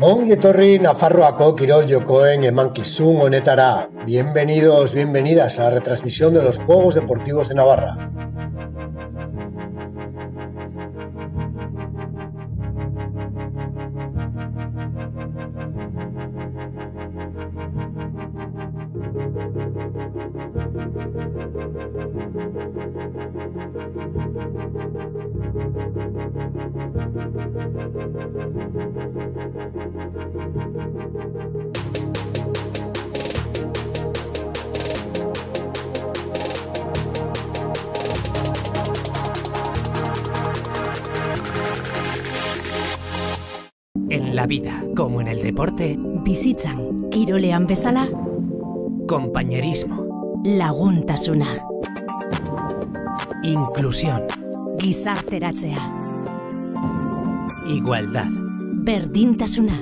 Ongi etorri Nafarroako kirol jokoen emankizun honetara. Bienvenidos, bienvenidas a la retransmisión de los Juegos Deportivos de Navarra. En la vida, como en el deporte, bizitzan, kirolean bezala, compañerismo, laguntasuna, inclusión, gizarteratzea, igualdad, berdintasuna,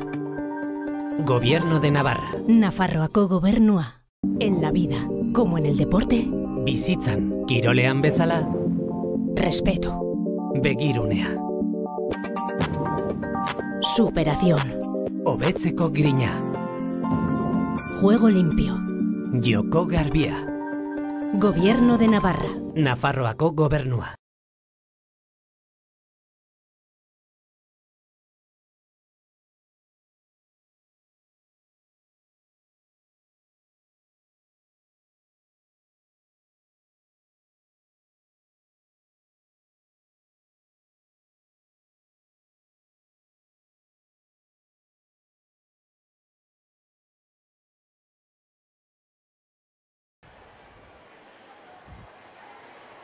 Gobierno de Navarra, Nafarroako gobernua. En la vida, como en el deporte, bizitzan, kirolean bezala, respeto, begirunea, superación, hobetzeko grina, juego limpio, joko garbia, Gobierno de Navarra. Nafarroako gobernua.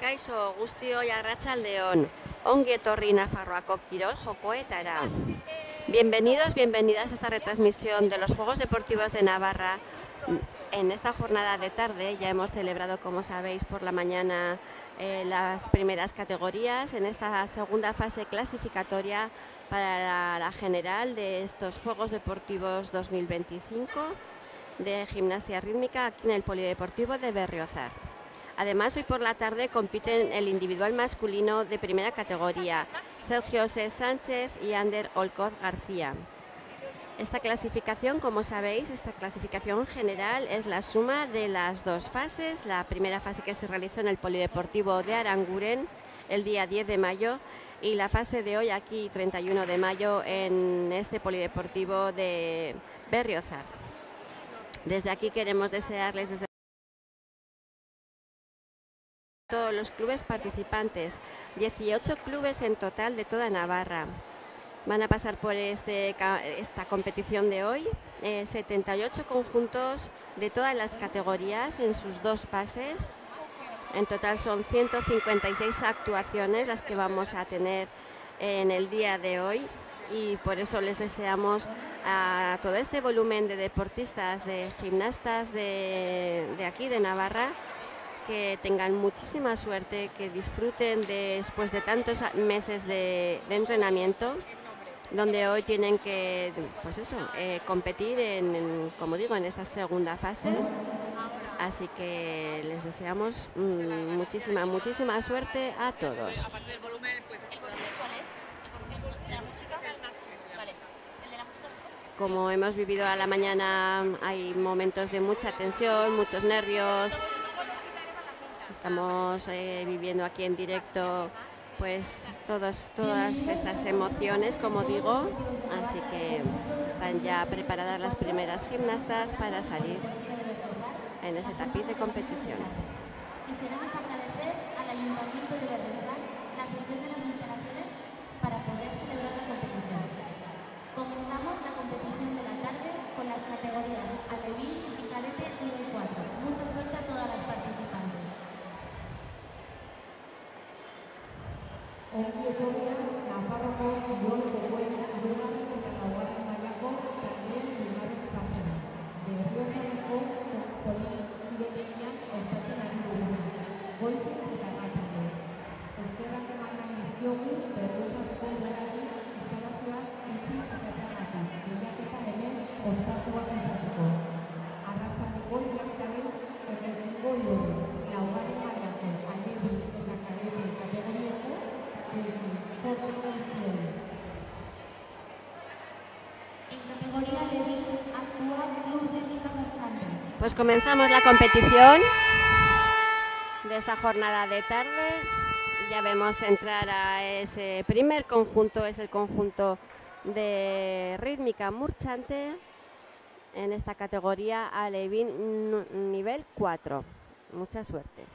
Kaixo guztioi arratsaldeon, ongi etorri Nafarroako kirol jokoetara. Bienvenidos, bienvenidas a esta retransmisión de los Juegos Deportivos de Navarra. En esta jornada de tarde ya hemos celebrado, como sabéis, por la mañana las primeras categorías en esta segunda fase clasificatoria para la general de estos Juegos Deportivos 2025 de gimnasia rítmica aquí en el Polideportivo de Berriozar. Además, hoy por la tarde compiten el individual masculino de primera categoría, Sergio C. Sánchez y Ander Olcoz García. Esta clasificación, como sabéis, esta clasificación general es la suma de las dos fases. La primera fase que se realizó en el Polideportivo de Aranguren el día 10 de mayo y la fase de hoy aquí, 31 de mayo, en este Polideportivo de Berriozar. Desde aquí queremos desearles desde todos los clubes participantes, 18 clubes en total de toda Navarra. Van a pasar por esta competición de hoy, 78 conjuntos de todas las categorías en sus dos fases. En total son 156 actuaciones las que vamos a tener en el día de hoy y por eso les deseamos a todo este volumen de deportistas, de gimnastas de aquí de Navarra, que tengan muchísima suerte, que disfruten después de tantos meses de entrenamiento, donde hoy tienen que, pues eso, competir como digo, en esta segunda fase. Así que les deseamos muchísima suerte a todos. Como hemos vivido a la mañana, hay momentos de mucha tensión, muchos nervios. Estamos viviendo aquí en directo pues todas esas emociones, como digo, así que están ya preparadas las primeras gimnastas para salir en ese tapiz de competición. Quisiéramos agradecer al Ayuntamiento de Berriozar la cesión de las instalaciones para poder celebrar la competición. Comenzamos la competición de la tarde con las categorías alevín y cadete nivel 4. Mucha suerte a todas las participantes. Ongi etorriak Nafarroko kirol jokoen hirugarren eta laugarren mailako taldeen bigarren fasera. Berriozarreko polikirotegian ospatzen ari duguna. Goizez eta arratsaldean. Eskerrak eman nahi dizkiogu Berriozarreko udalari instalazioak utzi izateagatik. Lehiaketa Pues comenzamos la competición de esta jornada de tarde. Ya vemos entrar a ese primer conjunto, es el conjunto de rítmica murchante en esta categoría alevín nivel 4. Mucha suerte.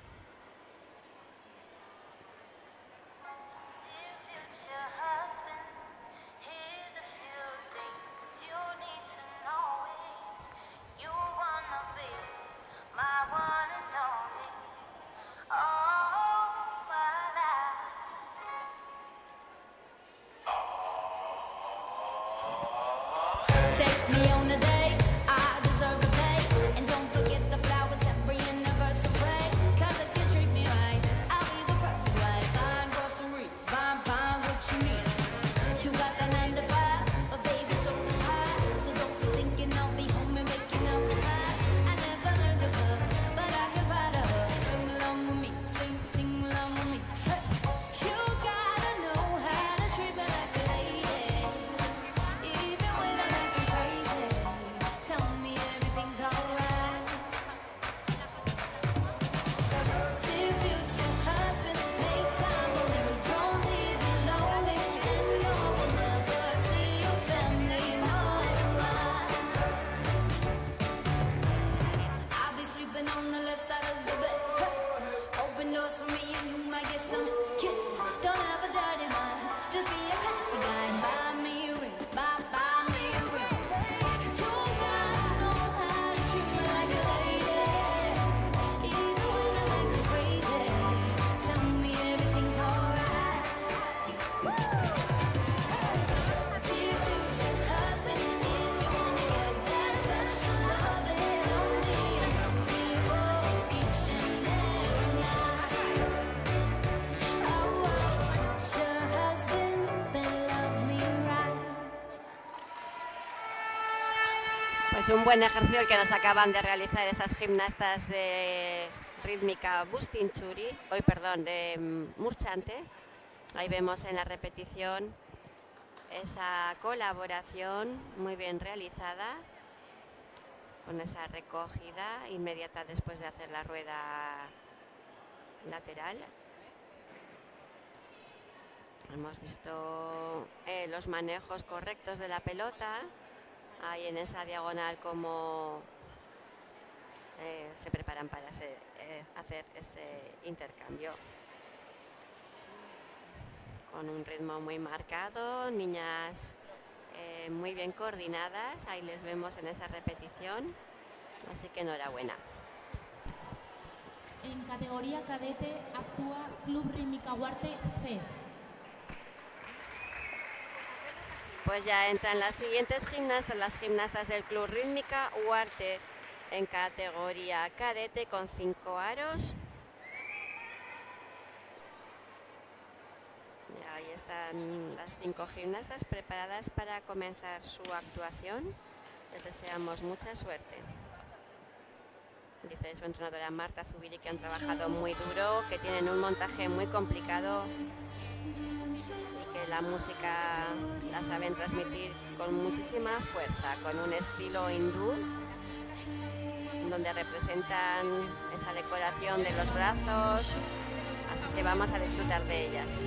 Pues un buen ejercicio el que nos acaban de realizar estas gimnastas de rítmica Bustinchuri, de murchante. Ahí vemos en la repetición esa colaboración muy bien realizada, con esa recogida inmediata después de hacer la rueda lateral. Hemos visto los manejos correctos de la pelota, ahí en esa diagonal como se preparan para hacer ese intercambio. Con un ritmo muy marcado, niñas muy bien coordinadas, ahí les vemos en esa repetición, así que enhorabuena. En categoría cadete actúa Club Rítmica Huarte C. Pues ya entran las siguientes gimnastas, las gimnastas del Club Rítmica Huarte en categoría cadete con 5 aros. Y ahí están las 5 gimnastas preparadas para comenzar su actuación. Les deseamos mucha suerte. Dice su entrenadora Marta Zubiri que han trabajado muy duro, que tienen un montaje muy complicado y que la música la saben transmitir con muchísima fuerza, con un estilo hindú, donde representan esa decoración de los brazos, así que vamos a disfrutar de ellas.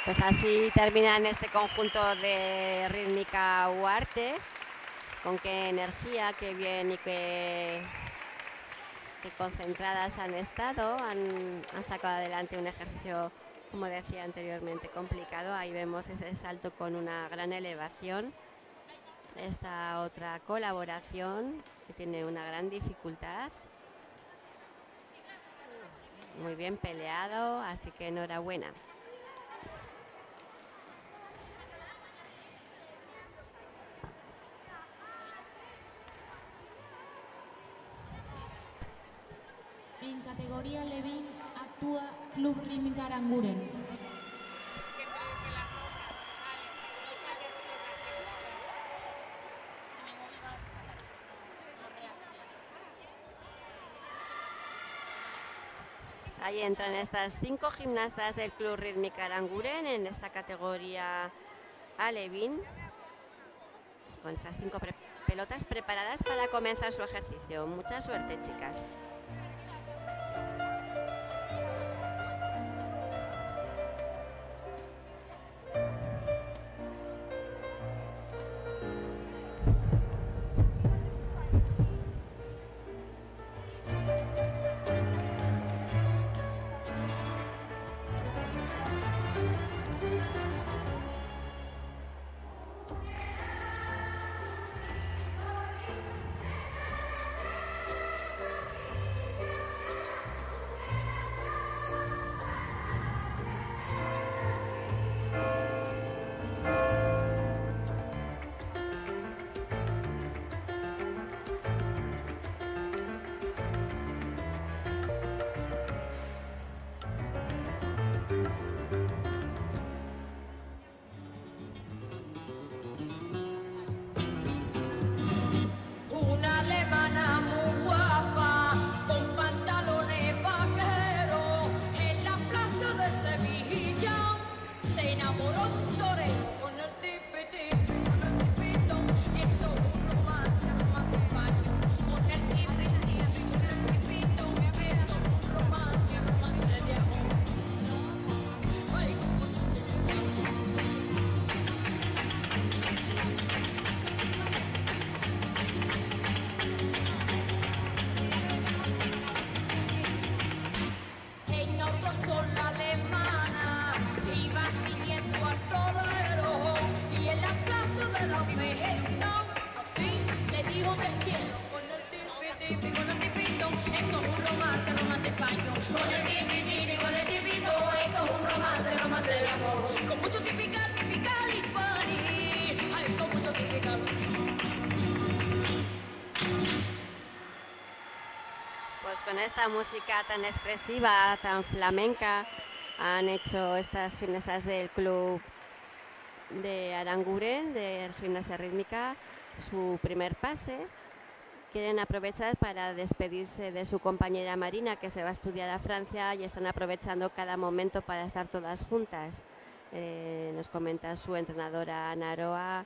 Pues así terminan este conjunto de rítmica Huarte. Con qué energía, qué bien y qué concentradas han estado. Han sacado adelante un ejercicio, como decía anteriormente, complicado. Ahí vemos ese salto con una gran elevación. Esta otra colaboración que tiene una gran dificultad. Muy bien peleado, así que enhorabuena. En categoría Levin actúa Club Rítmica Aranguren. Ahí entran estas 5 gimnastas del Club Rítmica Aranguren en esta categoría Alevín, con estas 5 pelotas preparadas para comenzar su ejercicio. Mucha suerte, chicas. Pues con esta música tan expresiva, tan flamenca, han hecho estas gimnastas del Club de Aranguren, de gimnasia rítmica, su primer pase. Quieren aprovechar para despedirse de su compañera Marina, que se va a estudiar a Francia, y están aprovechando cada momento para estar todas juntas. Nos comenta su entrenadora Naroa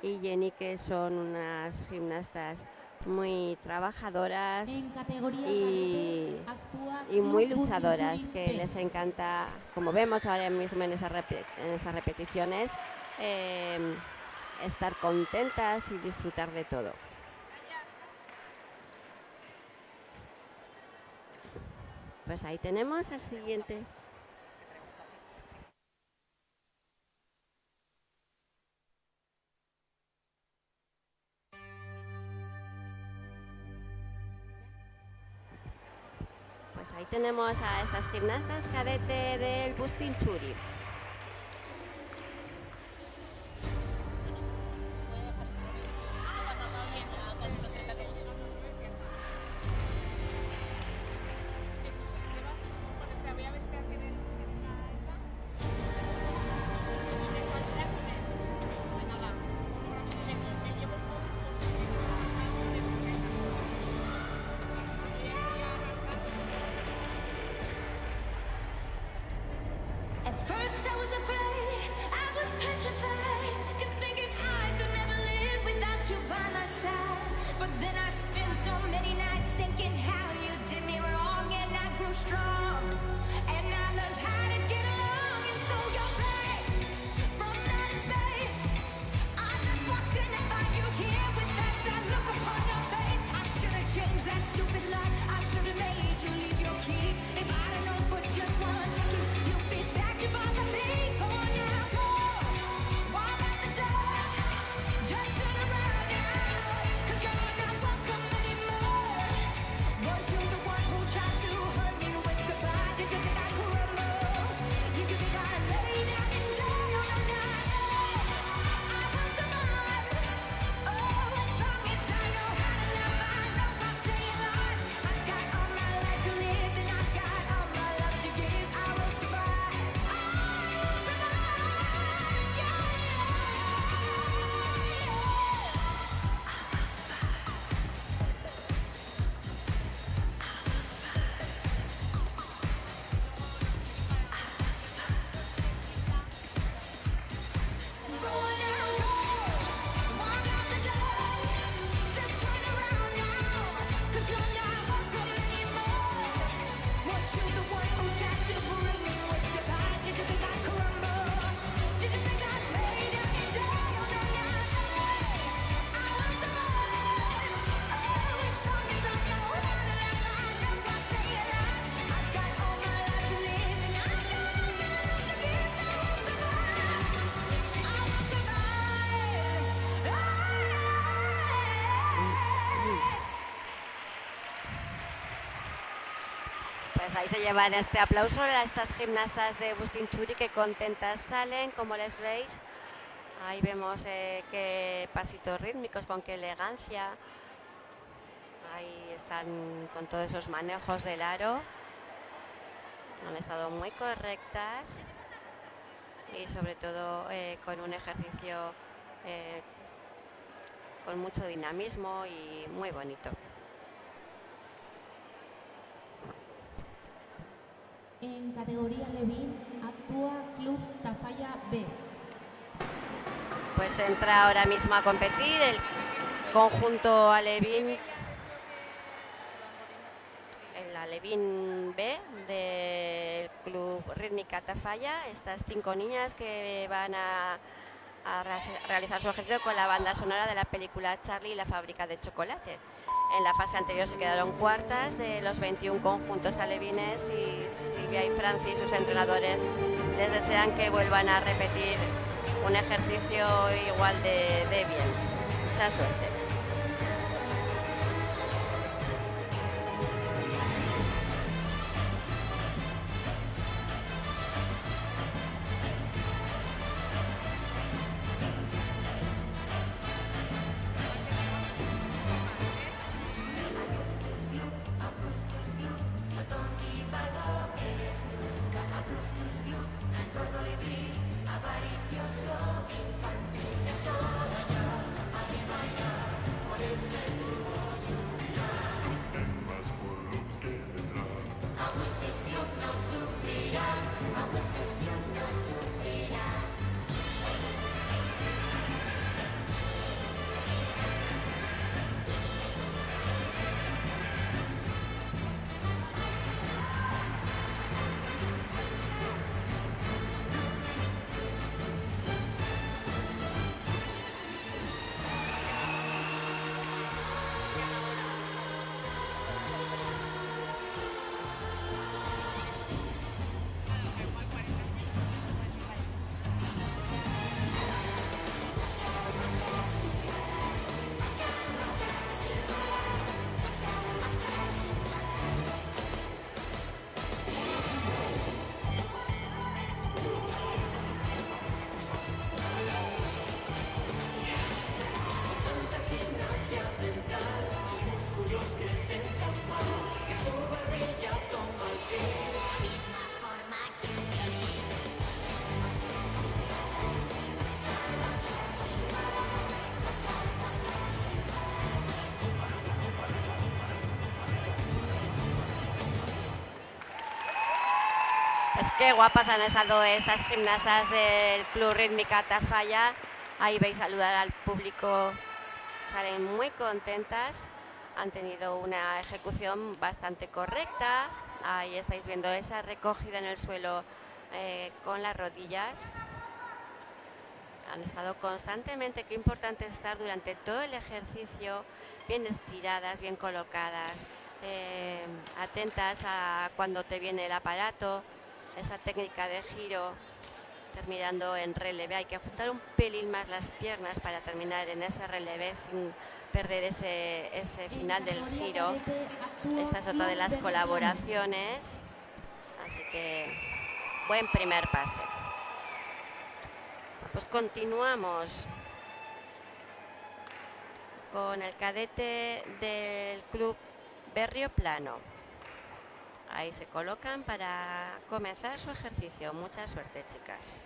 y Jenny, que son unas gimnastas muy trabajadoras y muy luchadoras, que les encanta, como vemos ahora mismo en esas repeticiones, estar contentas y disfrutar de todo. Pues ahí tenemos al siguiente. Pues ahí tenemos a estas gimnastas cadete del Bustinchuri. Strong, and I learned how to get along, and so you're back. Pues ahí se llevan este aplauso a estas gimnastas de Bustinchuri, que contentas salen, como les veis. Ahí vemos qué pasitos rítmicos, con qué elegancia. Ahí están con todos esos manejos del aro. Han estado muy correctas y sobre todo con un ejercicio con mucho dinamismo y muy bonito. En categoría Levín actúa Club Tafalla B. Pues entra ahora mismo a competir el conjunto alevín, el alevín B del Club Rítmica Tafalla. Estas 5 niñas que van a realizar su ejercicio con la banda sonora de la película Charlie y la fábrica de chocolate. En la fase anterior se quedaron cuartas de los 21 conjuntos alevines y Silvia y Francis, sus entrenadores, les desean que vuelvan a repetir un ejercicio igual de bien. Mucha suerte. Pues qué guapas han estado estas gimnastas del Club Rítmica Tafalla. Ahí veis saludar al público, salen muy contentas, han tenido una ejecución bastante correcta. Ahí estáis viendo esa recogida en el suelo con las rodillas. Han estado constantemente, qué importante es estar durante todo el ejercicio bien estiradas, bien colocadas, atentas a cuando te viene el aparato, esa técnica de giro, terminando en relevé. Hay que juntar un pelín más las piernas para terminar en ese relevé sin perder ese final del giro. Esta es otra de las colaboraciones, así que buen primer pase. Pues continuamos con el cadete del Club Berrio Plano. Ahí se colocan para comenzar su ejercicio. Mucha suerte, chicas.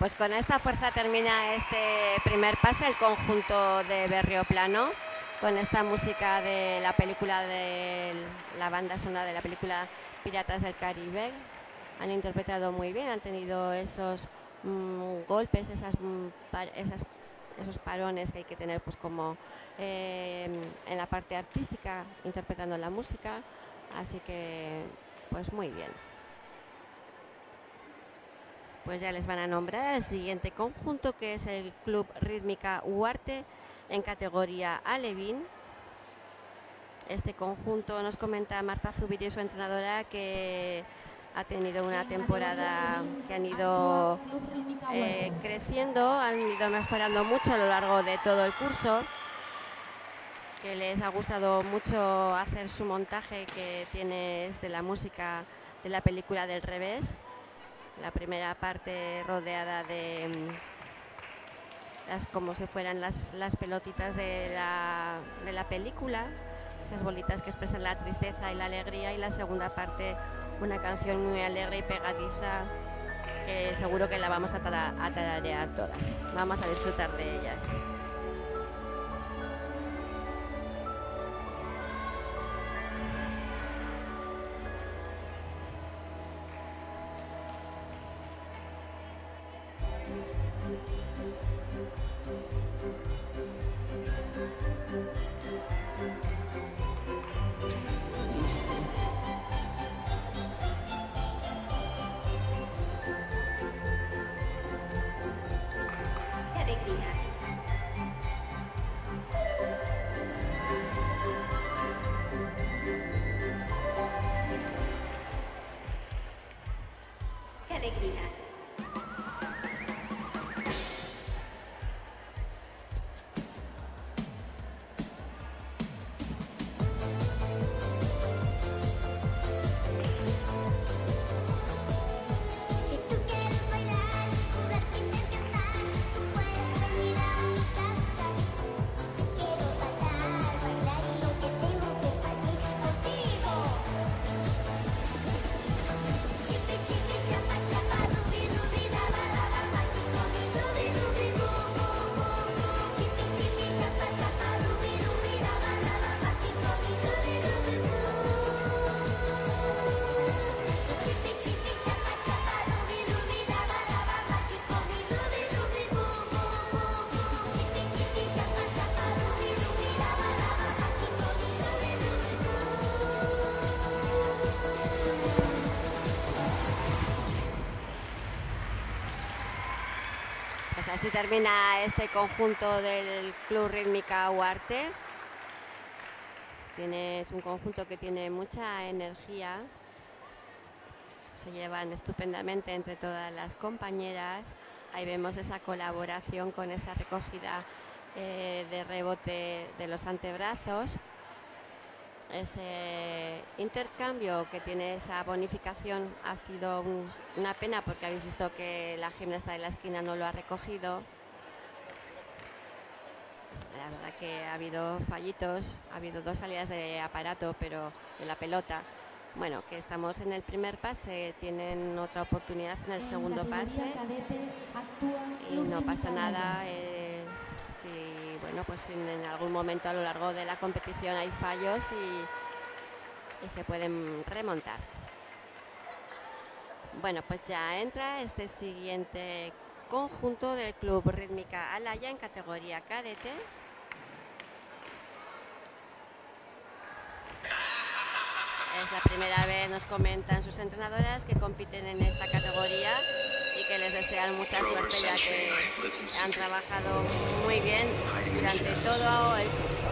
pues con esta fuerza termina este primer pase, el conjunto de Berrioplano, con esta música de la película, de la banda sonora de la película Piratas del Caribe. Han interpretado muy bien, han tenido esos golpes, esos parones que hay que tener, pues como en la parte artística, interpretando la música, así que pues muy bien. Pues ya les van a nombrar el siguiente conjunto, que es el Club Rítmica Huarte en categoría alevín. Este conjunto, nos comenta Marta Zubiri, su entrenadora, que ha tenido una temporada que han ido creciendo, han ido mejorando mucho a lo largo de todo el curso, que les ha gustado mucho hacer su montaje, que tiene de la música de la película del revés. La primera parte rodeada de como si fueran las pelotitas de la película, esas bolitas que expresan la tristeza y la alegría, y la segunda parte una canción muy alegre y pegadiza, que seguro que la vamos a tararear todas. Vamos a disfrutar de ellas. Así termina este conjunto del Club Rítmica Huarte. Es un conjunto que tiene mucha energía. Se llevan estupendamente entre todas las compañeras. Ahí vemos esa colaboración con esa recogida de rebote de los antebrazos. Ese intercambio que tiene esa bonificación ha sido una pena, porque habéis visto que la gimnasta de la esquina no lo ha recogido. La verdad que ha habido fallitos, ha habido 2 salidas de aparato, pero de la pelota. Bueno, que estamos en el primer pase, tienen otra oportunidad en el segundo pase y no pasa nada. Si, bueno, pues en algún momento a lo largo de la competición hay fallos y se pueden remontar. Bueno, pues ya entra este siguiente conjunto del Club Rítmica Alaya en categoría cadete. Es la primera vez, nos comentan sus entrenadoras, que compiten en esta categoría y que les desean mucha suerte, ya que han trabajado muy bien durante todo el curso.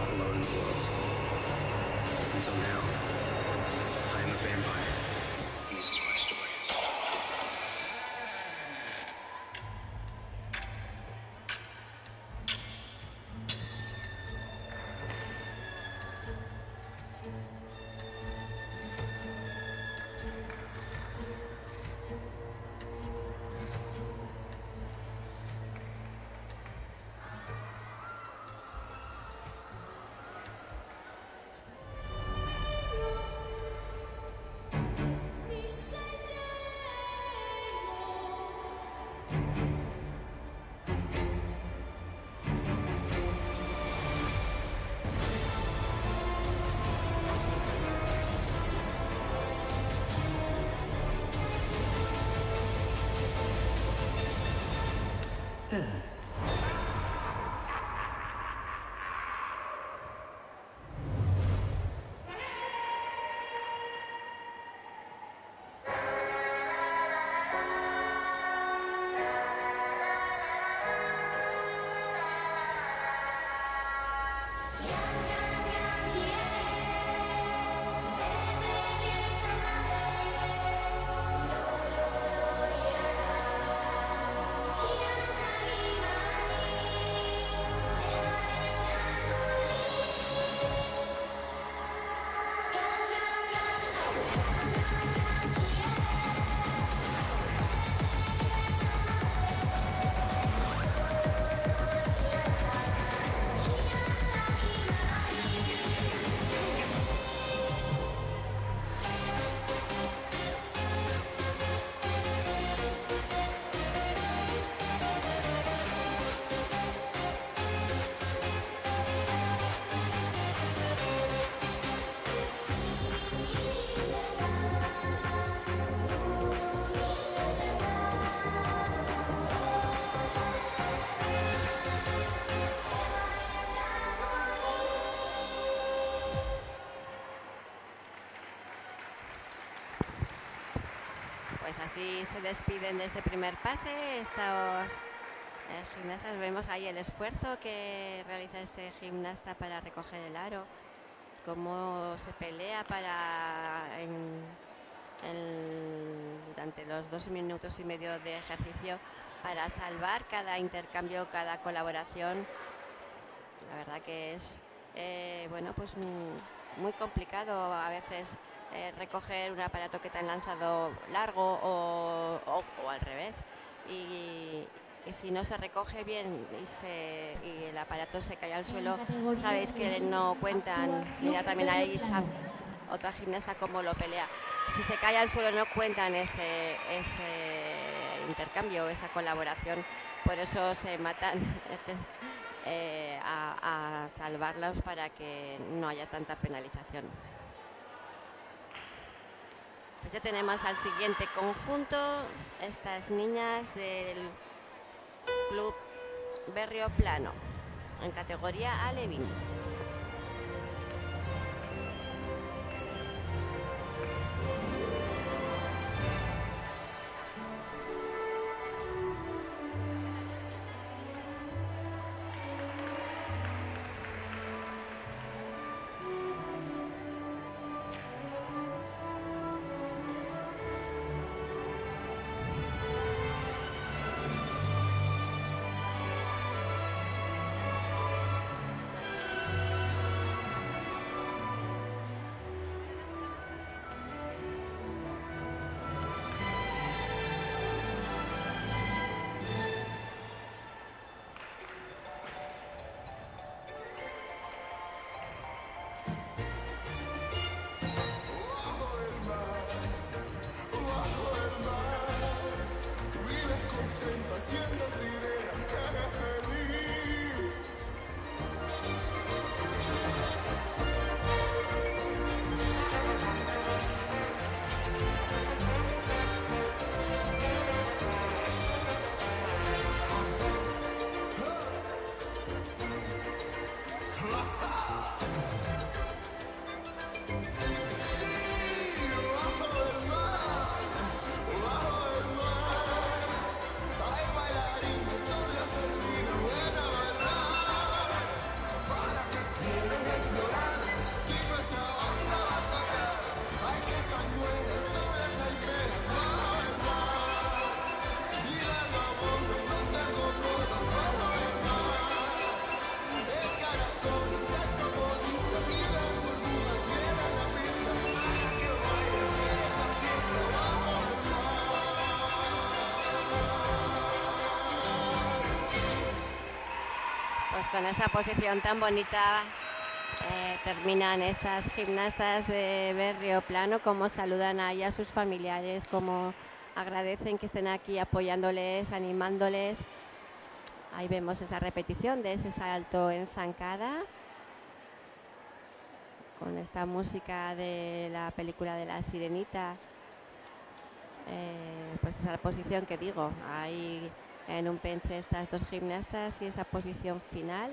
Pues así se despiden de este primer pase estos gimnastas. Vemos ahí el esfuerzo que realiza ese gimnasta para recoger el aro, cómo se pelea durante los 2 minutos y medio de ejercicio para salvar cada intercambio, cada colaboración. La verdad que es pues muy complicado a veces recoger un aparato que te han lanzado largo o al revés, y si no se recoge bien y el aparato se cae al suelo, sabéis que no cuentan. Mira, también hay otra gimnasta como lo pelea. Si se cae al suelo no cuentan ese intercambio, esa colaboración. Por eso se matan a salvarlos para que no haya tanta penalización. Pues ya tenemos al siguiente conjunto, estas niñas del Club Berrio Plano, en categoría alevín. Pues con esa posición tan bonita terminan estas gimnastas de Berrio Plano, como saludan ahí a sus familiares, como agradecen que estén aquí apoyándoles, animándoles. Ahí vemos esa repetición de ese salto en zancada con esta música de la película de La Sirenita. Pues esa posición que digo, ahí en un penche estas dos gimnastas y esa posición final,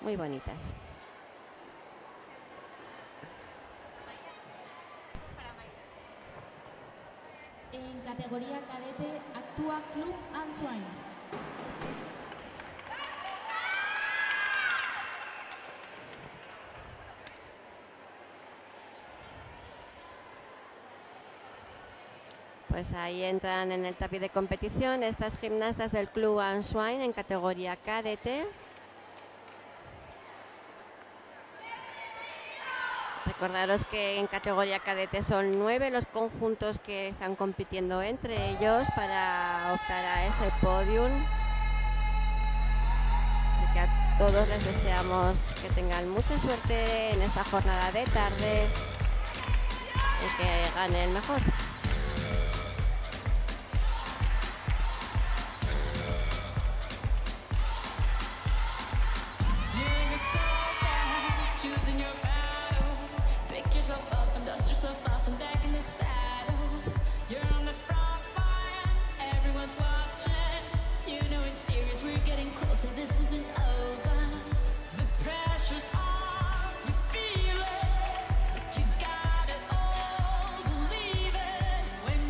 muy bonitas. En categoría cadete actúa Club Answain. Pues ahí entran en el tapiz de competición estas gimnastas del Club Answain en categoría cadete. Recordaros que en categoría cadete son 9 los conjuntos que están compitiendo entre ellos para optar a ese podium. Así que a todos les deseamos que tengan mucha suerte en esta jornada de tarde y que gane el mejor. When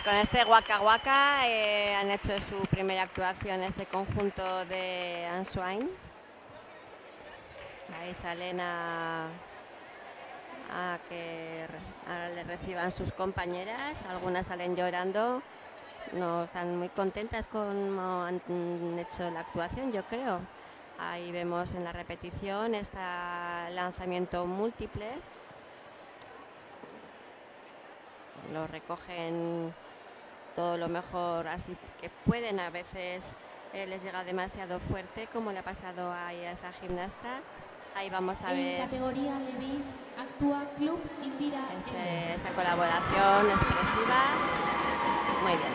con este Waka Waka han hecho su primera actuación este conjunto de Answain. Ahí salen a que ahora le reciban sus compañeras. Algunas salen llorando. No están muy contentas con cómo han hecho la actuación, yo creo. Ahí vemos en la repetición este lanzamiento múltiple. Lo recogen todo lo mejor así que pueden. A veces les llega demasiado fuerte, como le ha pasado a esa gimnasta. Ahí vamos a ver en categoría Levin actúa Club Indira. Esa colaboración expresiva. Muy bien.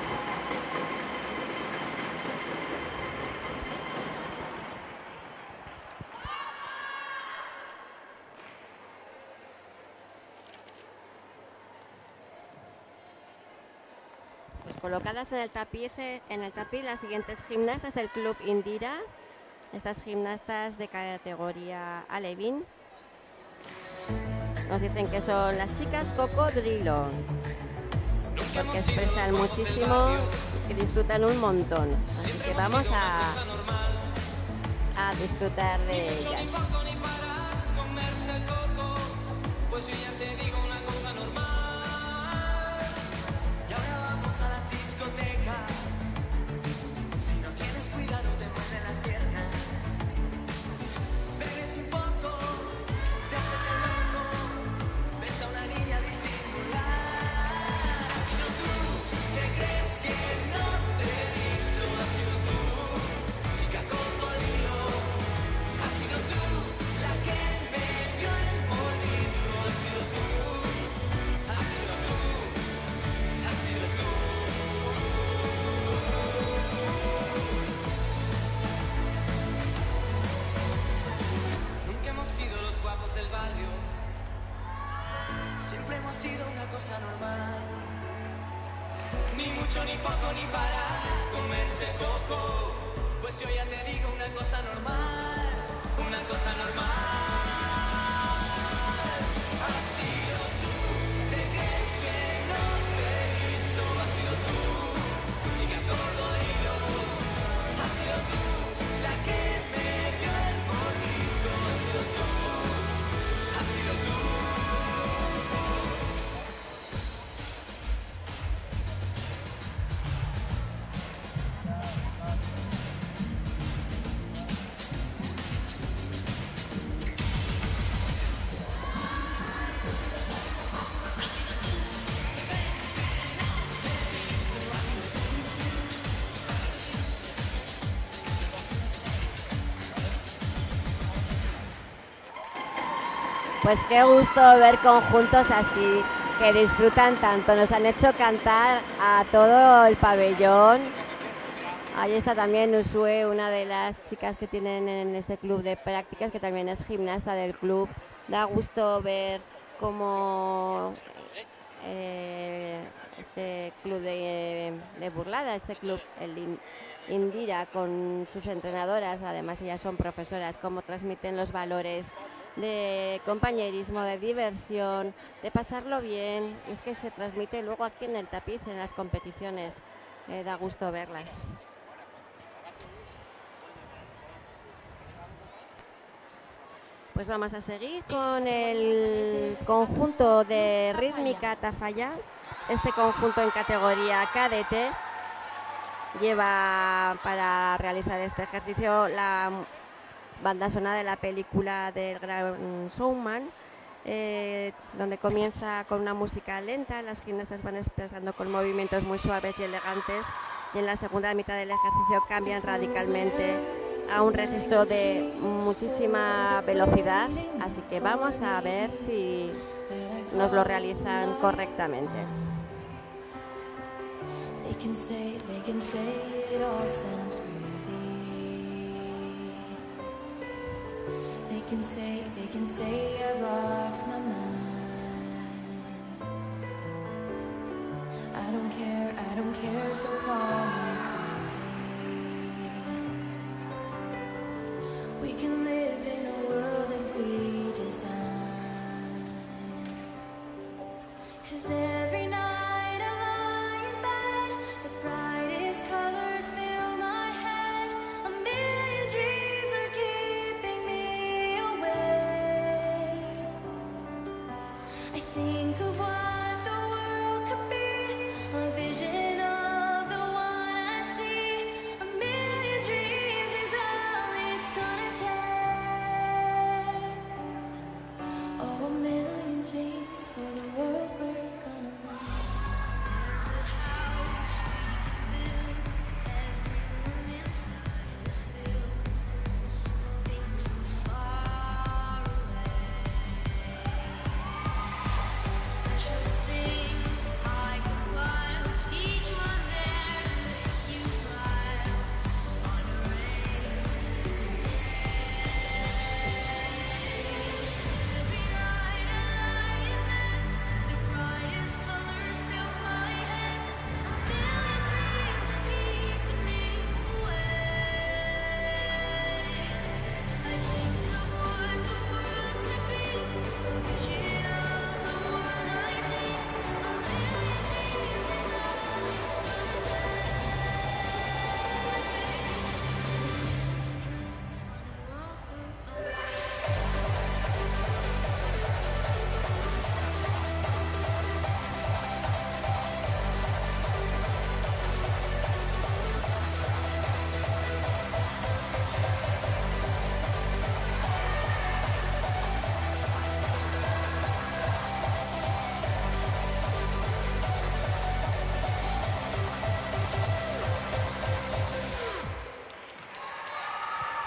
Pues colocadas en el tapiz las siguientes gimnastas del Club Indira. Estas gimnastas de categoría alevín. Nos dicen que son las chicas cocodrilo, porque expresan muchísimo y disfrutan un montón. Así que vamos a disfrutar de ellas. Siempre hemos sido una cosa normal, ni mucho, ni poco, ni para comerse coco. Pues yo ya te digo una cosa normal, una cosa normal. Has sido tú, te crees que no te he visto. Has sido tú, chica cocodrilo. Has sido tú, la que me dio el mordisco. Has sido tú, has sido tú. Pues qué gusto ver conjuntos así, que disfrutan tanto. Nos han hecho cantar a todo el pabellón. Ahí está también Usue, una de las chicas que tienen en este club de prácticas, que también es gimnasta del club. Da gusto ver cómo este club de burlada, este club, el Indira, con sus entrenadoras, además ellas son profesoras, cómo transmiten los valores de compañerismo, de diversión, de pasarlo bien. Y es que se transmite luego aquí en el tapiz, en las competiciones. Da gusto verlas. Pues vamos a seguir con el conjunto de rítmica Tafalla. Este conjunto en categoría cadete lleva para realizar este ejercicio la banda sonora de la película del Gran Showman, donde comienza con una música lenta. Las gimnastas van expresando con movimientos muy suaves y elegantes, y en la segunda mitad del ejercicio cambian radicalmente a un registro de muchísima velocidad, así que vamos a ver si nos lo realizan correctamente. They can say it all sounds crazy. They can say I've lost my mind. I don't care, so call me crazy. We can live in a world that we design. 'Cause every night I lie in bed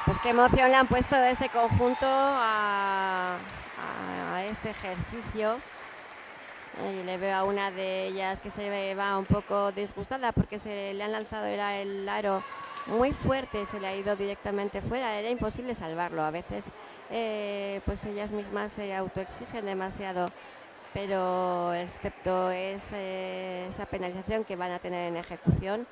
Pues qué emoción le han puesto a este conjunto a este ejercicio. Y le veo a una de ellas que se va un poco disgustada porque se le han lanzado el aro muy fuerte, se le ha ido directamente fuera, era imposible salvarlo. A veces pues ellas mismas se autoexigen demasiado, pero excepto esa penalización que van a tener en ejecución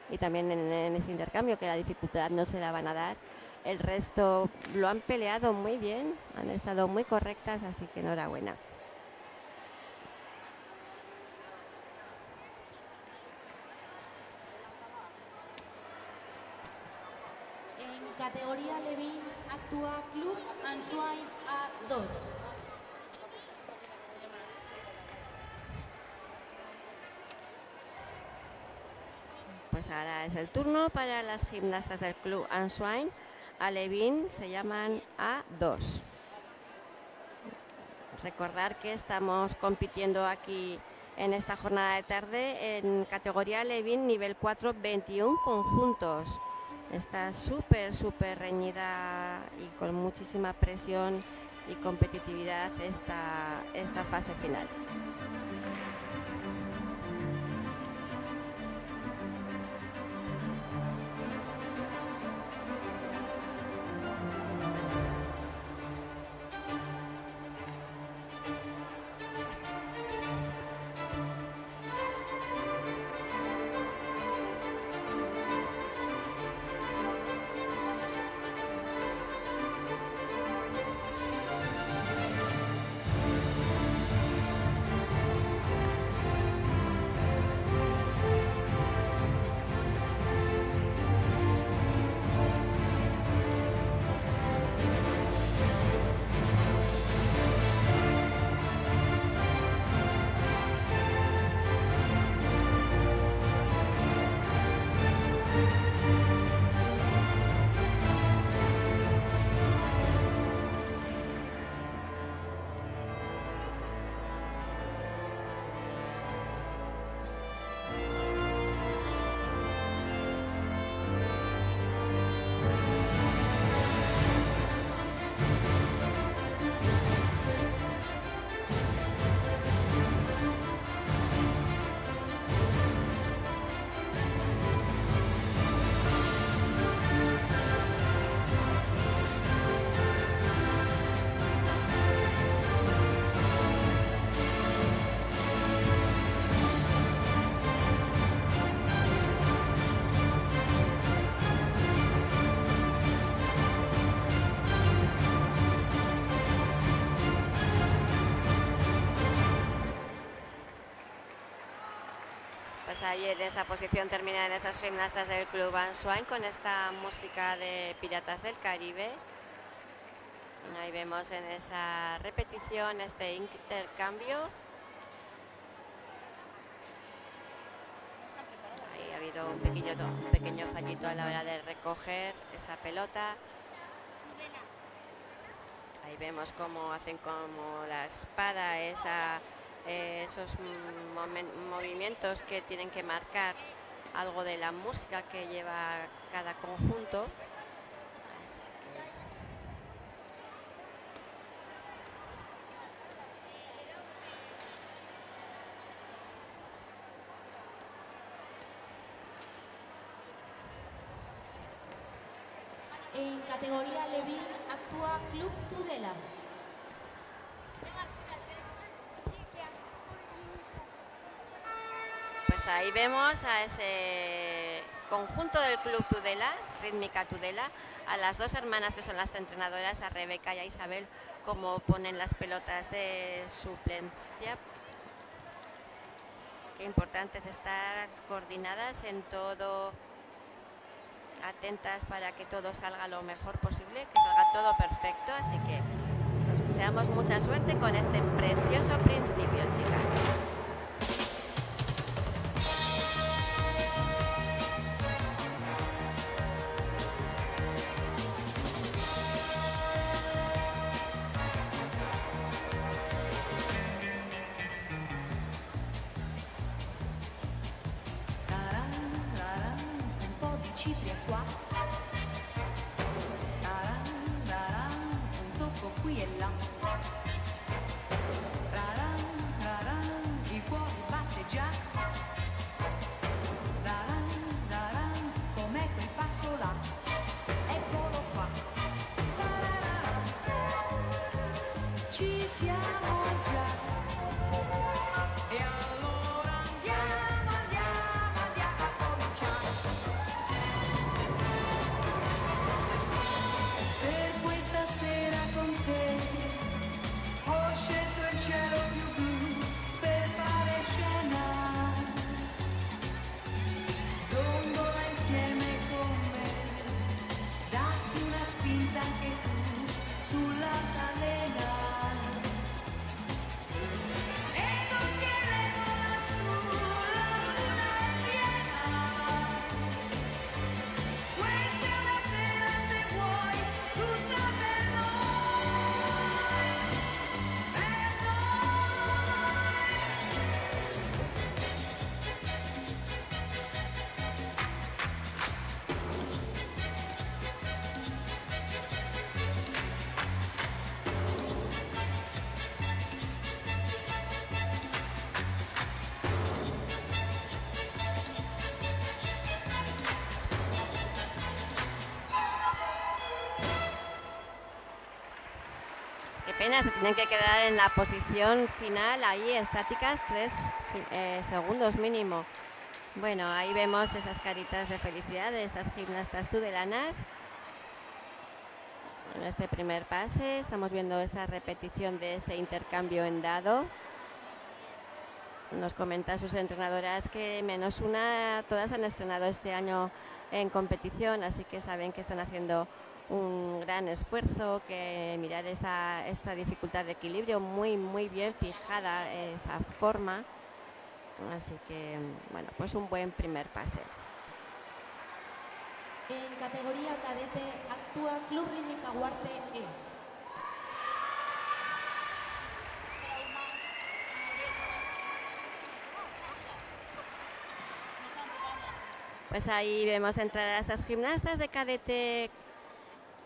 y también en ese intercambio, que la dificultad no se la van a dar, el resto lo han peleado muy bien, han estado muy correctas, así que enhorabuena. En categoría Levin actúa Club Answine A2. Pues ahora es el turno para las gimnastas del Club Answine. A Levin se llaman A2. Recordar que estamos compitiendo aquí en esta jornada de tarde en categoría Levin nivel 4, 21 conjuntos. Está súper reñida y con muchísima presión y competitividad esta fase final. Pues ahí en esa posición terminan estas gimnastas del Club Answine con esta música de Piratas del Caribe. Ahí vemos en esa repetición este intercambio. Ahí ha habido un pequeño fallito a la hora de recoger esa pelota. Ahí vemos cómo hacen como la espada, esos movimientos que tienen que marcar algo de la música que lleva cada conjunto. En categoría Levin actúa Club Tudela. Pues ahí vemos a ese conjunto del Club Tudela, Rítmica Tudela, a las dos hermanas que son las entrenadoras, a Rebeca y a Isabel, como ponen las pelotas de suplencia. Qué importante es estar coordinadas en todo, atentas para que todo salga lo mejor posible, que salga todo perfecto. Así que nos deseamos mucha suerte con este precioso principio, chicas. qui e là. Raran, raran, il cuore batte già. Raran, raran, com'è quel passo là? Eccolo qua. Raran, ci siamo già. E allora andiamo, andiamo, andiamo a cominciare. Per questa sera con te ho scelto il cielo più blu per fare scena. Dondola insieme con me, datti una spinta anche tu sull'altalena. E toccheremo lassù la luna piena. Questa è una sera, se vuoi, tutta per noi, per noi. Qué pena, se tienen que quedar en la posición final, ahí estáticas, 3 segundos mínimo. Bueno, ahí vemos esas caritas de felicidad de estas gimnastas tudelanas. En este primer pase estamos viendo esa repetición de ese intercambio en dado. Nos comentan sus entrenadoras que menos una, todas han estrenado este año en competición, así que saben que están haciendo un gran esfuerzo, que mirar esta dificultad de equilibrio muy bien fijada, esa forma. Así que, bueno, pues un buen primer pase. En categoría cadete actúa Club Rítmica Huarte E. Pues ahí vemos entrar a estas gimnastas de cadete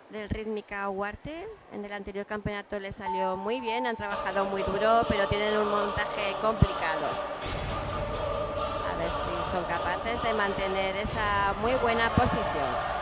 del Rítmica Huarte. En el anterior campeonato les salió muy bien, han trabajado muy duro, pero tienen un montaje complicado. A ver si son capaces de mantener esa muy buena posición.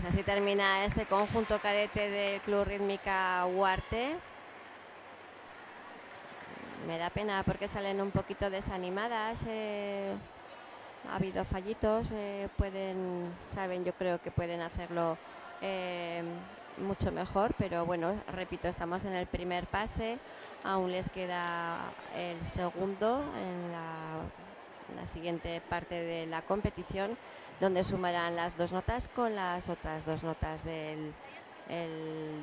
Pues así termina este conjunto cadete del Club Rítmica Huarte. Me da pena porque salen un poquito desanimadas. Ha habido fallitos. Saben, yo creo que pueden hacerlo mucho mejor, pero bueno, repito, estamos en el primer pase. Aún les queda el segundo en la siguiente parte de la competición, donde sumarán las 2 notas con las otras 2 notas del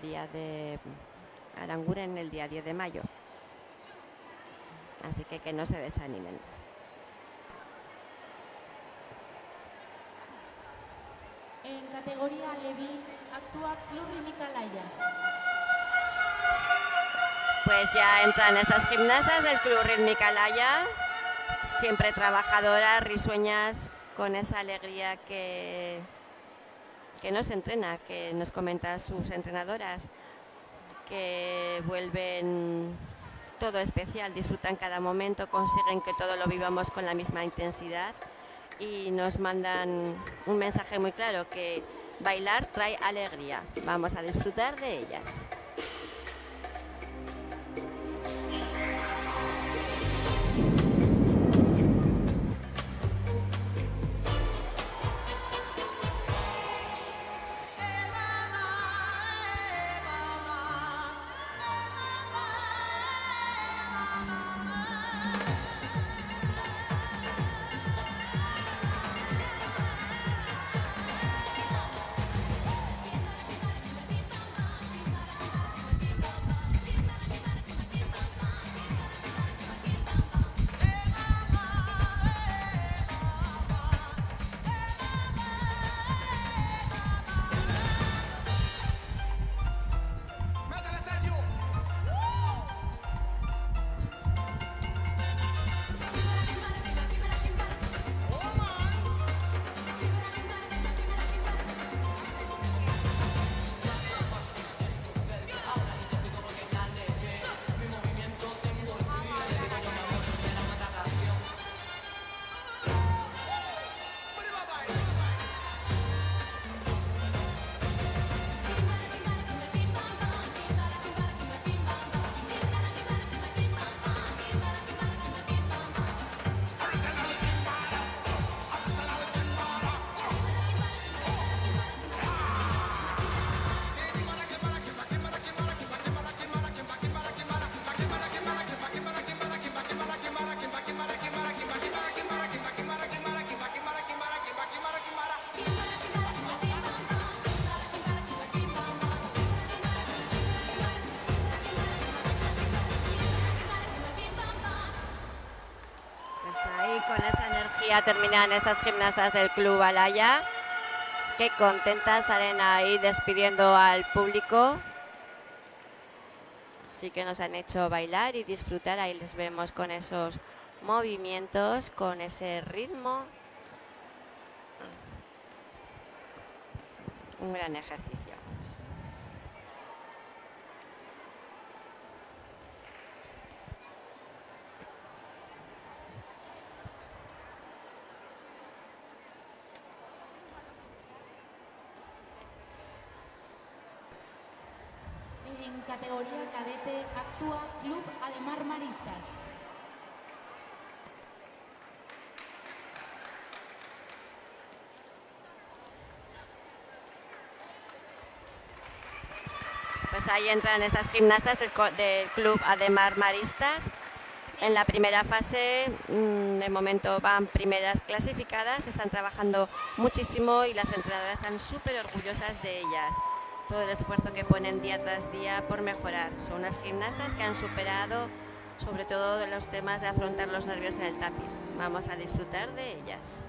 día de Aranguren, el día 10 de mayo. Así que no se desanimen. En categoría Levi actúa Club Rítmica Laya. Pues ya entran estas gimnastas del Club Rítmica Laya, siempre trabajadoras, risueñas, con esa alegría que nos entrena, que nos comentan sus entrenadoras, que vuelven todo especial, disfrutan cada momento, consiguen que todo lo vivamos con la misma intensidad y nos mandan un mensaje muy claro, que bailar trae alegría. Vamos a disfrutar de ellas. Con esa energía terminan estas gimnastas del Club Alaya. Qué contentas salen ahí despidiendo al público. Sí que nos han hecho bailar y disfrutar. Ahí les vemos con esos movimientos, con ese ritmo. Un gran ejercicio. En categoría cadete actúa Club Ademar Maristas. Pues ahí entran estas gimnastas del Club Ademar Maristas. En la primera fase, de momento van primeras clasificadas, están trabajando muchísimo y las entrenadoras están súper orgullosas de ellas. Todo el esfuerzo que ponen día tras día por mejorar. Son unas gimnastas que han superado sobre todo los temas de afrontar los nervios en el tapiz. Vamos a disfrutar de ellas.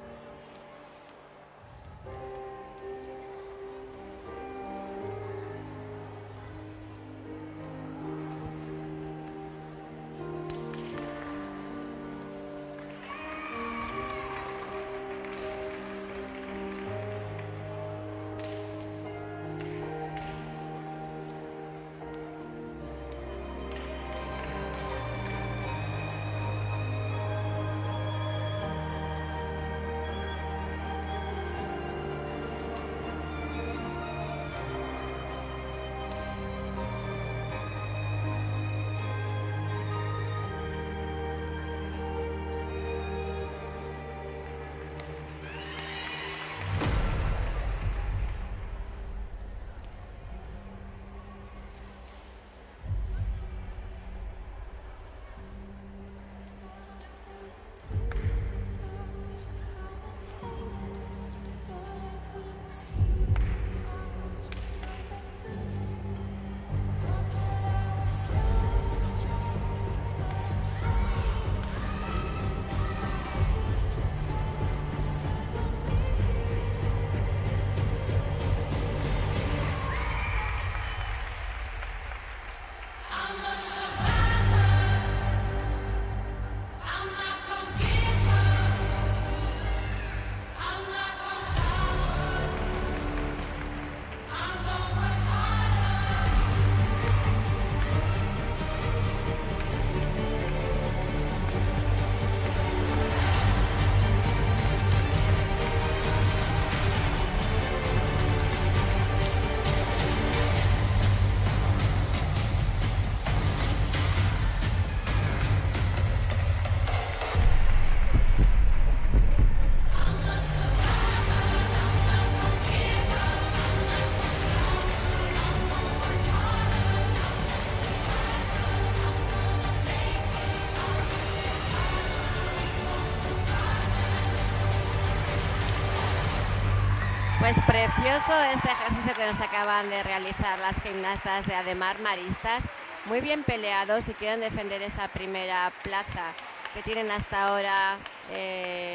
Pues precioso este ejercicio que nos acaban de realizar las gimnastas de Ademar Maristas. Muy bien peleados si quieren defender esa primera plaza que tienen hasta ahora.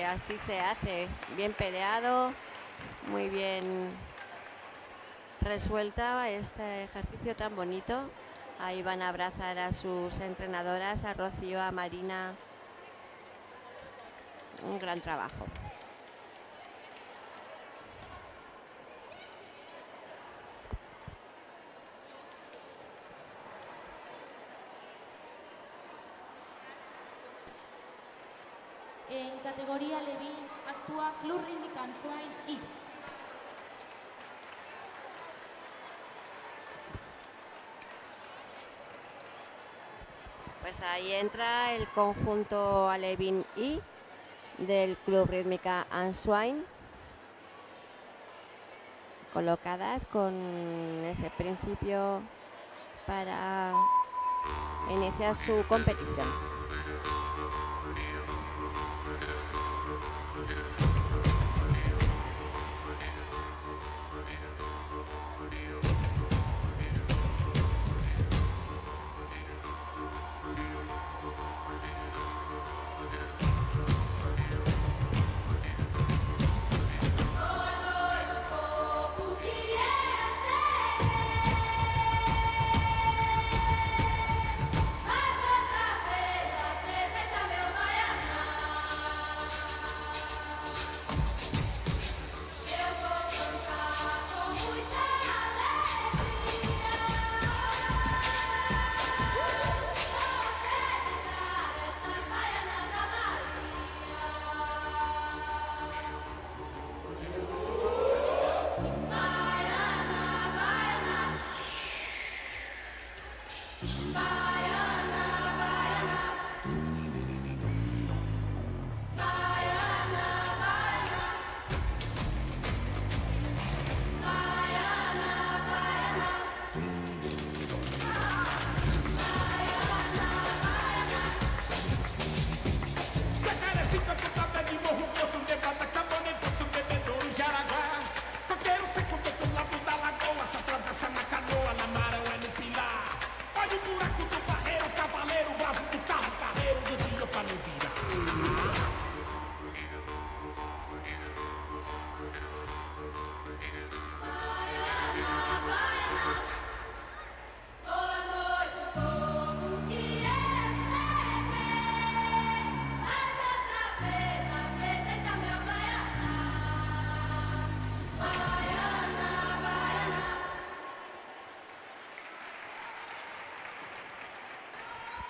Así se hace, bien peleado, muy bien resuelta este ejercicio tan bonito. Ahí van a abrazar a sus entrenadoras, a Rocío, a Marina. Un gran trabajo. En categoría Levin actúa Club Rítmica Answine I. Pues ahí entra el conjunto Alevín I del Club Rítmica Answine, colocadas con ese principio para iniciar su competición.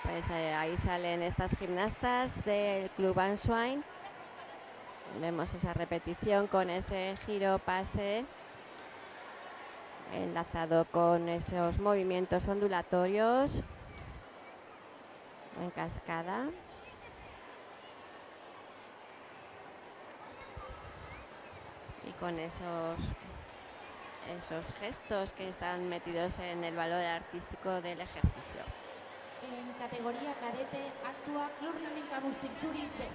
Pues ahí salen estas gimnastas del Club Answine. Vemos esa repetición con ese giro pase enlazado con esos movimientos ondulatorios en cascada. Y con esos gestos que están metidos en el valor artístico del ejercicio. En categoría cadete actúa Club Rítmica Mustinchuri D.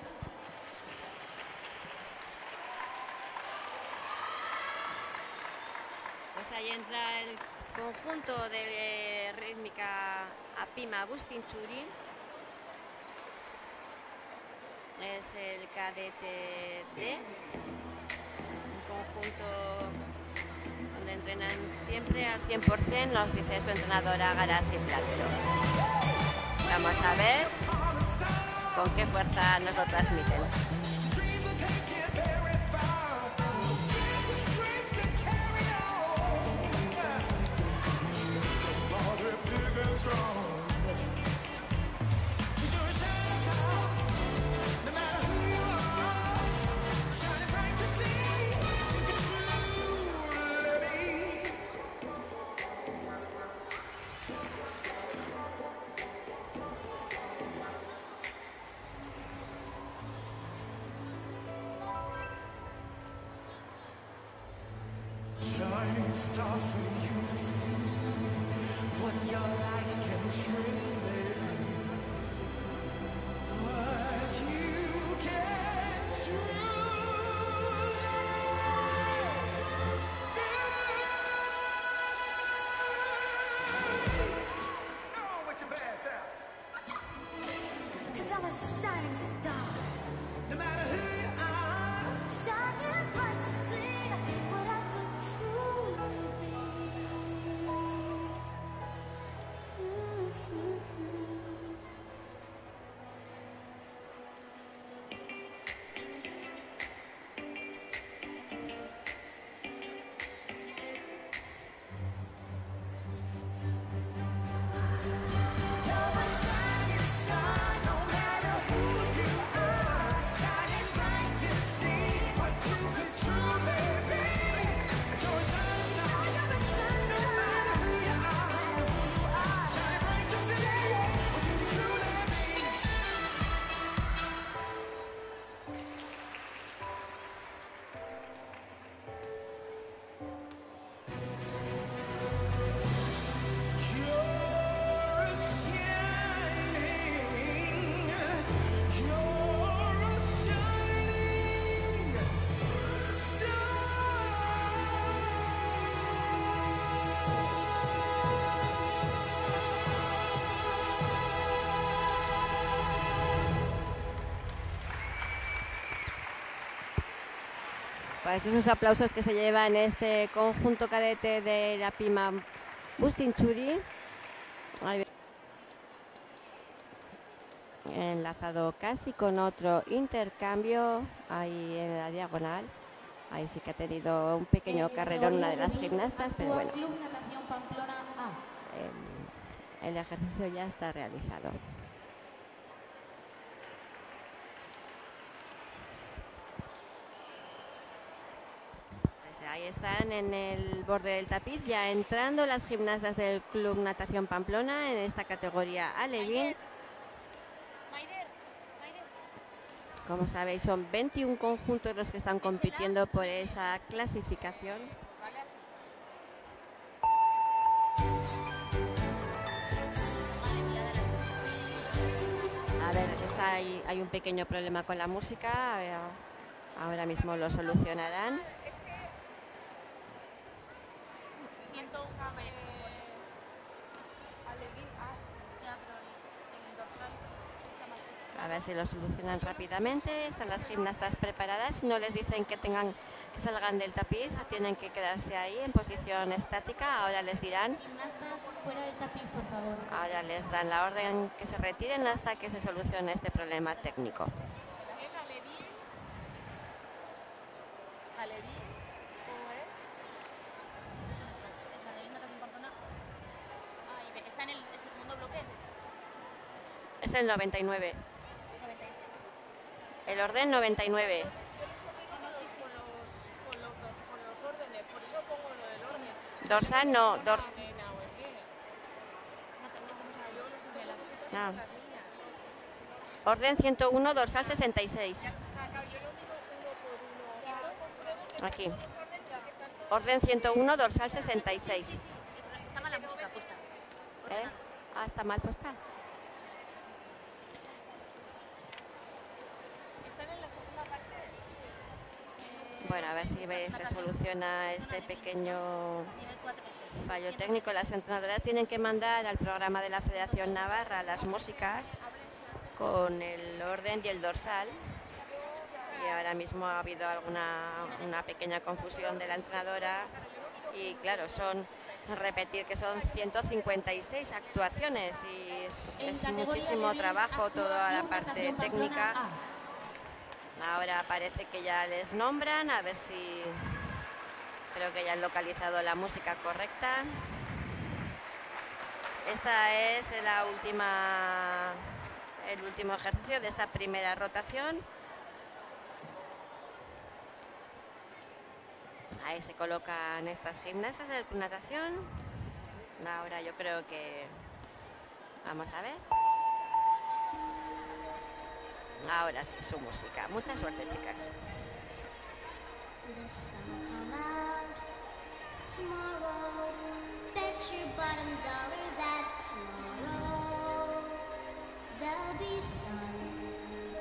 Pues ahí entra el conjunto de rítmica Apima Bustinchuri. Es el cadete D, un conjunto donde entrenan siempre al 100%, nos dice su entrenadora Garasi Platero. Vamos a ver con qué fuerza nos lo transmiten. Shining star for you to see what your life can truly be. What you can truly shining star. No matter who you are, shining bright to see what I could truly be. You're a shining star, no matter who you are, shining bright to see what you could truly be. You're a shining star, no matter who you are, shining bright to see what you could truly be. You're a shining Pues esos aplausos que se llevan este conjunto cadete de la Pima Bustinchuri. Ahí enlazado casi con otro intercambio ahí en la diagonal. Ahí sí que ha tenido un pequeño carrerón una de las gimnastas, pero bueno, Club Natación Pamplona A. el ejercicio ya está realizado. Pues ahí están en el borde del tapiz, ya entrando las gimnastas del Club Natación Pamplona en esta categoría alevín. Como sabéis, son 21 conjuntos los que están compitiendo por esa clasificación. A ver, hay un pequeño problema con la música. Ahora mismo lo solucionarán. A ver si lo solucionan rápidamente. Están las gimnastas preparadas. Si no les dicen que salgan del tapiz, tienen que quedarse ahí en posición estática. Ahora les dirán. Gimnastas fuera del tapiz, por favor. Ahora les dan la orden que se retiren hasta que se solucione este problema técnico. Está en el segundo bloque. Es el 99. El orden 99. Con los órdenes, por eso pongo lo del orden. Dorsal no. No. Orden 101, dorsal 66. Aquí. Orden 101, dorsal 66. Está mal la música puesta. ¿Eh? Ah, está mal puesta. Están en la segunda parte. Bueno, a ver si se soluciona este pequeño fallo técnico. Las entrenadoras tienen que mandar al programa de la Federación Navarra las músicas con el orden y el dorsal. Y ahora mismo ha habido una pequeña confusión de la entrenadora. Y claro, repetir que son 156 actuaciones y es muchísimo trabajo, toda la parte técnica. Ahora parece que ya les nombran, a ver si creo que ya han localizado la música correcta. Esta es el último ejercicio de esta primera rotación. Ahí se colocan estas gimnastas de natación. Ahora yo creo que vamos a ver. Ahora sí, su música. Mucha suerte, chicas. The sun come out tomorrow. Bet your bottom dollar that tomorrow there'll be sun.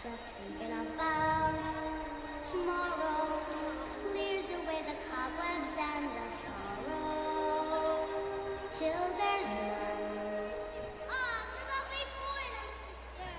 Just thinking about tomorrow clears away the cobwebs and the sorrow till there's none. Oh, the lovely boy and sister.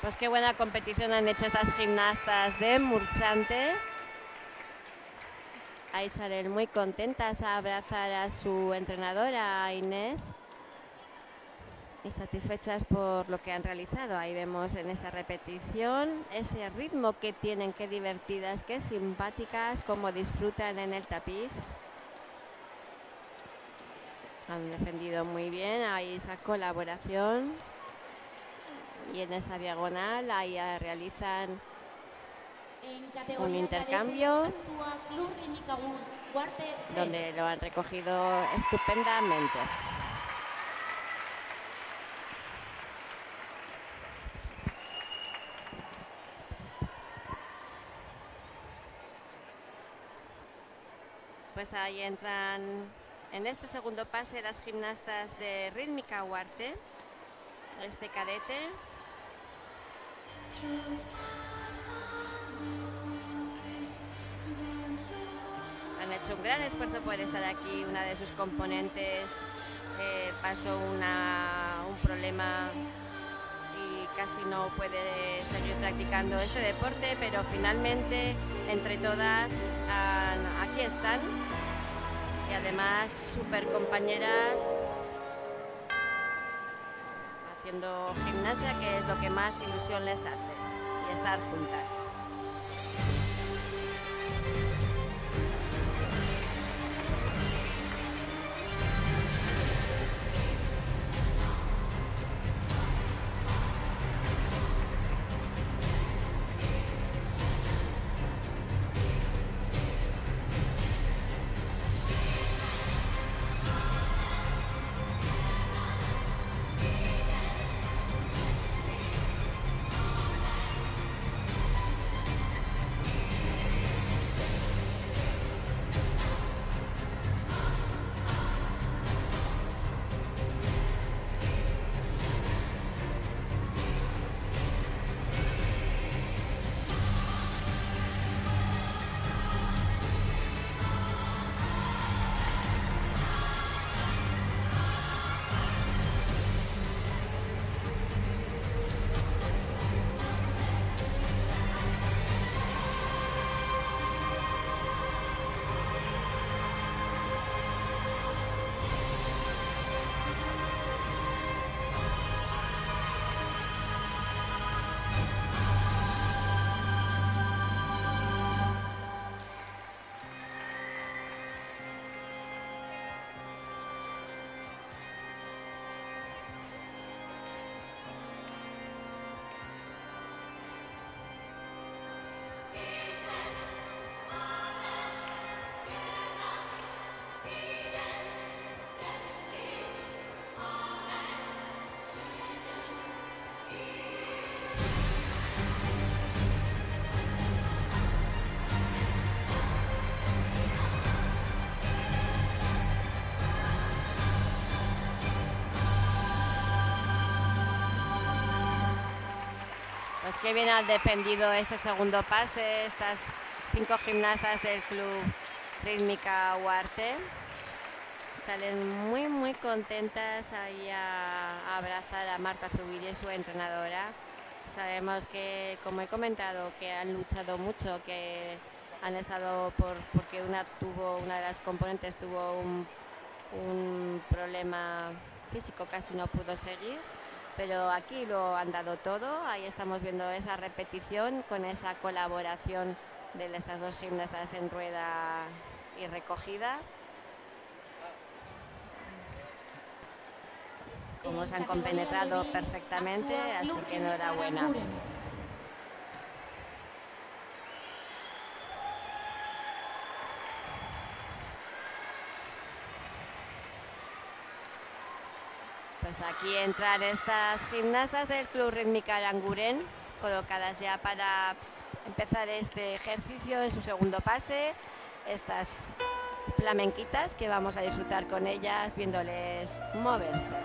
Pues qué buena competición han hecho estas gimnastas de Murchante. Ahí salen muy contentas a abrazar a su entrenadora, a Inés, y satisfechas por lo que han realizado. Ahí vemos en esta repetición ese ritmo que tienen, qué divertidas, qué simpáticas, cómo disfrutan en el tapiz. Han defendido muy bien ahí esa colaboración. Y en esa diagonal ahí realizan En categoría un intercambio cadete actúa Club Rítmica Huarte C. donde lo han recogido estupendamente. Pues ahí entran en este segundo pase las gimnastas de Rítmica Huarte, este cadete. Han hecho un gran esfuerzo por estar aquí. Una de sus componentes pasó un problema y casi no puede seguir practicando este deporte, pero finalmente entre todas aquí están, y además súper compañeras haciendo gimnasia, que es lo que más ilusión les hace, y estar juntas. Qué bien han defendido este segundo pase estas 5 gimnastas del Club Rítmica Huarte. Salen muy contentas ahí a abrazar a Marta Zubiri, su entrenadora. Sabemos que, como he comentado, que han luchado mucho, que han estado porque una de las componentes tuvo un problema físico, casi no pudo seguir. Pero aquí lo han dado todo. Ahí estamos viendo esa repetición con esa colaboración de estas dos gimnastas en rueda y recogida. Como se han compenetrado perfectamente, así que enhorabuena. Pues aquí entran estas gimnastas del Club Rítmica Aranguren, colocadas ya para empezar este ejercicio en su segundo pase. Estas flamenquitas que vamos a disfrutar con ellas viéndoles moverse.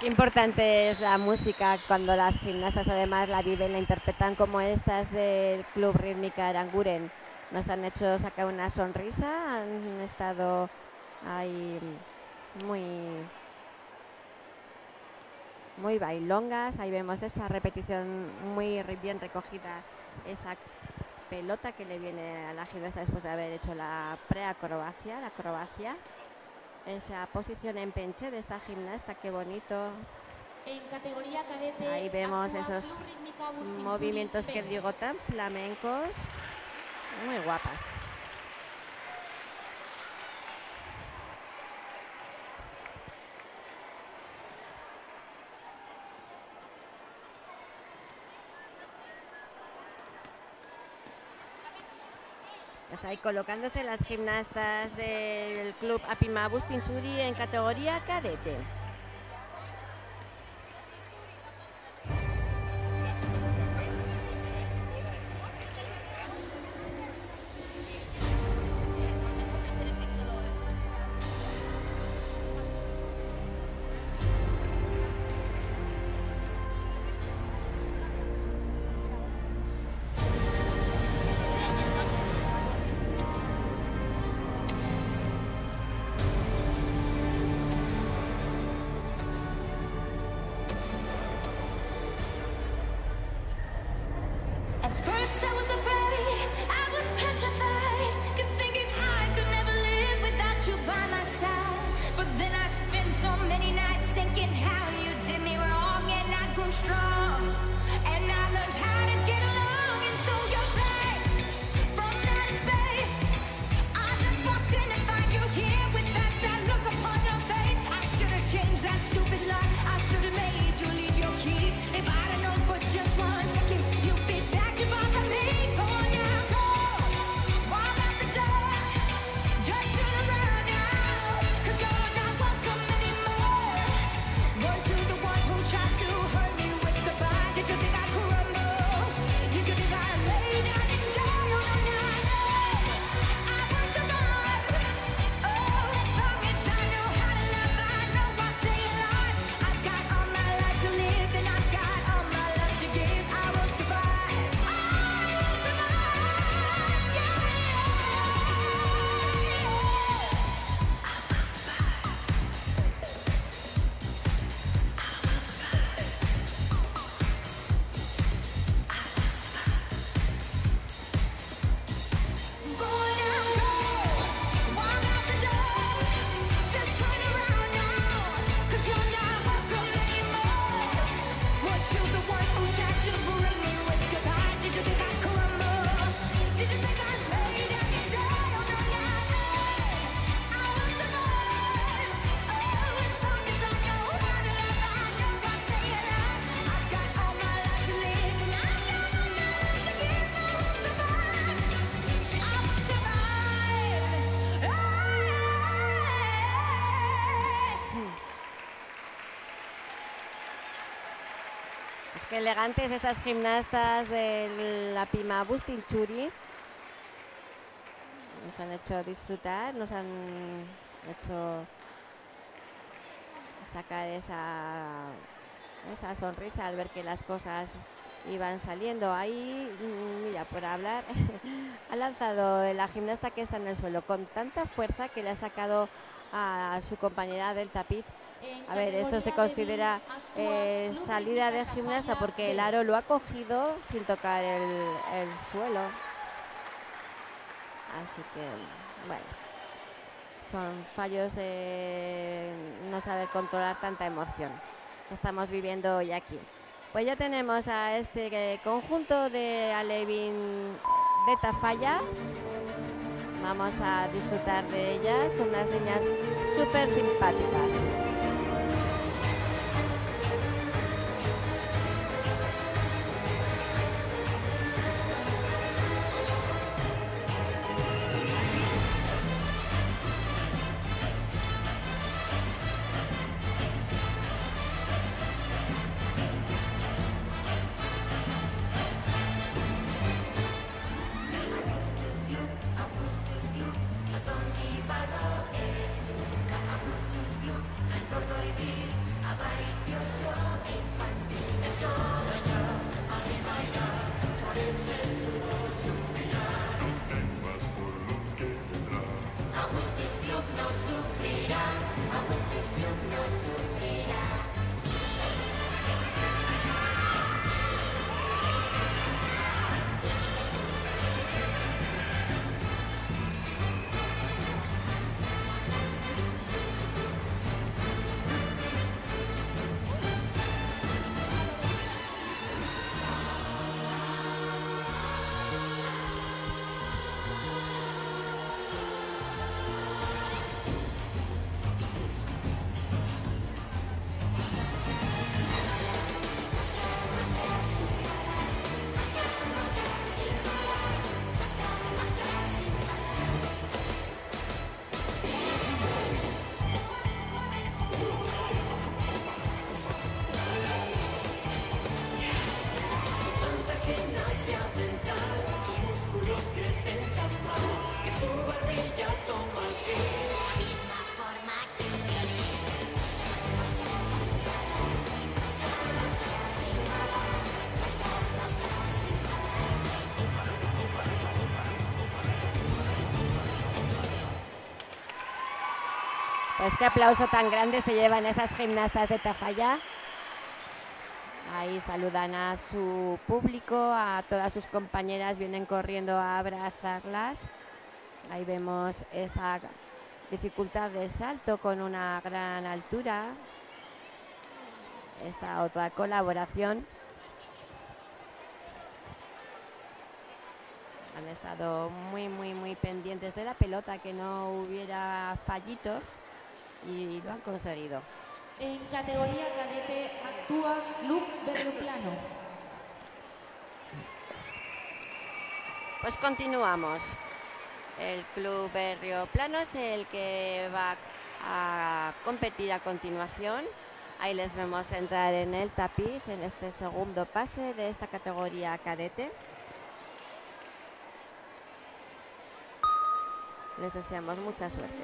Qué importante es la música cuando las gimnastas además la viven, la interpretan, como estas del Club Rítmica Aranguren. Nos han hecho sacar una sonrisa, han estado ahí muy bailongas. Ahí vemos esa repetición muy bien recogida, esa pelota que le viene a la gimnasta después de haber hecho la preacrobacia, la acrobacia. Esa posición en penche de esta gimnasta, qué bonito. En categoría cadete. Ahí vemos actúa esos Club Rítmica Agustín movimientos Churi que B. digo tan flamencos, muy guapas. Pues ahí colocándose las gimnastas del Club Apima Agustín Churi en categoría cadete. At first I was afraid, I was petrified, kept thinking I could never live without you by my side. But then I spent so many nights thinking how you did me wrong, and I grew strong, and I learned how to get along. And so you're back from outer space. I just walked in and find you here with that sad look upon your face. I should have changed that stupid lie. I should have made you leave your key. If I'd have known for just 1 second, you'd be back to bother me. Go now, go. Walk out the door. Just turn around now, 'cause you're not welcome anymore. Were you the one who tried to hurt me with goodbye? Did you think I'd crumble? Did you think I'd lay down and die? Oh, no, no, no. I will survive. Oh, as long as I know how to love, I know I'll stay alive. I've got all my life to live, and I've got all my love to give. I will survive. I will survive. Yeah, go now, go. Walk out the door. Just turn around now, 'cause you're not welcome anymore. Was you the one who tried to bring me with goodbye? Did you think I'd crumble? Did you think I'd lay down and die? Oh, no, no, no. I will survive. Oh, as long as I know how to love, I know I'll stay alive. I've got all my life to live, and I've got all my love to give. I will survive. I will survive. Pues qué elegantes estas gimnastas de la Pima Agustín Churi. Nos han hecho disfrutar, nos han hecho sacar esa sonrisa al ver que las cosas iban saliendo. Ahí, mira, por hablar, ha lanzado la gimnasta que está en el suelo con tanta fuerza que le ha sacado a su compañera del tapiz. A ver, eso se considera salida de gimnasta porque el aro lo ha cogido sin tocar el suelo. Así que, bueno, son fallos de no saber controlar tanta emoción que estamos viviendo hoy aquí. Pues ya tenemos a este conjunto de Alevín de Tafalla. Vamos a disfrutar de ellas, unas niñas súper simpáticas. Agustus Gloop, Pues qué aplauso tan grande se llevan esas gimnastas de Tafalla. Ahí saludan a su público, a todas sus compañeras, vienen corriendo a abrazarlas. Ahí vemos esa dificultad de salto con una gran altura. Esta otra colaboración. Han estado muy pendientes de la pelota, que no hubiera fallitos, y lo han conseguido. En categoría cadete actúa Club Berrioplano. Pues continuamos. El Club Berrioplano es el que va a competir a continuación. Ahí les vemos entrar en el tapiz en este segundo pase de esta categoría cadete. Les deseamos mucha suerte.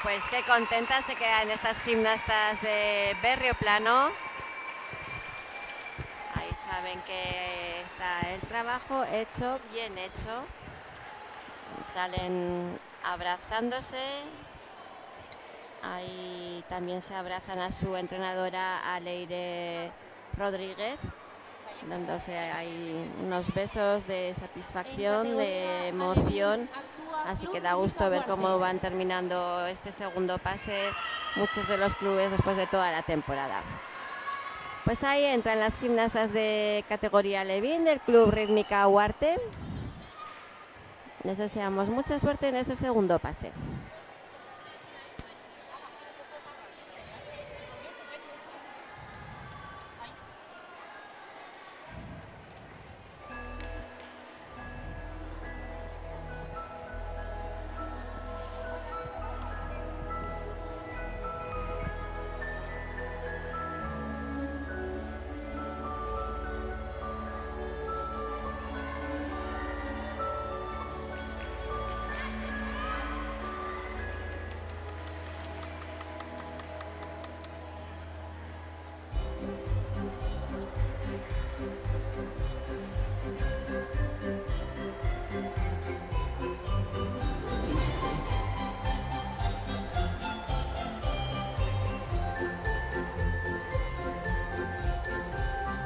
Pues qué contentas se quedan estas gimnastas de Berrioplano. Ahí saben que está el trabajo hecho, bien hecho. Salen abrazándose. Ahí también se abrazan a su entrenadora Aleire Rodríguez, dándose ahí unos besos de satisfacción, de emoción. Así que da gusto ver cómo van terminando este segundo pase muchos de los clubes después de toda la temporada. Pues ahí entran las gimnastas de categoría Levín del Club Rítmica Huarte. Les deseamos mucha suerte en este segundo pase.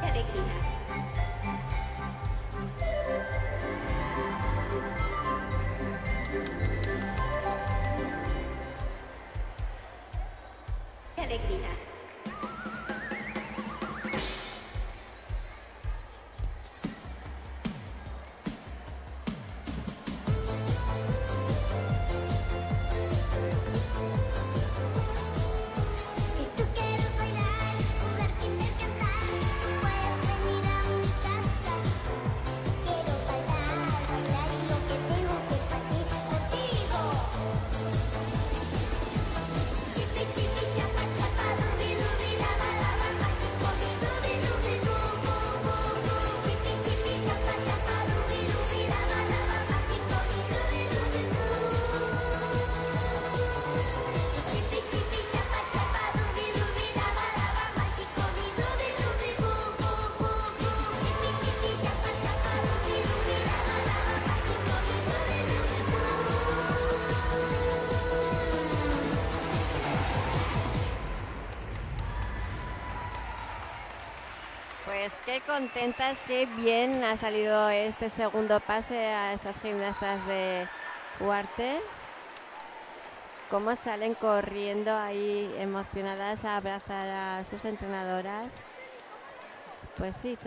¡Qué alegría! ¡Qué alegría! Si tú quieres bailar, jugar, intercantar, puedes venir a mi casa. Quiero saltar, bailar y lo que tengo que partir contigo. Chipi, chipi, chapa, chapa, rubi, rubi, lava, lava, mágico, rubi, rubi, rubi, chipi, chipi, chapa, chapa, rubi, rubi, lava, lava, mágico, rubi, rubi, chipi, chipi, chapa, chapa, rubi, rubi, lava, lava, mágico, rubi, rubi, chipi, chipi, chapa, chapa, rubi, rubi, lava, lava, mágico, Pues qué contentas, qué bien ha salido este segundo pase a estas gimnastas de Huarte. Cómo salen corriendo ahí emocionadas a abrazar a sus entrenadoras. Pues sí,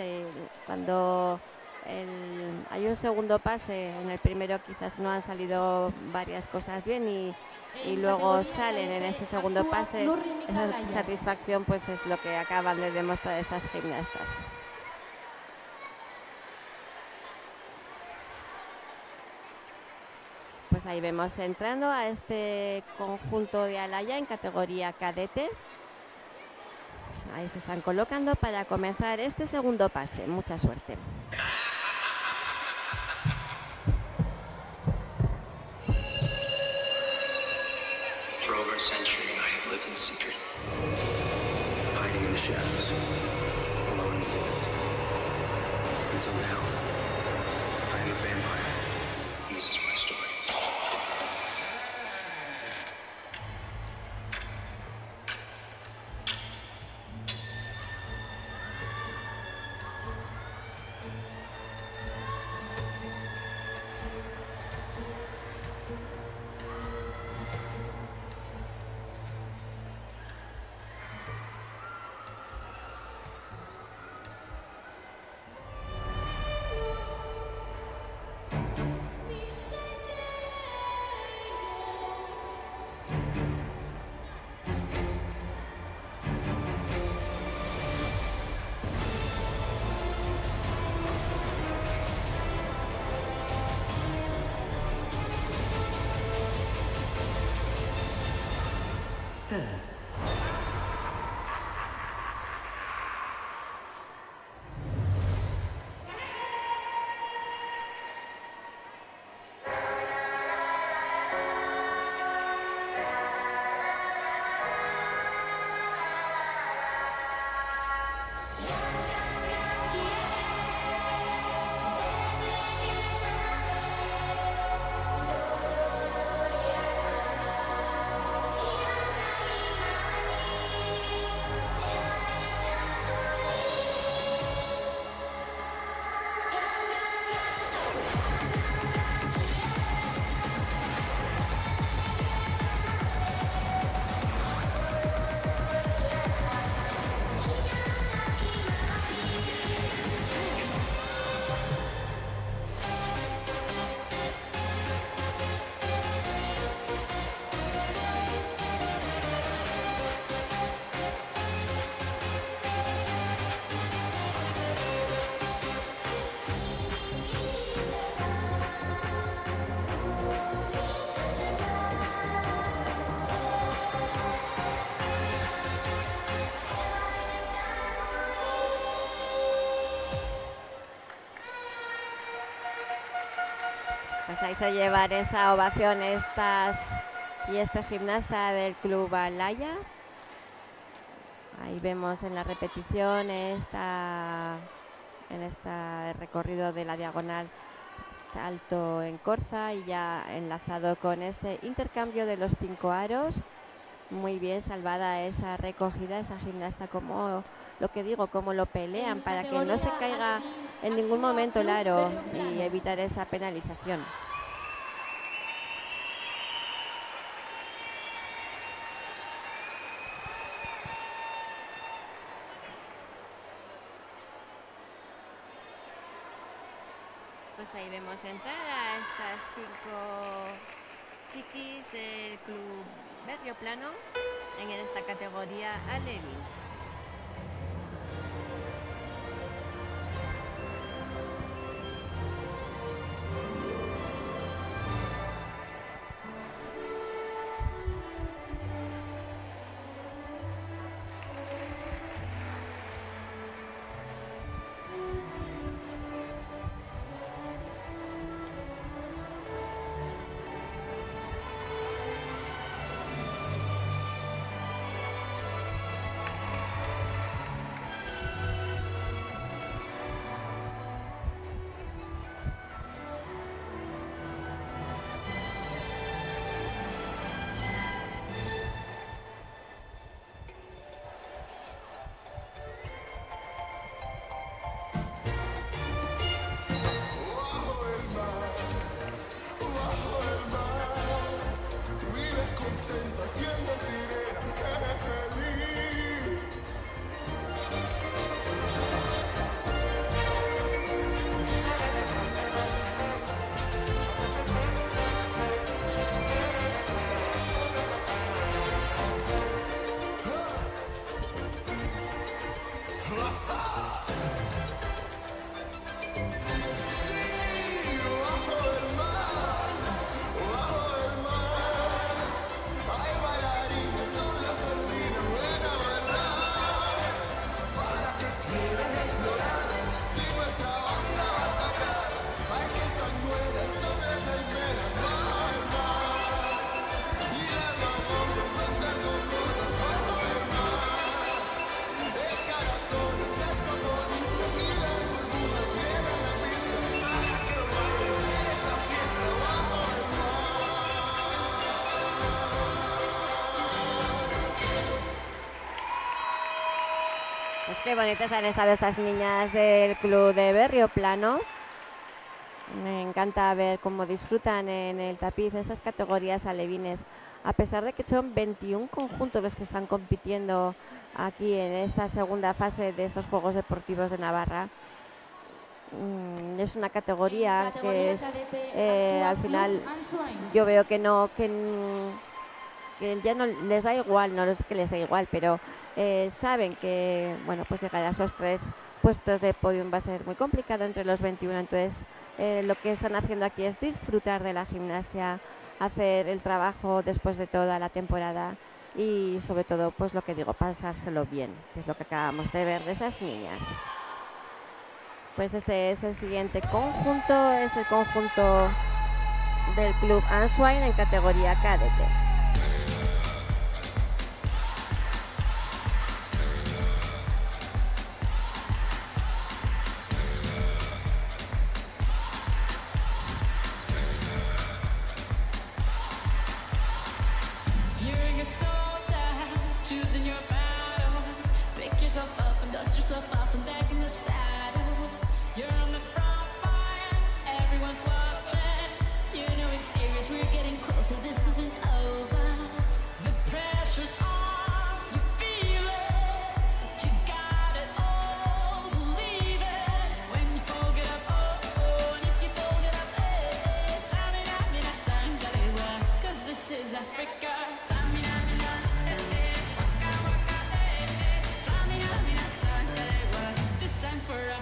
cuando hay un segundo pase, en el primero quizás no han salido varias cosas bien y luego salen en este segundo pase, esa satisfacción pues es lo que acaban de demostrar estas gimnastas. Pues ahí vemos entrando a este conjunto de Alaya en categoría cadete. Ahí se están colocando para comenzar este segundo pase. Mucha suerte. For over a century, I have lived in secret, hiding in the shadows, alone in the world. Until now, I am a vampire, and this is my story. Pues ahí se llevan esa ovación este gimnasta del Club Alaya. Ahí vemos en la repetición en este recorrido de la diagonal salto en corza y ya enlazado con ese intercambio de los 5 aros. Muy bien salvada esa recogida, esa gimnasta, como lo que digo, como lo pelean para que no se caiga en ningún momento el aro y evitar esa penalización. Pues ahí vemos entrar a estas 5 chiquis del Club Berrioplano en esta categoría alevín. Pues qué bonitas han estado estas niñas del Club de Berrioplano. Me encanta ver cómo disfrutan en el tapiz estas categorías alevines. A pesar de que son 21 conjuntos los que están compitiendo aquí en esta segunda fase de estos Juegos Deportivos de Navarra. Es una categoría que es, al final, yo veo que ya no les da igual, no es que les da igual, pero saben que, bueno, pues llegar a esos 3 puestos de podium va a ser muy complicado entre los 21. Entonces, lo que están haciendo aquí es disfrutar de la gimnasia, hacer el trabajo después de toda la temporada y, sobre todo, pues lo que digo, pasárselo bien, que es lo que acabamos de ver de esas niñas. Pues este es el siguiente conjunto, es el conjunto del Club Answine en categoría cadete. For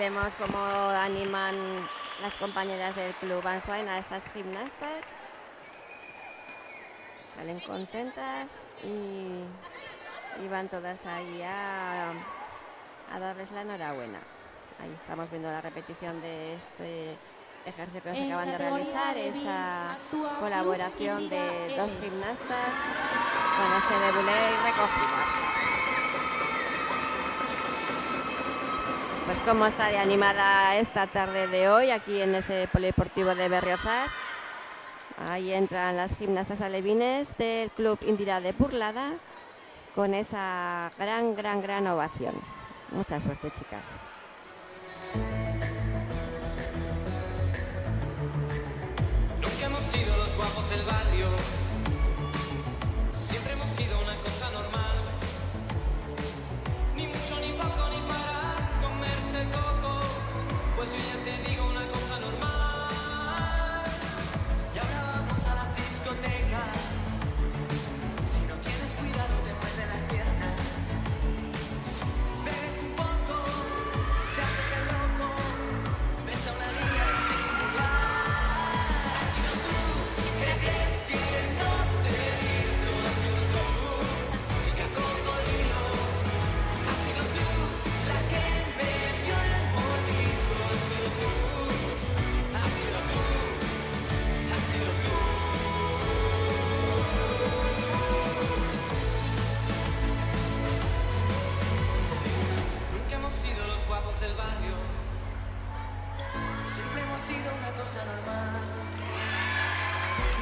Veremos cómo animan las compañeras del Club Answain a estas gimnastas. Salen contentas y van todas ahí a darles la enhorabuena. Ahí estamos viendo la repetición de este ejercicio que nos acaban de realizar, esa colaboración de dos gimnastas con ese debulé y recogida. Pues cómo está de animada esta tarde de hoy aquí en este polideportivo de Berriozar. Ahí entran las gimnastas alevines del Club Indira de Burlada con esa gran ovación. Mucha suerte, chicas. Nunca hemos sido los guapos del barrio, siempre hemos sido una cosa normal. Ni mucho, ni poco, ni para comerse el coco, pues yo ya te digo una cosa normal. Y ahora vamos a las discotecas, si no tienes cuidado te muerden las piernas. Bebes un poco, te haces el loco, ves a una niña disimular. Has sido tú, crees que no te he visto. Has sido tú, chica cocodrilo. Has sido tú, la que me dio el mordisco. Has sido tú, has sido tú, has sido tú. Nunca hemos sido los guapos del barrio, siempre hemos sido una cosa normal.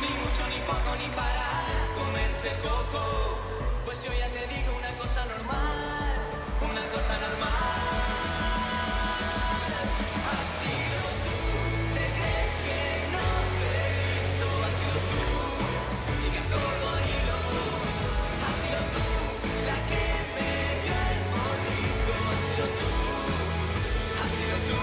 Ni mucho, ni poco, ni para comerse coco, pues yo ya te digo una cosa normal, una cosa normal. Has sido tú, te crees que no te he visto. Has sido tú, chica cocodrilo. Has sido tú, la que me dio el mordisco. Has sido tú, has sido tú.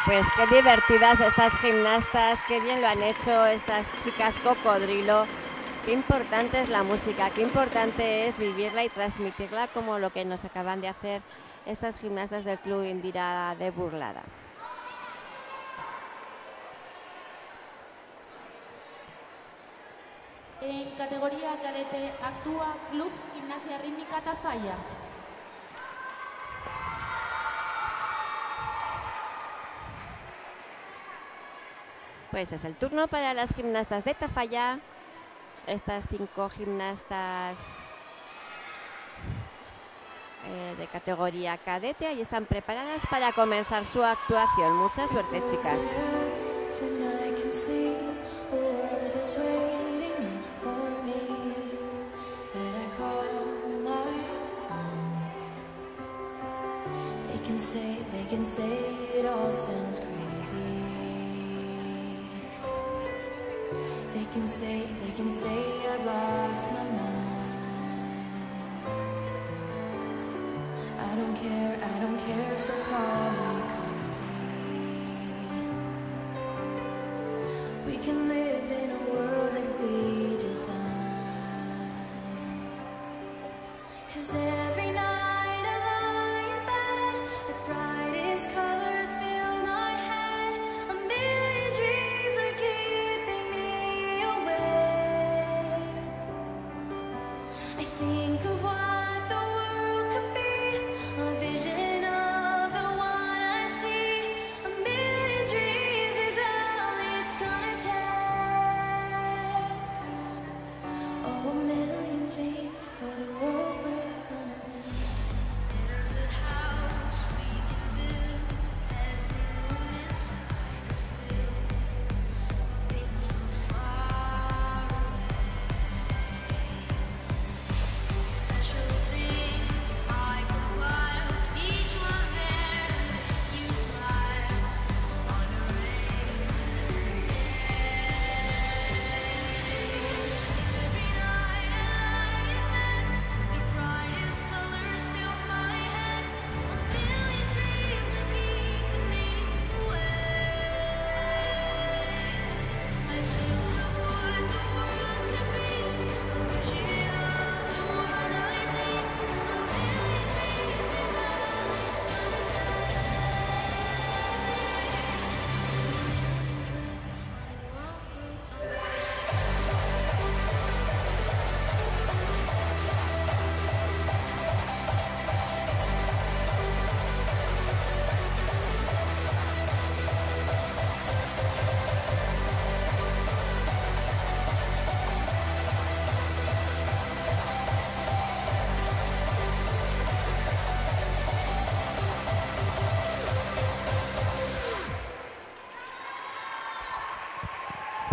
Pues qué divertidas estas gimnastas, qué bien lo han hecho estas chicas cocodrilo. Qué importante es la música, qué importante es vivirla y transmitirla como lo que nos acaban de hacer estas gimnastas del Club Indira de Burlada. En categoría cadete actúa Club Gimnasia Rítmica Tafalla. Pues es el turno para las gimnastas de Tafalla. Estas 5 gimnastas de categoría cadete ahí están preparadas para comenzar su actuación. Mucha suerte, chicas. They can say it all sounds crazy. They can say I've lost my mind. I don't care, so call me crazy. We can live in a world that we design. 'Cause every night I lie in bed, the brightest colors fill my head. A million dreams are keeping me awake. I think of what the world could be, a vision of the one I see. A million dreams is all it's gonna take.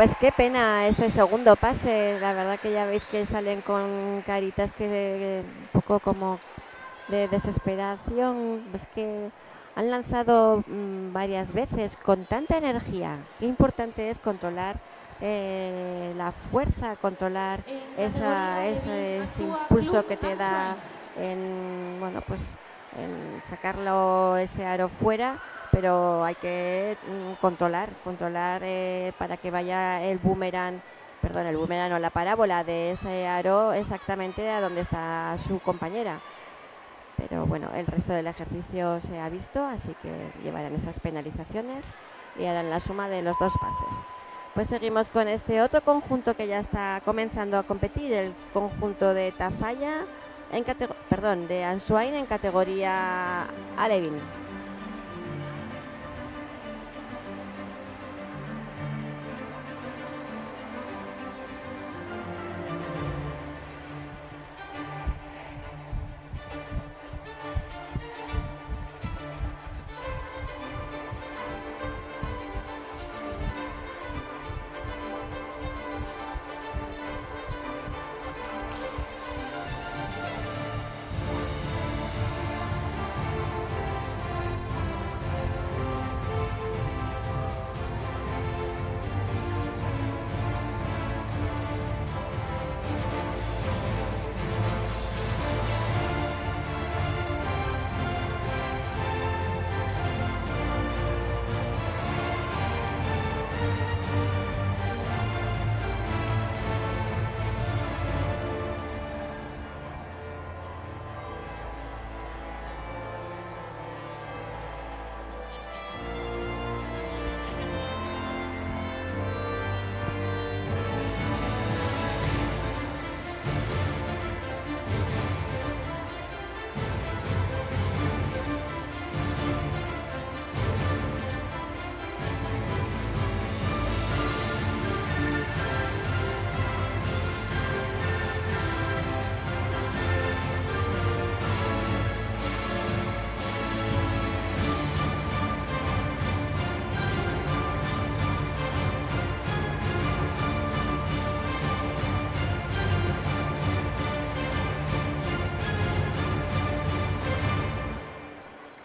Pues qué pena este segundo pase, la verdad que ya veis que salen con caritas que un poco como de desesperación, es que han lanzado varias veces con tanta energía. Qué importante es controlar la fuerza, controlar ese impulso que te da en, bueno, pues en sacarlo ese aro fuera, pero hay que controlar para que vaya el boomerang o la parábola de ese aro exactamente a donde está su compañera. Pero bueno, el resto del ejercicio se ha visto, así que llevarán esas penalizaciones y harán la suma de los dos pases. Pues seguimos con este otro conjunto que ya está comenzando a competir, el conjunto de Tafalla, de Answain en categoría Alevín.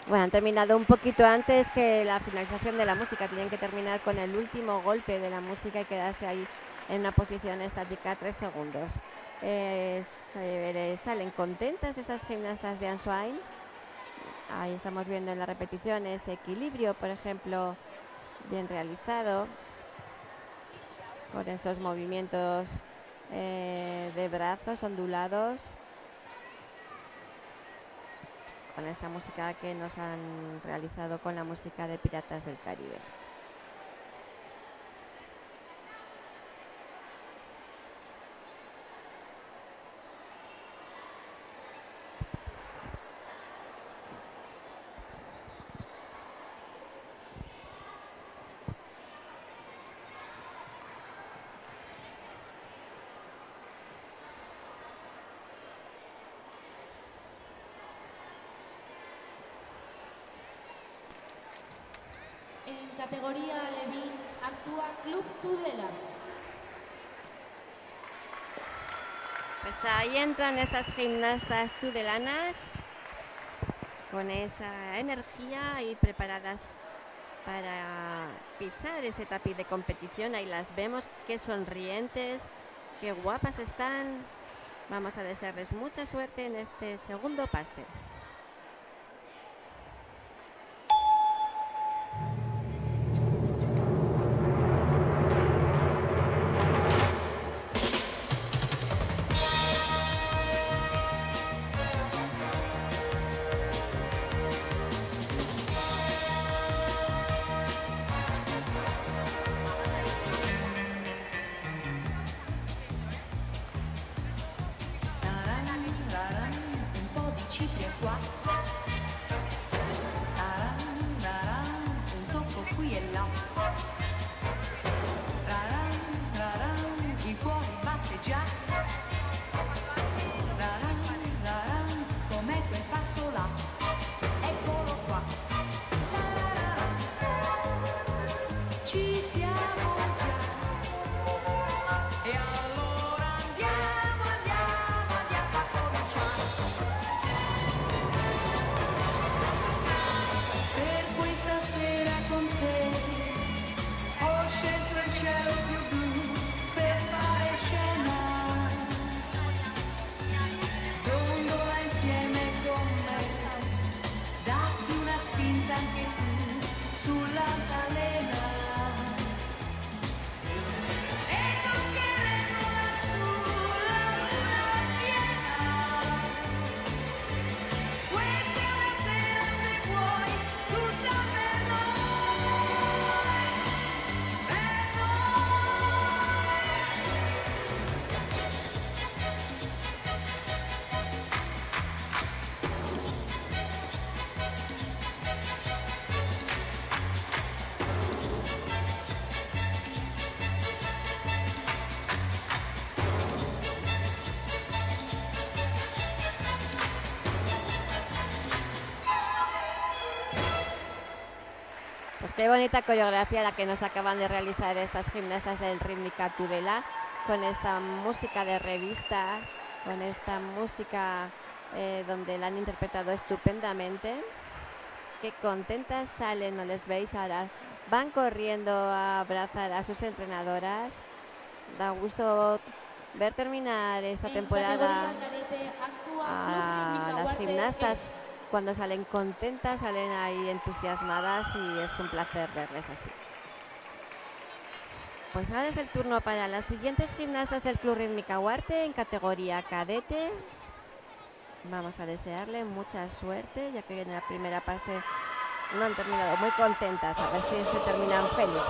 Bueno, han terminado un poquito antes que la finalización de la música. Tienen que terminar con el último golpe de la música y quedarse ahí en una posición estática 3 segundos. Salen contentas estas gimnastas de Answain. Ahí estamos viendo en la repetición ese equilibrio, por ejemplo, bien realizado, con esos movimientos de brazos ondulados, con esta música que nos han realizado con la música de Piratas del Caribe. En categoría Alevín actúa Club Tudela. Pues ahí entran estas gimnastas tudelanas con esa energía y preparadas para pisar ese tapiz de competición. Ahí las vemos, qué sonrientes, qué guapas están. Vamos a desearles mucha suerte en este segundo pase. Un po' di cipria sull'altalena e toccheremo lassù la luna piena. Questa è una sera, se vuoi, tutta per noi, per Pues qué bonita coreografía la que nos acaban de realizar estas gimnastas del Rítmica Tudela, con esta música de revista, con esta música donde la han interpretado estupendamente. Qué contentas salen, ¿no les veis? Ahora van corriendo a abrazar a sus entrenadoras. Da gusto ver terminar esta temporada a las gimnastas. Cuando salen contentas, salen ahí entusiasmadas y es un placer verles así. Pues ahora es el turno para las siguientes gimnastas del Club Rítmica Huarte en categoría cadete. Vamos a desearle mucha suerte, ya que en la primera fase no han terminado muy contentas. A ver si terminan felices.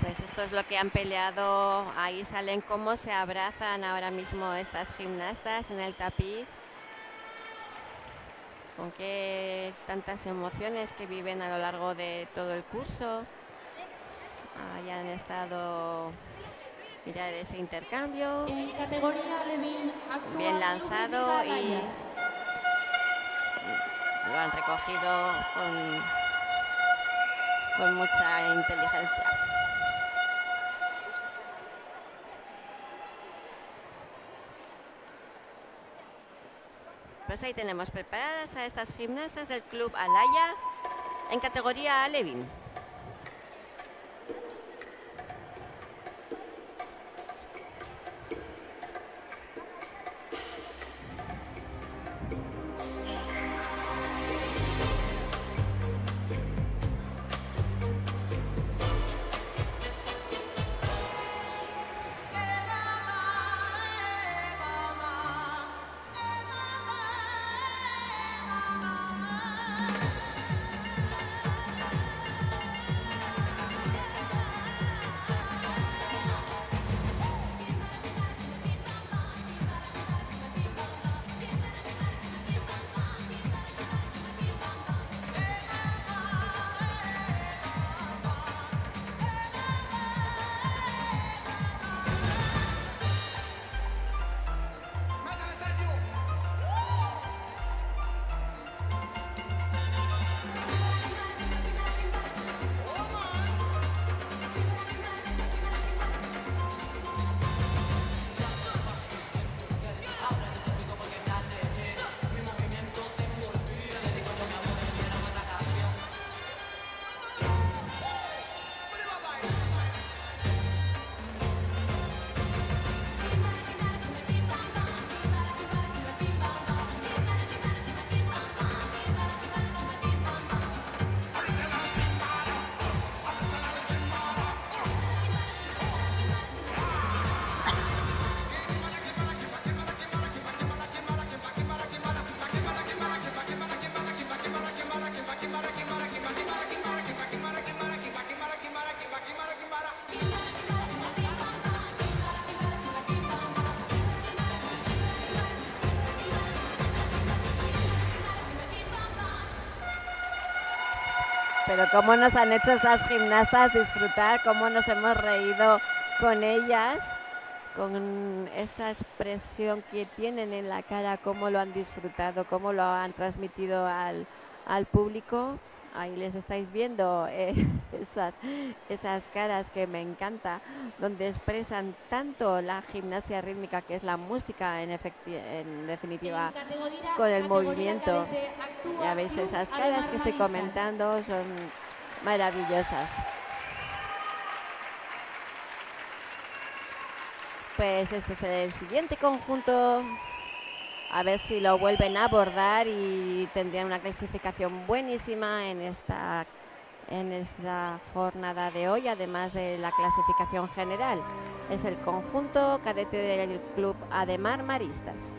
Pues esto es lo que han peleado. Ahí salen cómo se abrazan ahora mismo estas gimnastas en el tapiz. Con qué tantas emociones que viven a lo largo de todo el curso. Hayan estado... Mirad ese intercambio. En categoría Levin actúa bien lanzado y lo han recogido con mucha inteligencia. Pues ahí tenemos preparadas a estas gimnastas del Club Alaya en categoría Levin. Pero cómo nos han hecho estas gimnastas disfrutar, cómo nos hemos reído con ellas, con esa expresión que tienen en la cara, cómo lo han disfrutado, cómo lo han transmitido al público. Ahí les estáis viendo esas caras que me encanta, donde expresan tanto la gimnasia rítmica, que es la música en definitiva, con el movimiento. Ya veis, esas caras que estoy comentando son maravillosas. Pues este es el siguiente conjunto. A ver si lo vuelven a abordar y tendrían una clasificación buenísima en esta jornada de hoy, además de la clasificación general. Es el conjunto cadete del Club Ademar Maristas.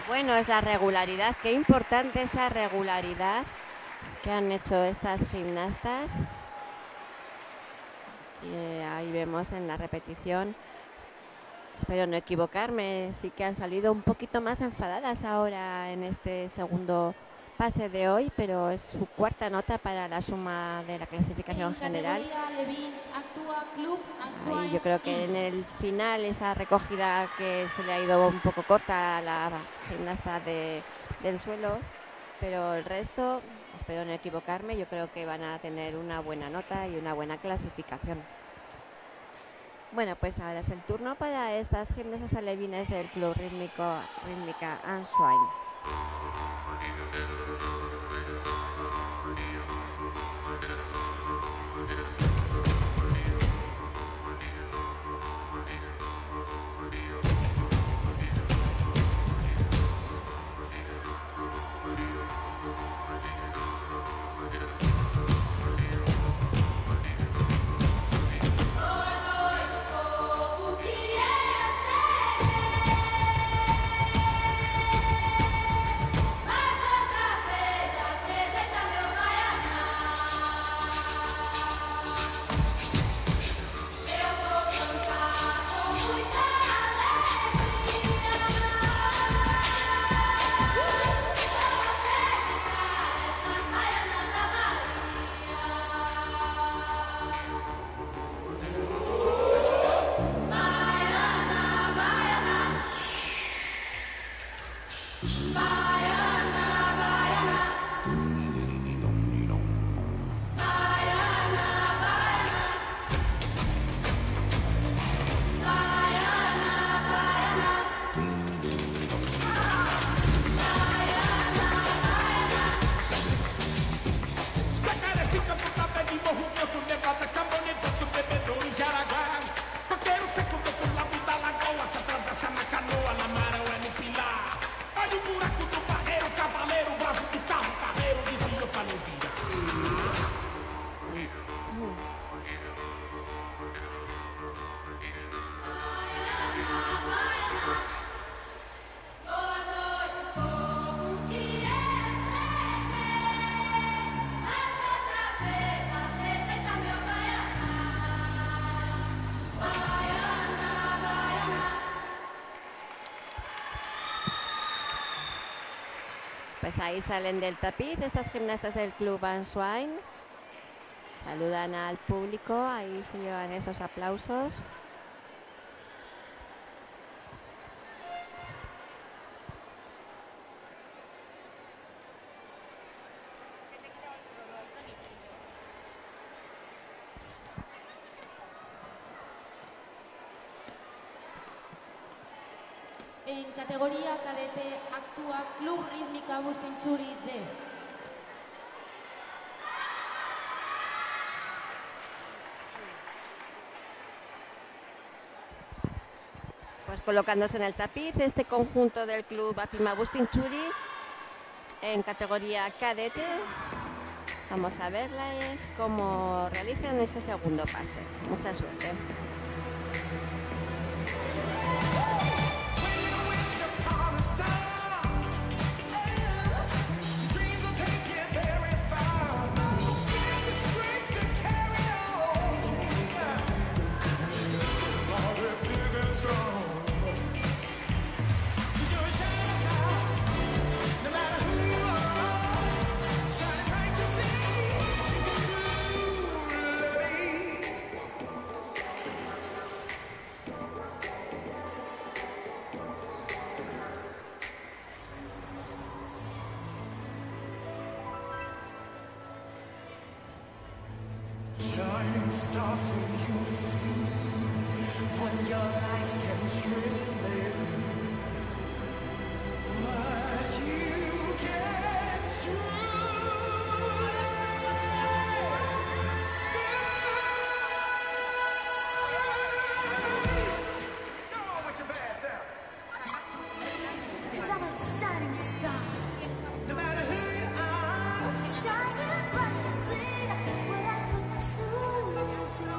Bueno, es la regularidad. Qué importante esa regularidad que han hecho estas gimnastas. Y ahí vemos en la repetición. Espero no equivocarme. Sí que han salido un poquito más enfadadas ahora en este segundo pase de hoy, pero es su cuarta nota para la suma de la clasificación general. Ahí yo creo que en el final esa recogida que se le ha ido un poco corta a la gimnasta del suelo, pero el resto, espero no equivocarme, yo creo que van a tener una buena nota y una buena clasificación. Bueno, pues ahora es el turno para estas gimnastas alevines del Club Rítmica Answine. Mais outra vez. Pues ahí salen del tapiz estas gimnastas del Club Answine. Saludan al público, ahí se llevan esos aplausos. En categoría cadete actúa Club Rítmica Bustinchuri D. Pues colocándose en el tapiz este conjunto del Club Apima Bustinchuri en categoría cadete. Vamos a verles cómo realizan este segundo pase. Mucha suerte. Shining star for you to see what your life can truly be. What you can truly be. Go on with your bad self. 'Cause I'm a shining star. No matter who you are, shining bright to see what I could truly be.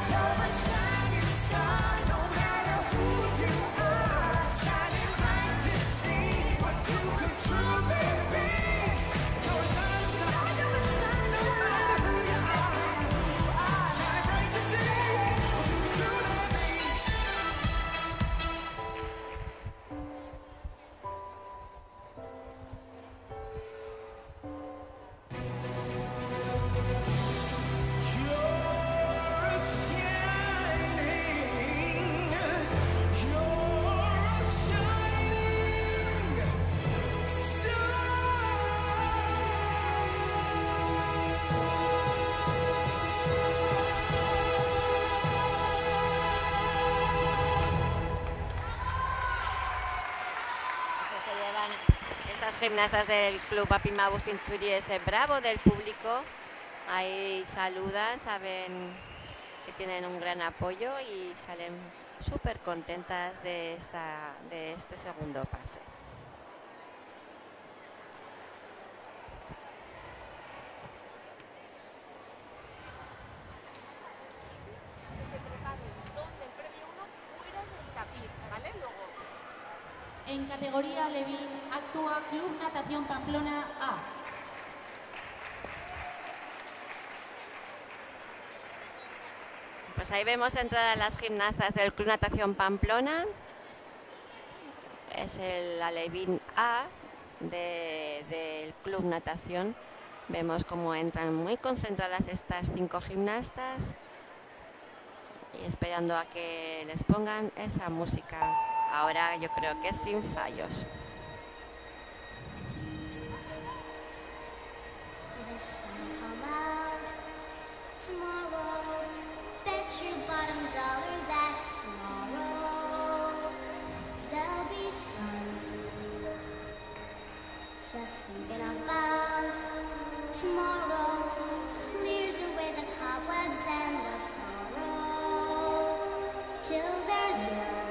You're a shining star, no matter who you are, shining bright to see what you could truly be. You're a shining star, no matter who you are, shining bright to see what you could truly be. You're Se llevan estas gimnastas del Club Apima Bustinchuri ese bravo del público. Ahí saludan, saben que tienen un gran apoyo y salen súper contentas de este segundo pase. En categoría Levin actúa Club Natación Pamplona A. Pues ahí vemos entrar a las gimnastas del Club Natación Pamplona. Es el Alevín A del Club Natación. Vemos cómo entran muy concentradas estas 5 gimnastas y esperando a que les pongan esa música. Ahora yo creo que sin fallos. The sun come out tomorrow. Bet your bottom dollar that tomorrow there'll be sun. Just thinking about tomorrow clears away the cobwebs and the sorrow till there's none.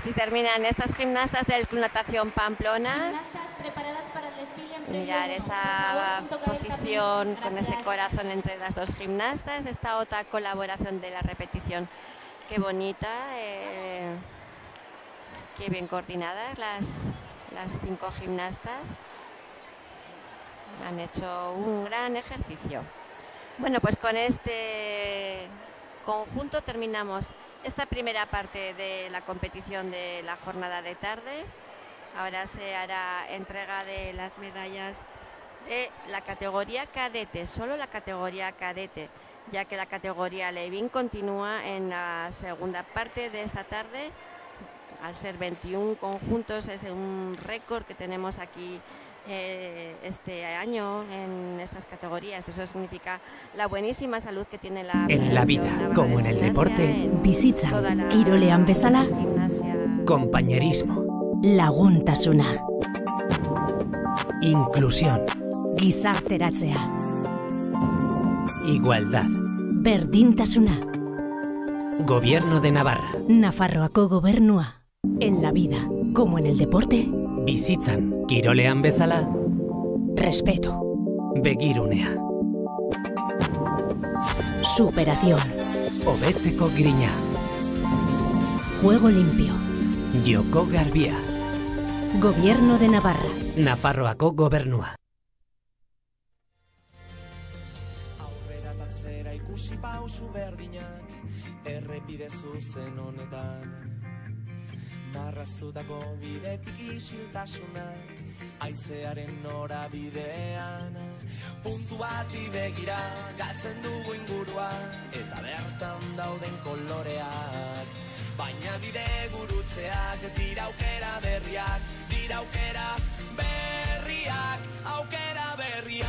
Así terminan estas gimnastas del Club Natación Pamplona. Gimnastas preparadas para el desfile en previo Mirar uno. esa Por favor, sin tocar el posición tapiz. con ese Gracias. corazón entre las dos gimnastas. Esta otra colaboración de la repetición. Qué bonita. Qué bien coordinadas las 5 gimnastas. Han hecho un gran ejercicio. Bueno, pues con este conjunto terminamos esta primera parte de la competición de la jornada de tarde. Ahora se hará entrega de las medallas de la categoría cadete, solo la categoría cadete, ya que la categoría Levín continúa en la segunda parte de esta tarde. Al ser 21 conjuntos es un récord que tenemos aquí este año en estas categorías. Eso significa la buenísima salud que tiene la En la vida, Federación como en Navarra el de deporte, Gimnasia, en bizitza, toda la kirolean bezala, gimnasia. Compañerismo, laguntasuna, inclusión, gizarteratzea, igualdad. berdintasuna, Gobierno de Navarra. Nafarroako gobernua. En la vida, como en el deporte, Bizitzan, kirolean bezala, respeto, begirunea. superación, Hobetzeko grina, juego limpio, joko garbia. gobierno de Navarra. Nafarroako gobernua. Aurrera eta atzera ikusi pausu berdinak errepide zuzen honetan. Marraztutako bidetik isiltasuna haizearen norabidean. Puntu bati begira galtzen dugu ingurua eta bertan dauden koloreak. Baina bide gurutzeak dira aukera berriak, dira aukera berriak, aukera berriak.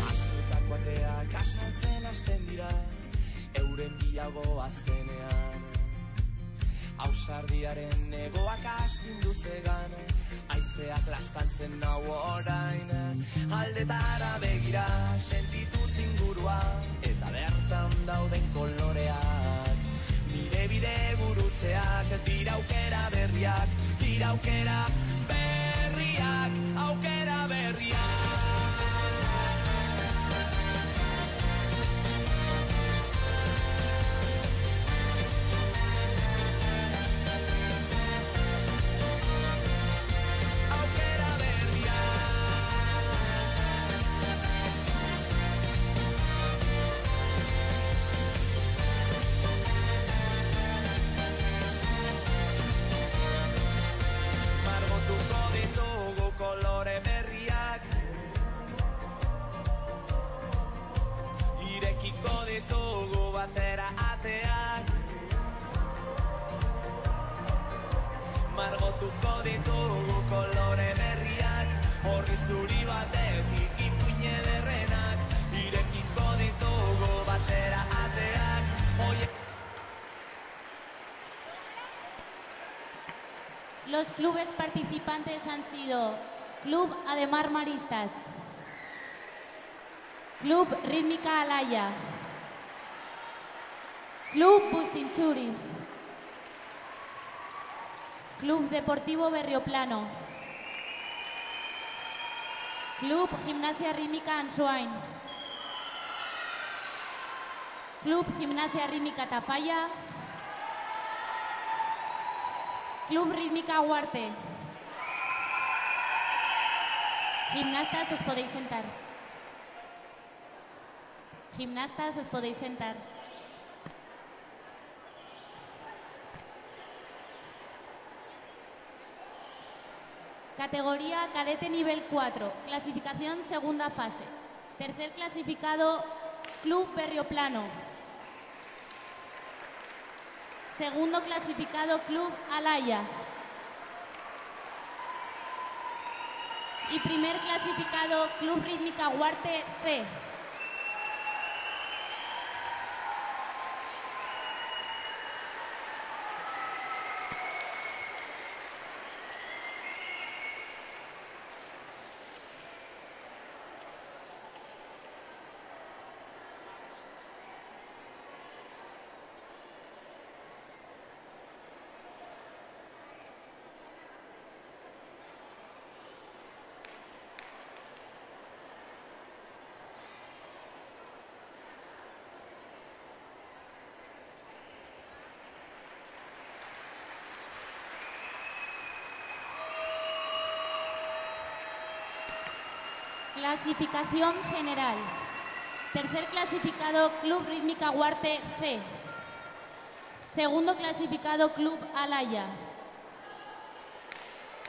Aztutako ateak asaltzen hasten dira, euren bilagoa zenean. Ausardiaren egoak astindu zegan, haizeak lastantzen nau orain. Aldetara begira sentitu zingurua, eta bertan dauden koloreak. Nire bide gurutzeak dira aukera berriak, dira aukera berriak, aukera berriak. Aukera margotuko ditugu kolore berriak, irekiko ditugu batera ateak. Margotuko ditugu kolore berriak, horri zuri batetik ipuine derrenak, irekiko ditugu batera ateak. Oie... Los clubes participantes han sido Club Ademar Maristas, Club Rítmica Alaya, Club Bustinchuri, Club Deportivo Berrioplano, Club Gimnasia Rítmica Ansoain, Club Gimnasia Rítmica Tafalla, Club Rítmica Huarte. Gimnastas, os podéis sentar. Gimnastas, os podéis sentar. Categoría cadete nivel 4, clasificación segunda fase. Tercer clasificado, Club Berrioplano. Segundo clasificado, Club Alaya. Y primer clasificado, Club Rítmica Huarte C. Clasificación general. Tercer clasificado, Club Rítmica Huarte C. Segundo clasificado, Club Alaya.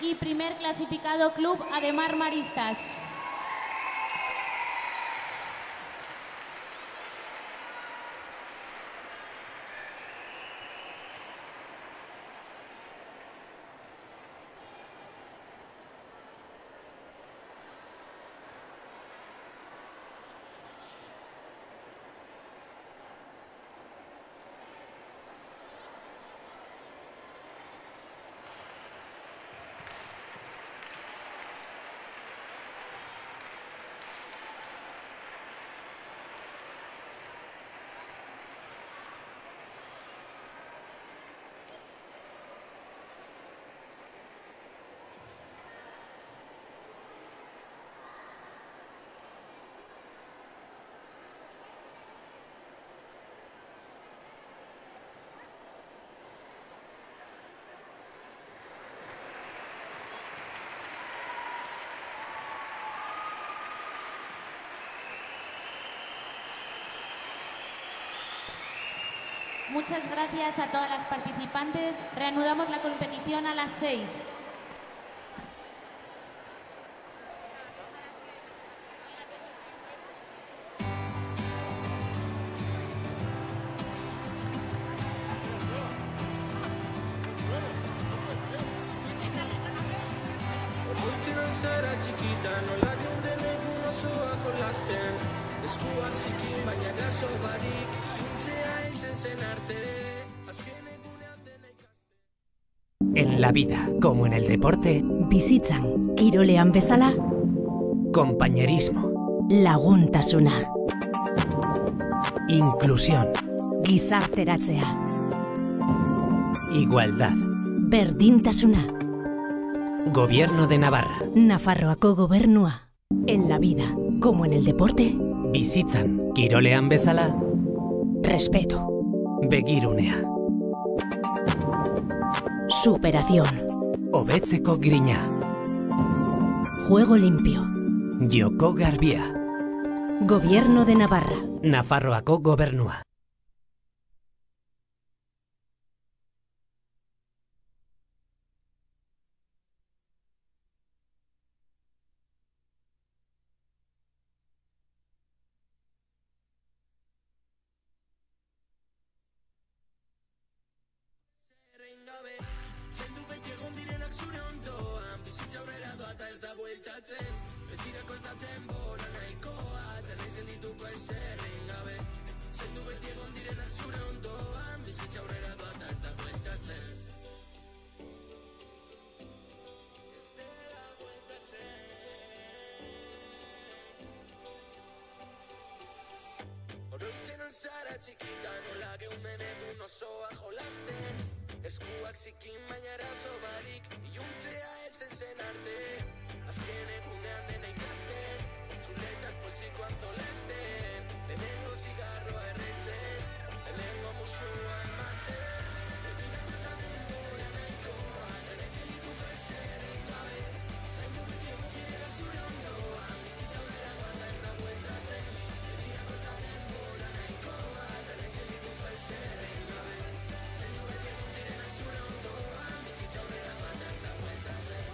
Y primer clasificado, Club Ademar Maristas. Muchas gracias a todas las participantes. Reanudamos la competición a las 6. Oroitzen zara txikita, nola geunden egun osoa jolasten. Eskuak zikin, baina gaso barik, iluntzea heltzen zen arte. Azken egunean dena ikasten. En la vida, como en el deporte, Bizitzan, kirolean bezala, compañerismo, laguntasuna, inclusión, gizarteratzea, igualdad. berdintasuna, Gobierno de Navarra. Nafarroako gobernua. En la vida, como en el deporte, Bizitzan, kirolean bezala, respeto, begirunea. superación, Hobetzeko grina. juego limpio, Joko garbia. gobierno de Navarra. Nafarroako gobernua. Zendu beti egon direnak zure ondoan, bizitza aurrera doa ez da bueltatzen. Betirako ez da denbora nahikoa, eta naiz geldituko ezerren gabe. Zendu beti egon direnak zure ondoan, bizitza aurrera doa ez da bueltatzen. Ez dela bueltatzen. Oroitzen zara txikita, nola geunden egun osoa jolasten. Eskuak zikin baina arazo barik, iluntzea heltzen zen arte. Azken egunean dena ikasten, txuletak poltsiko antolesten. Lehenengo zigarroa erretzen, lehenengo musua ematen. Betirako ez da denbora nahikoa, eta naiz geldituko ezerren gabe. Zaindu beti egon direnak zure ondoan, bizitza aurrera doa ez da bueltatzen. Betirako ez da denbora nahikoa, eta naiz geldituko ezerren gabe. Zaindu beti egon direnak zure ondoan, bizitza aurrera doa ez da bueltatzen.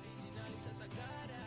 Original izan zakara.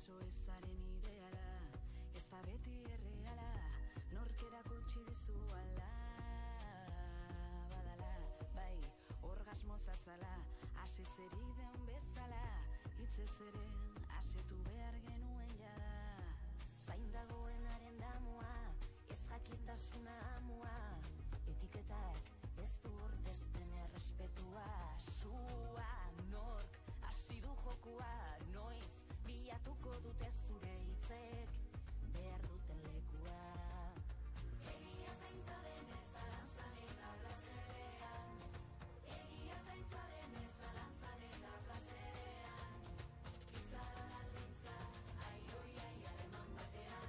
oso ezaren ideala, ez da beti erreala, nork erakutsi dizu ala. Badala, bai, orgasmo zazala, asetzeri den bezala, hitzez ere asetu behar genuen jada. Zain dagoenaren damua, ez jakintasuna amua, etiketak ez du ordezten errespetua. Sua, nork, hasi du jokua, noiz, bilatuko dute zure hitzek, behar duten lekua. Egia zaintza denez zalantzan eta plazerean, egia zaintza denez zalantzan eta plazerean, itzara baldintza, aioi harreman batean,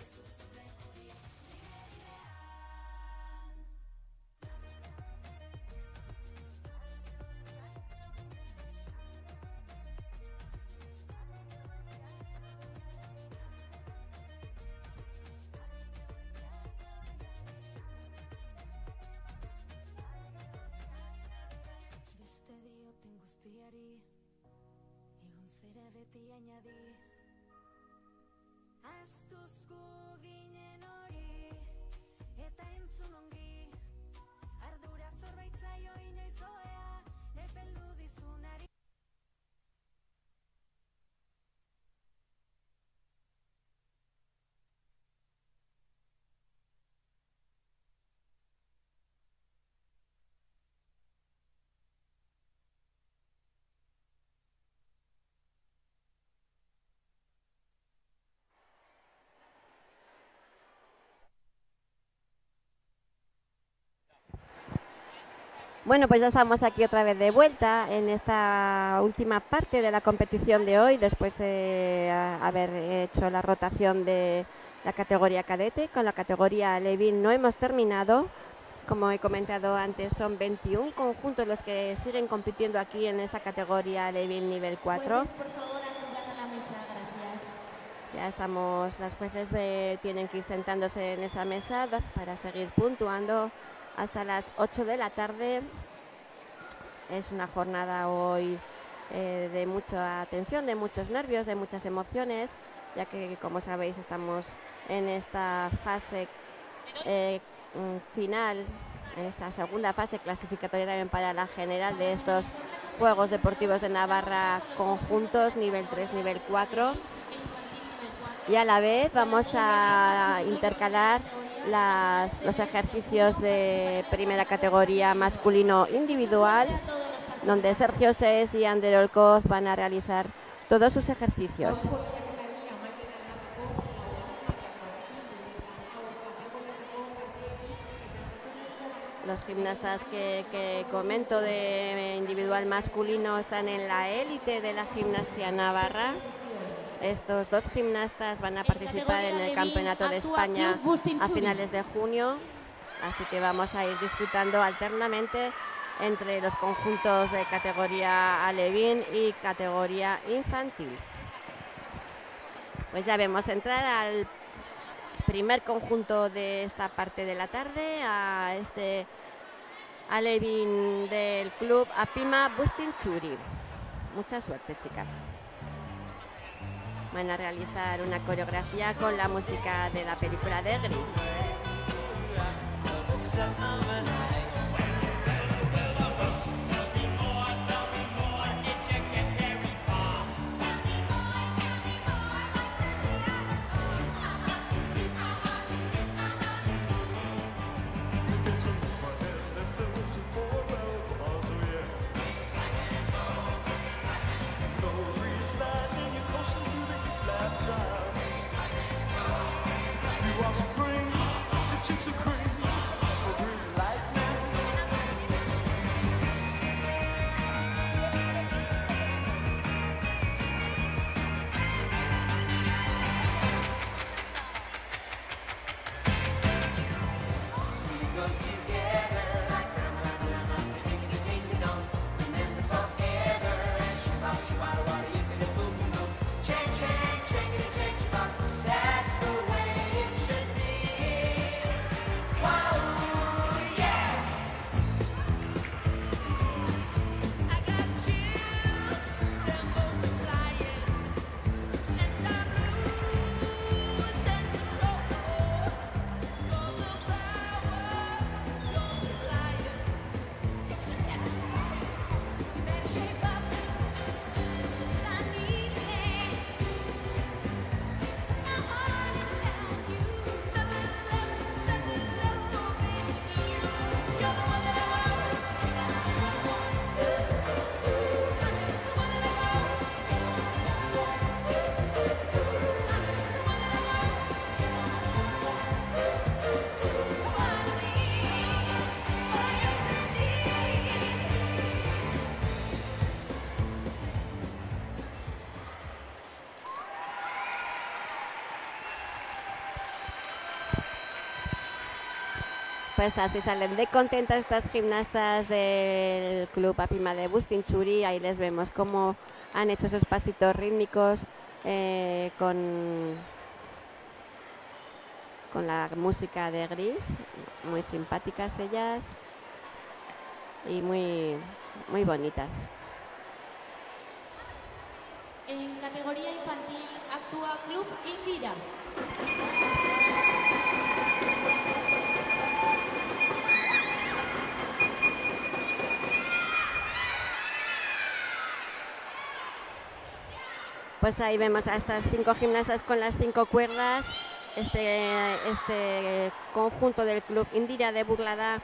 ez duzu lekurik nire idean. Beste dioten guztiari, egon zera beti añadi. Aztuzko ginen hori, eta entzun ongi, ardura zorbaitzaio inoiz oea, epeldu dizunari. Bueno, pues ya estamos aquí otra vez de vuelta en esta última parte de la competición de hoy, después de haber hecho la rotación de la categoría cadete. Con la categoría Levin no hemos terminado. Como he comentado antes, son 21 conjuntos los que siguen compitiendo aquí en esta categoría Levin nivel 4. Jueces, por favor, acudar a la mesa, gracias. Ya estamos, las jueces tienen que ir sentándose en esa mesa para seguir puntuando hasta las 8 de la tarde. Es una jornada hoy de mucha tensión, de muchos nervios, de muchas emociones, ya que, como sabéis, estamos en esta fase final, en esta segunda fase clasificatoria también para la general de estos Juegos Deportivos de Navarra conjuntos, nivel 3, nivel 4. Y a la vez vamos a intercalar los ejercicios de primera categoría masculino individual, donde Sergio Sés y Ander Olcoz van a realizar todos sus ejercicios. Los gimnastas que comento de individual masculino están en la élite de la gimnasia navarra. Estos dos gimnastas van a participar en el Campeonato de España a finales de junio, así que vamos a ir disfrutando alternamente entre los conjuntos de categoría alevín y categoría infantil. Pues ya vemos entrar al primer conjunto de esta parte de la tarde, a este alevín del club Apima Bustinchuri. Mucha suerte, chicas. Van a realizar una coreografía con la música de la película de Gris. Pues así salen de contentas estas gimnastas del Club Apima de Bustinchuri. Ahí les vemos cómo han hecho esos pasitos rítmicos con la música de Gris. Muy simpáticas ellas y muy bonitas. En categoría infantil actúa Club Indira. Pues ahí vemos a estas 5 gimnastas con las 5 cuerdas. Este conjunto del Club Indira de Burlada,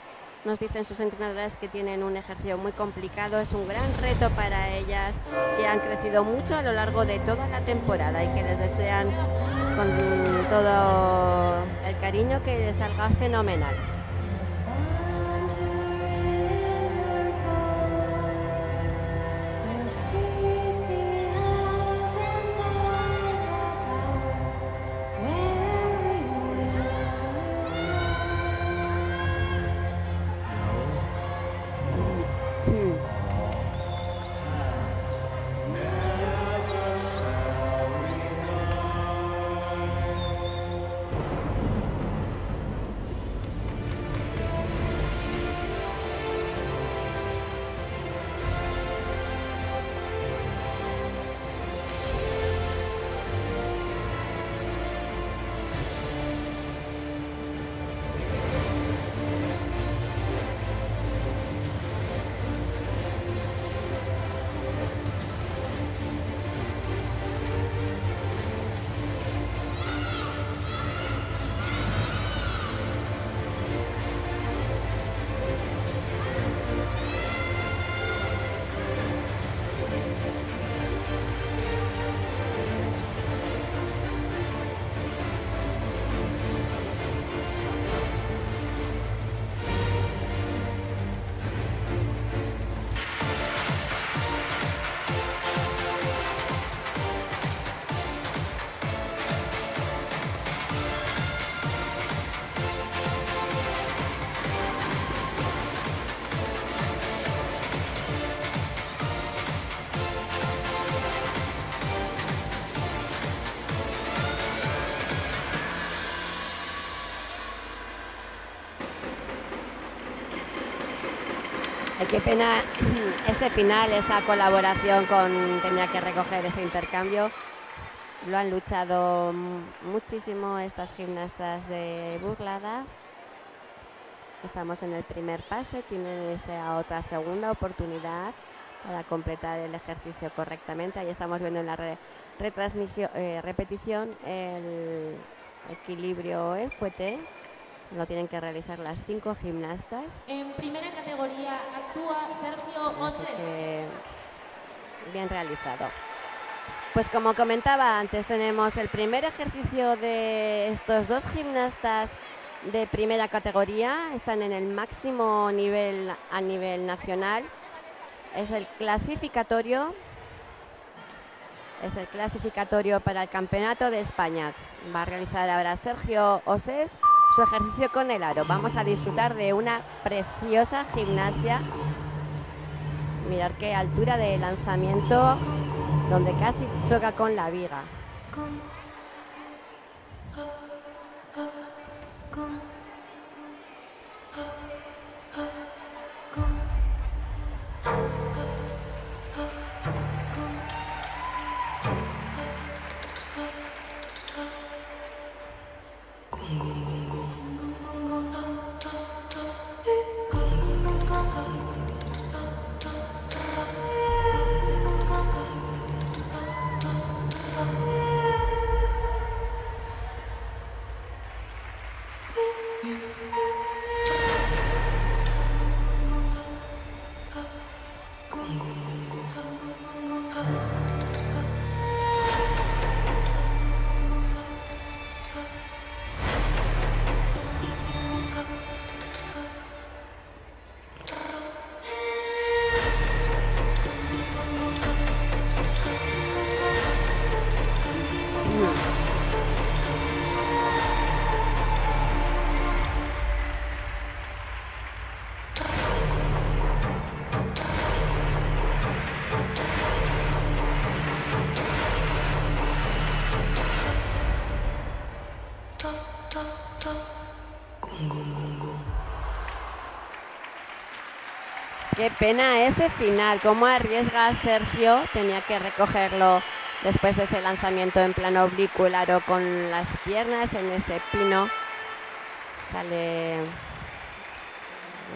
nos dicen sus entrenadoras que tienen un ejercicio muy complicado. Es un gran reto para ellas, que han crecido mucho a lo largo de toda la temporada y que les desean con todo el cariño que les salga fenomenal. Qué pena ese final, esa colaboración tenía que recoger ese intercambio. Lo han luchado muchísimo estas gimnastas de Burlada. Estamos en el primer pase, tienen esa otra segunda oportunidad para completar el ejercicio correctamente. Ahí estamos viendo en la repetición el equilibrio en fuete. Lo tienen que realizar las 5 gimnastas. En primera categoría actúa Sergio Oses. Bien realizado. Pues como comentaba antes, tenemos el primer ejercicio de estos 2 gimnastas de primera categoría. Están en el máximo nivel a nivel nacional. Es el clasificatorio. Es el clasificatorio para el Campeonato de España. Va a realizar ahora Sergio Oses su ejercicio con el aro. Vamos a disfrutar de una preciosa gimnasia. Mirad qué altura de lanzamiento, donde casi choca con la viga. Qué pena ese final, cómo arriesga Sergio, tenía que recogerlo después de ese lanzamiento en plano oblicuo, el aro con las piernas en ese pino, sale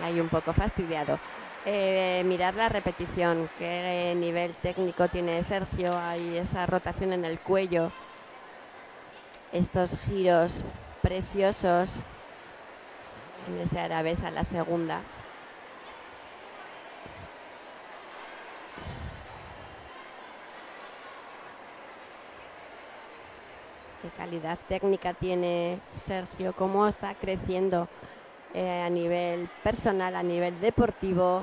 ahí un poco fastidiado. Mirad la repetición, qué nivel técnico tiene Sergio, hay esa rotación en el cuello, estos giros preciosos en ese arabés a la segunda. Qué calidad técnica tiene Sergio, cómo está creciendo a nivel personal, a nivel deportivo.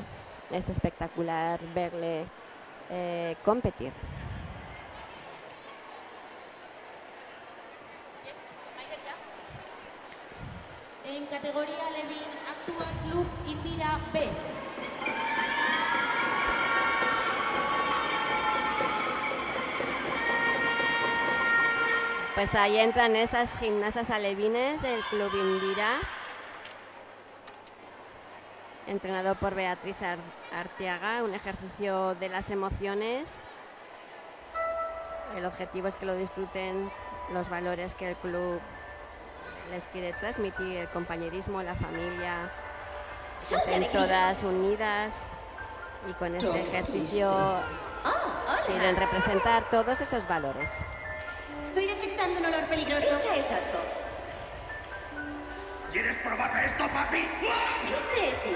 Es espectacular verle competir. En categoría Levin actúa Club Indira B. Pues ahí entran estas gimnastas alevines del Club Indira, entrenado por Beatriz Arteaga, un ejercicio de las emociones. El objetivo es que lo disfruten, los valores que el club les quiere transmitir, el compañerismo, la familia, estén todas unidas, y con este ejercicio quieren representar todos esos valores. Estoy detectando un olor peligroso. Este es asco. ¿Quieres probar esto, papi? Este sí.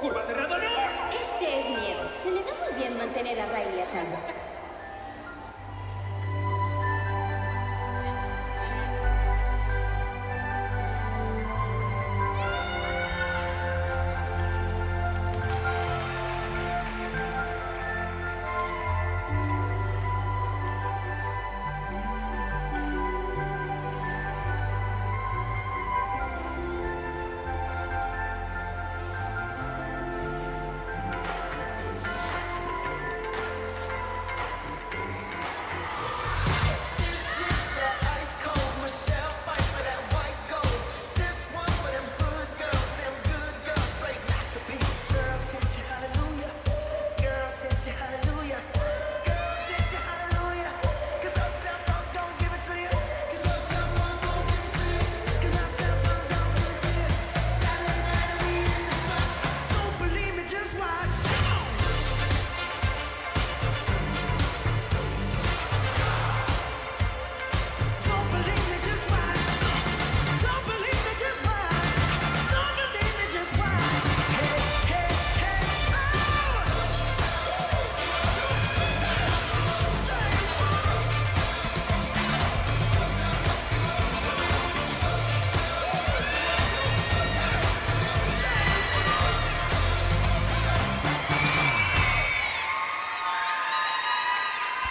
¡Curva cerrada, no! Este es miedo. Se le da muy bien mantener a Riley a salvo.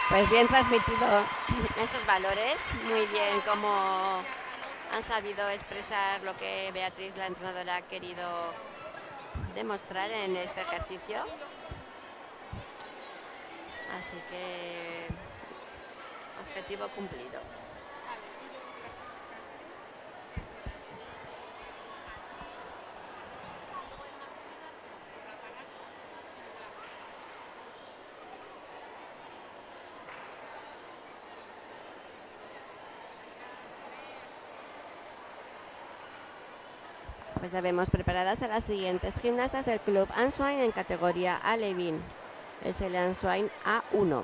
Pues bien transmitido esos valores, muy bien cómo han sabido expresar lo que Beatriz, la entrenadora, ha querido demostrar en este ejercicio. Así que objetivo cumplido. Pues ya vemos preparadas a las siguientes gimnastas del Club Answine en categoría alevín. Es el Answine A1.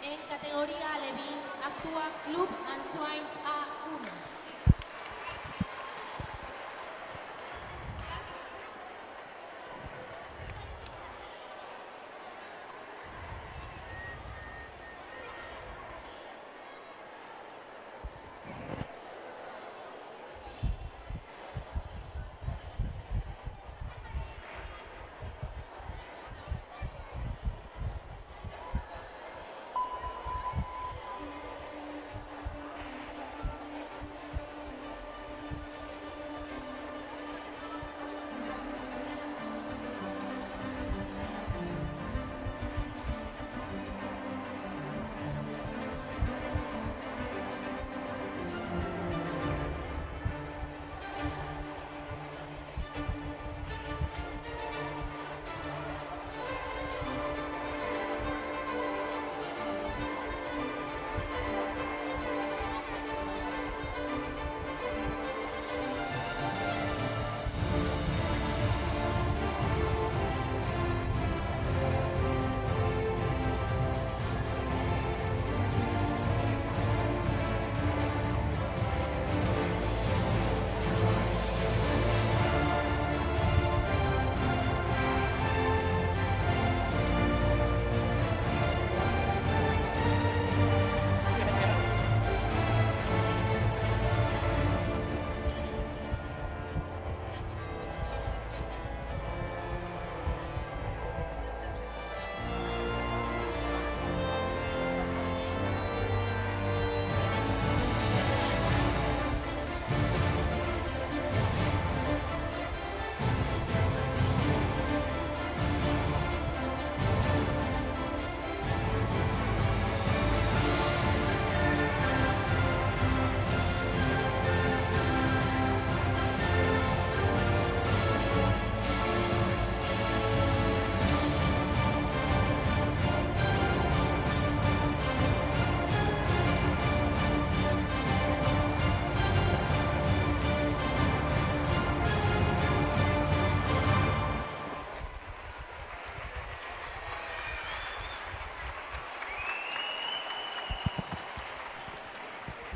En categoría Alevín actúa Club Answine A1.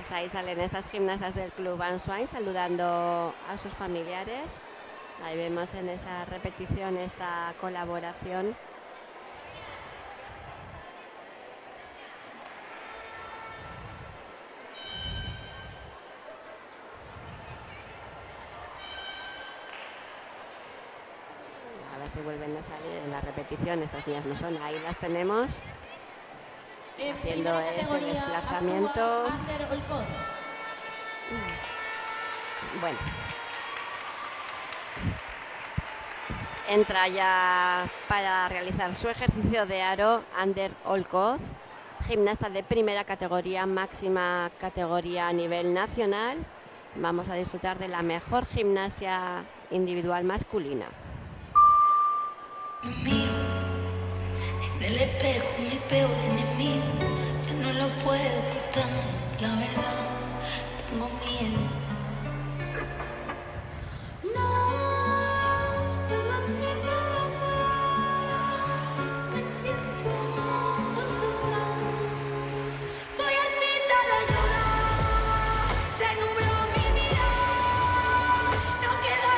Pues ahí salen estas gimnastas del Club Answine saludando a sus familiares. Ahí vemos en esa repetición esta colaboración. A ver si vuelven a salir en la repetición. Estas niñas no son, ahí las tenemos. Haciendo ese desplazamiento. Bueno. Entra ya para realizar su ejercicio de aro Ander Olkoz, gimnasta de primera categoría, máxima categoría a nivel nacional. Vamos a disfrutar de la mejor gimnasia individual masculina. Me miro en el espejo, mi peor enemigo. Yo no lo puedo ocultar, la verdad, tengo miedo. No, pero a mí nada más. Me siento sola. Estoy hartita de llorar. Se nubló mi vida. No queda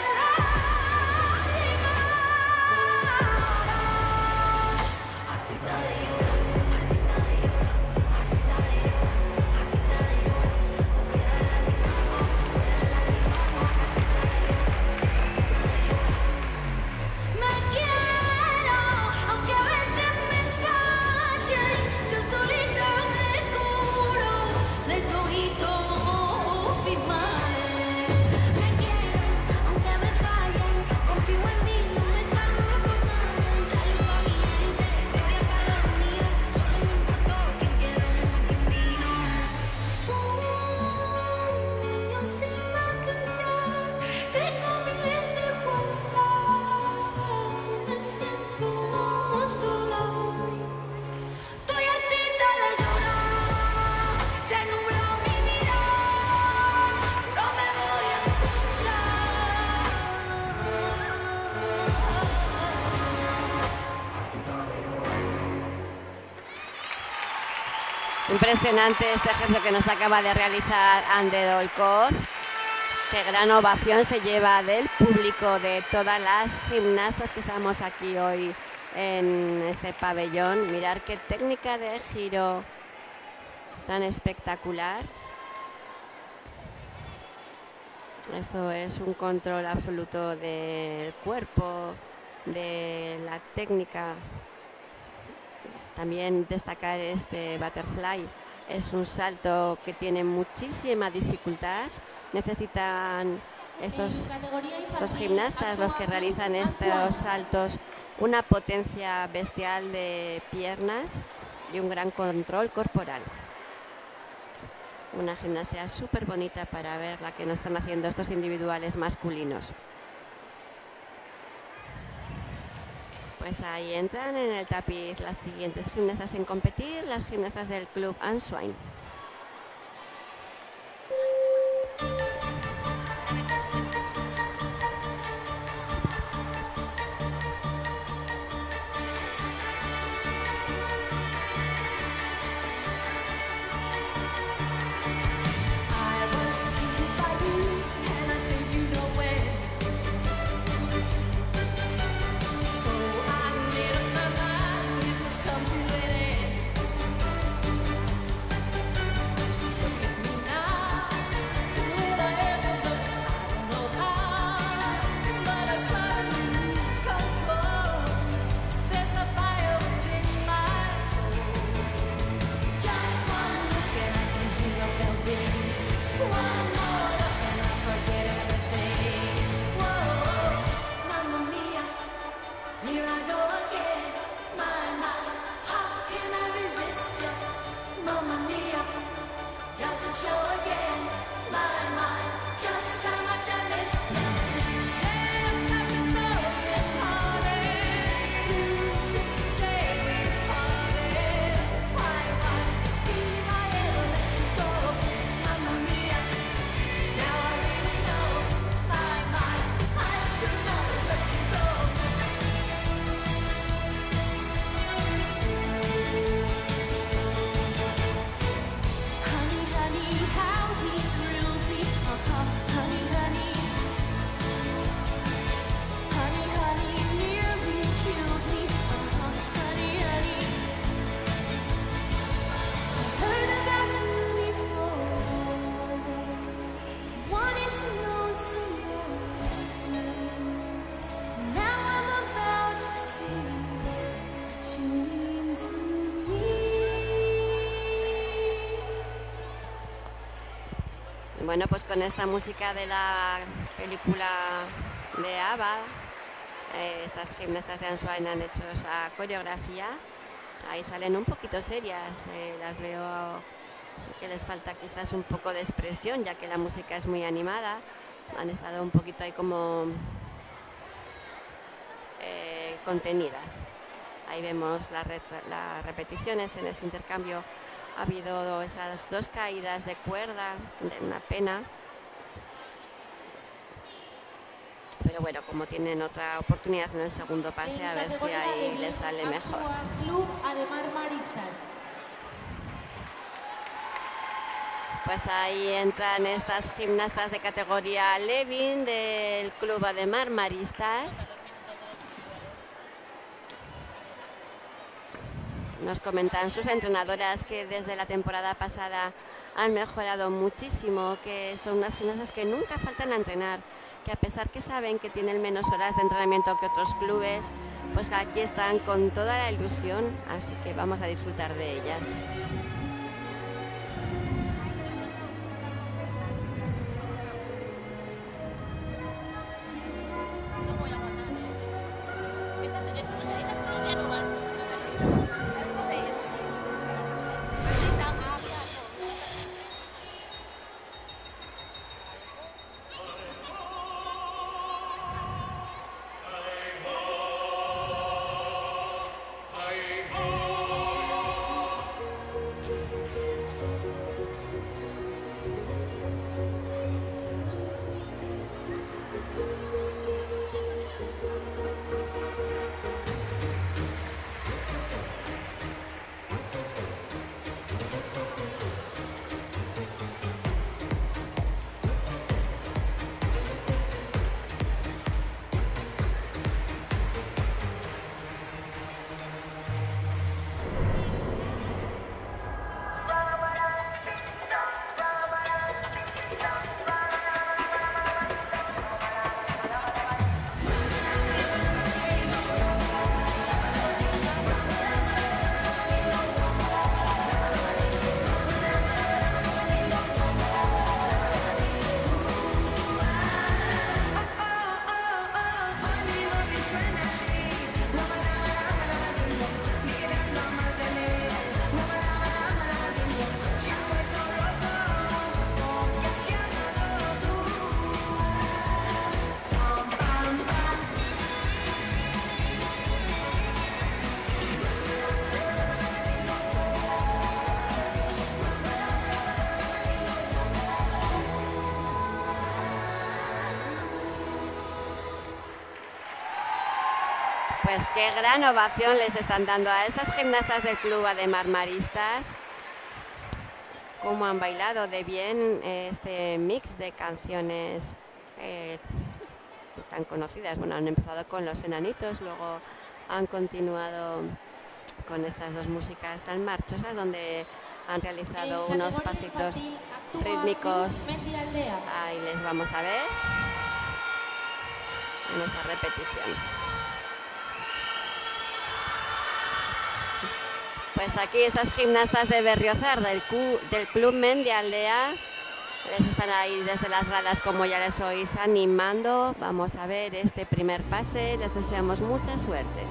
Impresionante este ejercicio que nos acaba de realizar Ander Olkoz. Qué gran ovación se lleva del público, de todas las gimnastas que estamos aquí hoy en este pabellón. Mirar qué técnica de giro tan espectacular. Eso es un control absoluto del cuerpo, de la técnica. También destacar este butterfly. Es un salto que tiene muchísima dificultad. Necesitan estos gimnastas, los que realizan estos saltos, una potencia bestial de piernas y un gran control corporal. Una gimnasia súper bonita para ver la que nos están haciendo estos individuales masculinos. Pues ahí entran en el tapiz las siguientes gimnastas en competir, las gimnastas del Club Answine. Come to an end. Bueno, pues con esta música de la película de ABBA, estas gimnastas de Answine han hecho esa coreografía. Ahí salen un poquito serias, las veo que les falta quizás un poco de expresión, ya que la música es muy animada. Han estado un poquito ahí como contenidas. Ahí vemos las repeticiones. En ese intercambio ha habido esas 2 caídas de cuerda, de una pena. Pero bueno, como tienen otra oportunidad en el segundo pase, a ver si ahí les sale mejor. Club Ademar Maristas. Pues ahí entran estas gimnastas de categoría Levin del Club Ademar Maristas. Nos comentan sus entrenadoras que desde la temporada pasada han mejorado muchísimo, que son unas gimnastas que nunca faltan a entrenar, que a pesar que saben que tienen menos horas de entrenamiento que otros clubes, pues aquí están con toda la ilusión, así que vamos a disfrutar de ellas. Pues qué gran ovación les están dando a estas gimnastas del Club Ademar Maristas. Cómo han bailado de bien este mix de canciones tan conocidas. Bueno, han empezado con Los Enanitos, luego han continuado con estas 2 músicas tan marchosas, donde han realizado unos pasitos rítmicos. Ahí les vamos a ver en esta repetición. Pues aquí estas gimnastas de Berriozar del Club Men de Aldea les están ahí desde las gradas, como ya les oís, animando. Vamos a ver este primer pase, les deseamos mucha suerte.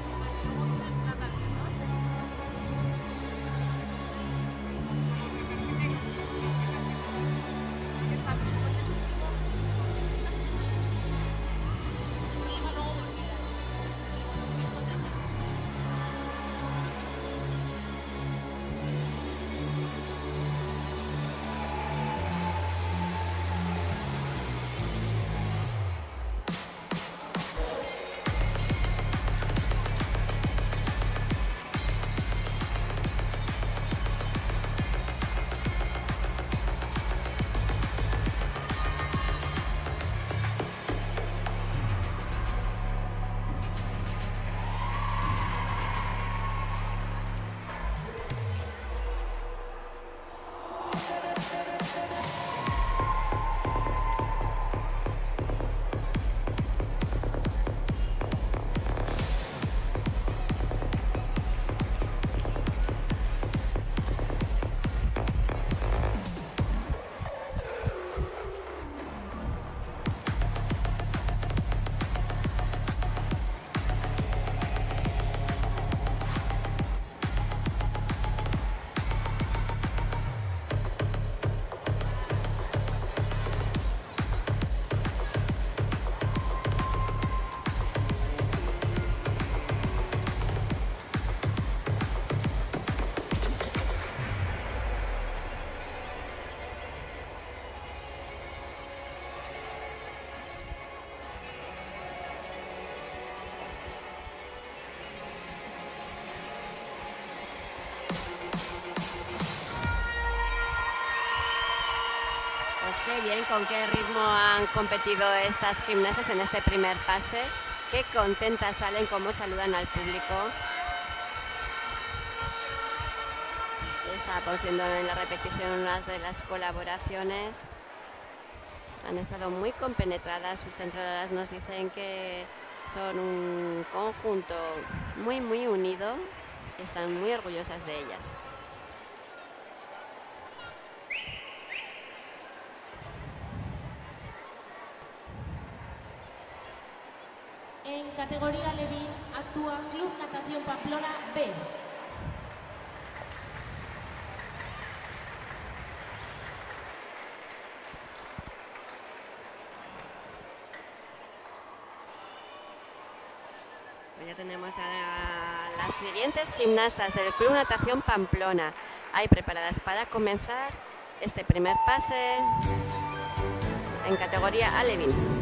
bien con qué ritmo han competido estas gimnastas en este primer pase. Qué contentas salen, cómo saludan al público. Estamos viendo en la repetición unas de las colaboraciones. Han estado muy compenetradas. Sus entrenadoras nos dicen que son un conjunto muy unido. Están muy orgullosas de ellas. En categoría Levín actúa Club Natación Pamplona B. Ya tenemos a las siguientes gimnastas del Club Natación Pamplona ahí preparadas para comenzar este primer pase en categoría alevín.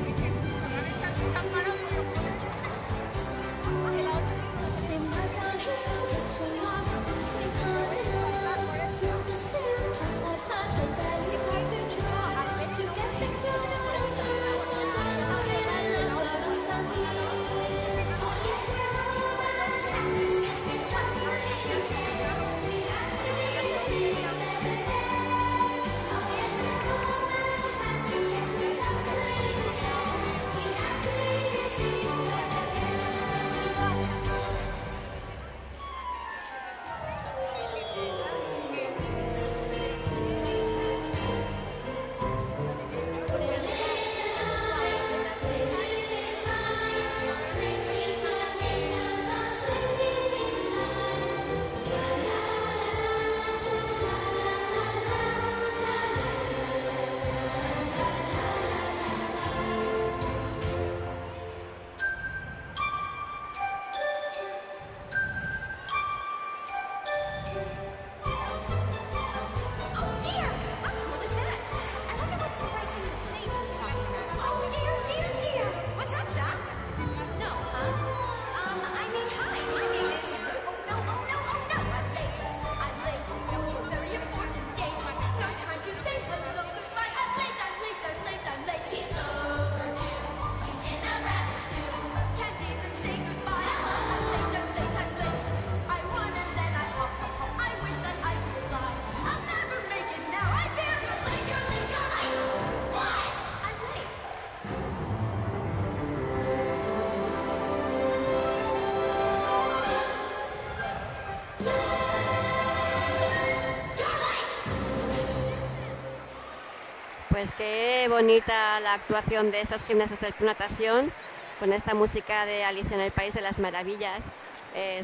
Pues qué bonita la actuación de estas gimnastas del Club Natación con esta música de Alicia en el País de las Maravillas.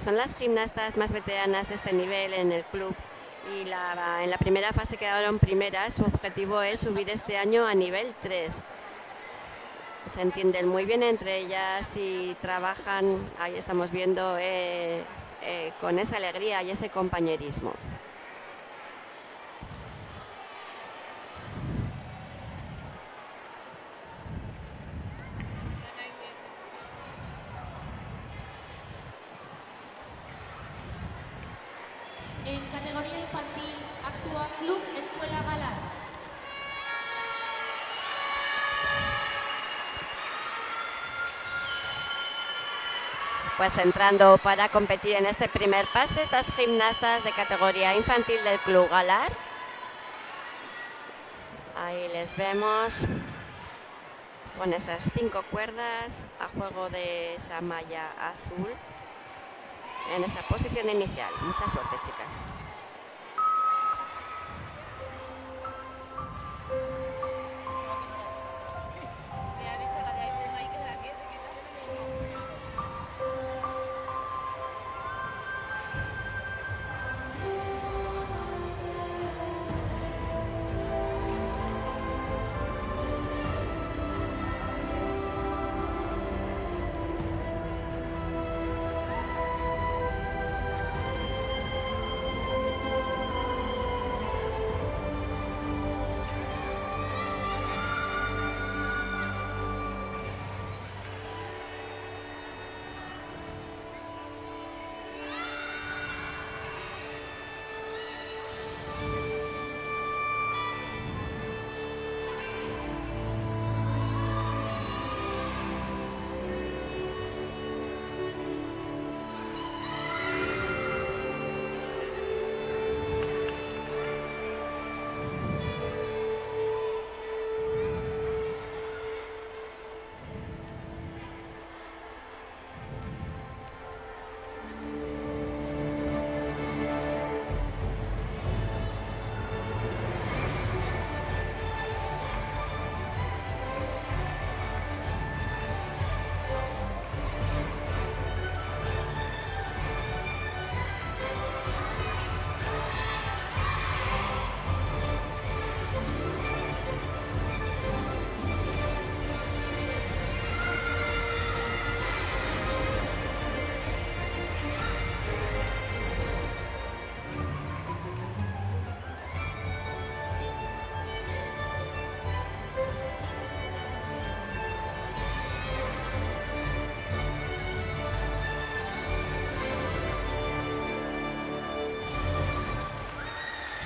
Son las gimnastas más veteranas de este nivel en el club y en la primera fase quedaron primeras. Su objetivo es subir este año a nivel 3. Se entienden muy bien entre ellas y trabajan, ahí estamos viendo, con esa alegría y ese compañerismo. En categoría infantil actúa Club Escuela Galar. Pues entrando para competir en este primer pase, estas gimnastas de categoría infantil del Club Galar. Ahí les vemos con esas 5 cuerdas a juego de esa malla azul en esa posición inicial. Mucha suerte, chicas.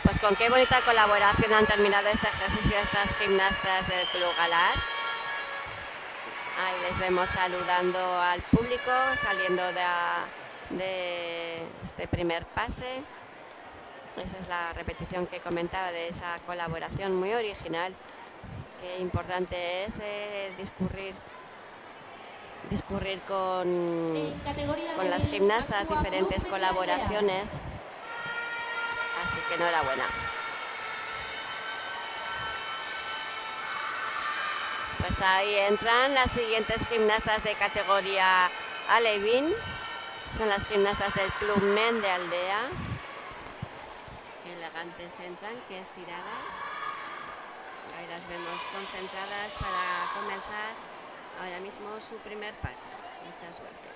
Pues con qué bonita colaboración han terminado este ejercicio estas gimnastas del Club Galar. Ahí les vemos saludando al público, saliendo de este primer pase. Esa es la repetición que comentaba de esa colaboración muy original. Qué importante es discurrir con las gimnastas, diferentes colaboraciones. Así que enhorabuena. Pues ahí entran las siguientes gimnastas de categoría alevín. Son las gimnastas del Club Men de Aldea. Qué elegantes entran, qué estiradas. Ahí las vemos concentradas para comenzar ahora mismo su primer paso. Mucha suerte.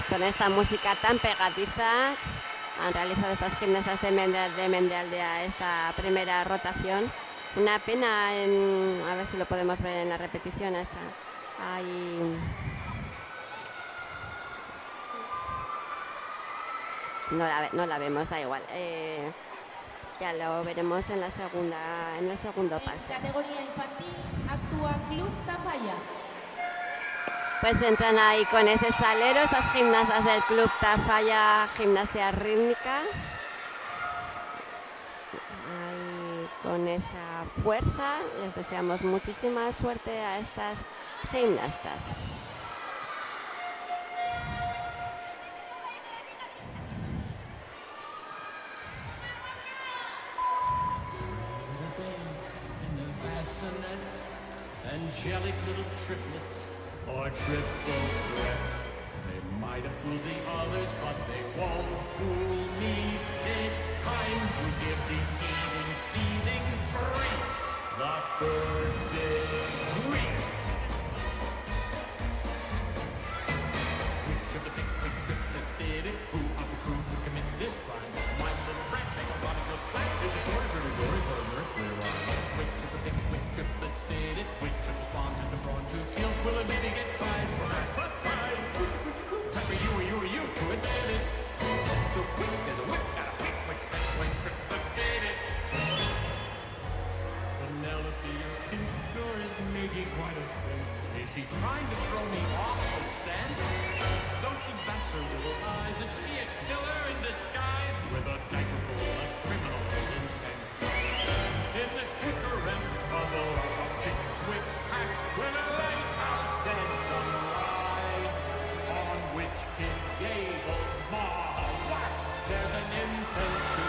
Con esta música tan pegadiza han realizado estas gimnastas de Mendealdea esta primera rotación. Una pena, a ver si lo podemos ver en la repetición esa. Ahí. No la vemos, da igual. Ya lo veremos en el segundo pase. En categoría infantil actúa Club Tafalla. Pues entran ahí con ese salero estas gimnastas del Club Tafalla Gimnasia Rítmica. Ahí con esa fuerza les deseamos muchísima suerte a estas gimnastas. Angelic little triplets or triple threats. They might have fooled the others, but they won't fool me. It's time to give these teething, seething free. The third degree. Which of the big triplets did it? Who of the crew would commit this crime? My little brat, make a prodigal splat. It's a story pretty gory for a nursery rhyme. Which of the big triplets did it? Which of the spawn had the brawn to kill? Will it maybe get tried? Plus fried. Time for you to admit it. So quick as a whip, got a pick which triplet did it. Penelope in pink sure is making quite a stink. Is she trying to throw me off the scent? Though she bats her little eyes, is she a killer in disguise with a diaper full of criminal intent? In this picaresque puzzle of a Pickwick pack, will a lighthouse shed some light on which Kid Gable, Ma, whack? There's an infant to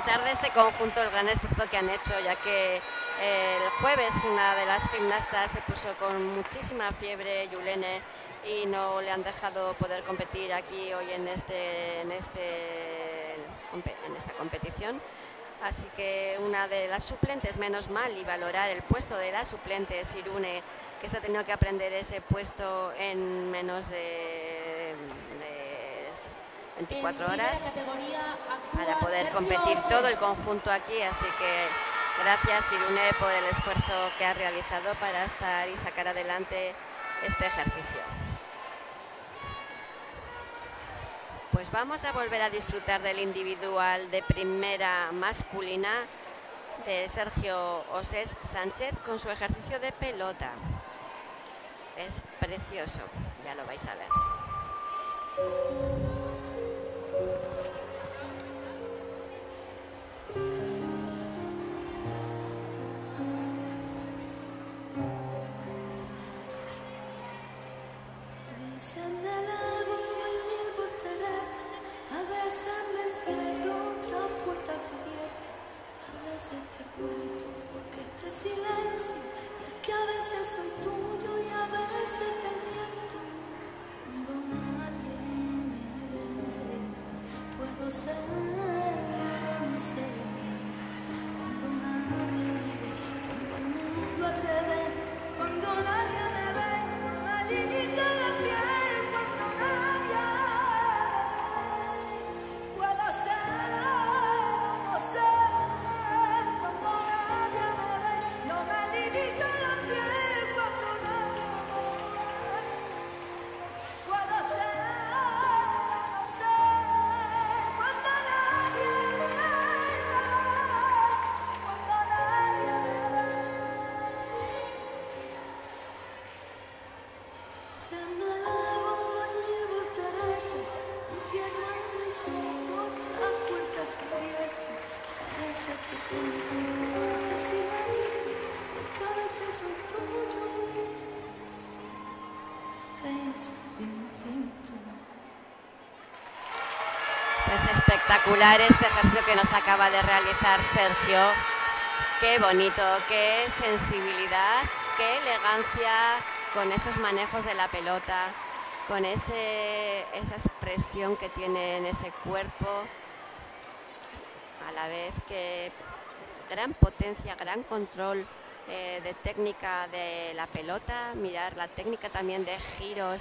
disfrutar de este conjunto, el gran esfuerzo que han hecho, ya que el jueves una de las gimnastas se puso con muchísima fiebre, Yulene, y no le han dejado poder competir aquí hoy en esta competición. Así que una de las suplentes, menos mal, y valorar el puesto de la suplente, Sirune, que se ha tenido que aprender ese puesto en menos de 24 horas para poder competir todo el conjunto aquí. Así que gracias, Sirune, por el esfuerzo que ha realizado para estar y sacar adelante este ejercicio. Pues vamos a volver a disfrutar del individual de primera masculina de Sergio Osés Sánchez con su ejercicio de pelota. Es precioso, ya lo vais a ver. A veces me encierro tras puertas abiertas, a veces te cuento porque este silencio, y es que a veces soy tuyo y a veces te miento. Cuando nadie me ve, puedo ser o no ser. Cuando nadie me ve, pongo el mundo al revés. Cuando nadie me ve, no me limita la piel. Cuando nadie puedo ser o no ser. Cuando nadie me ve, no me limita la piel. Cuando nadie me ve, puedo ser o no ser. Cuando nadie me ve, cuando nadie me ve. Se me elevo en mil volteretas, te encierro en mis ojos, tras puertas abiertas. A veces te cuento este silencio, porque a veces soy tuyo, a veces te miento. Pues espectacular este ejercicio que nos acaba de realizar Sergio. Qué bonito, qué sensibilidad, qué elegancia con esos manejos de la pelota, con esa expresión que tiene en ese cuerpo, a la vez que gran potencia, gran control de técnica de la pelota, mirar la técnica también de giro,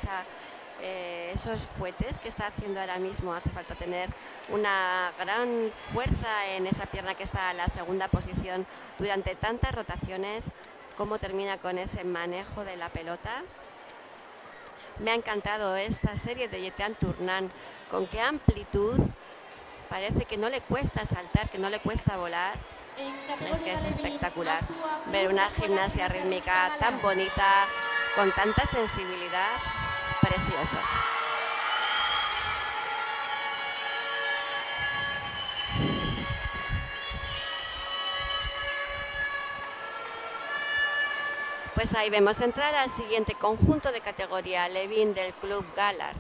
esos fuetes que está haciendo ahora mismo. Hace falta tener una gran fuerza en esa pierna que está en la segunda posición durante tantas rotaciones. Cómo termina con ese manejo de la pelota. Me ha encantado esta serie de Yetean Tournant, con qué amplitud, parece que no le cuesta saltar, que no le cuesta volar. Es que es espectacular ver una gimnasia rítmica tan bonita, con tanta sensibilidad, precioso. Pues ahí vemos entrar al siguiente conjunto de categoría, Levin del Club Galar,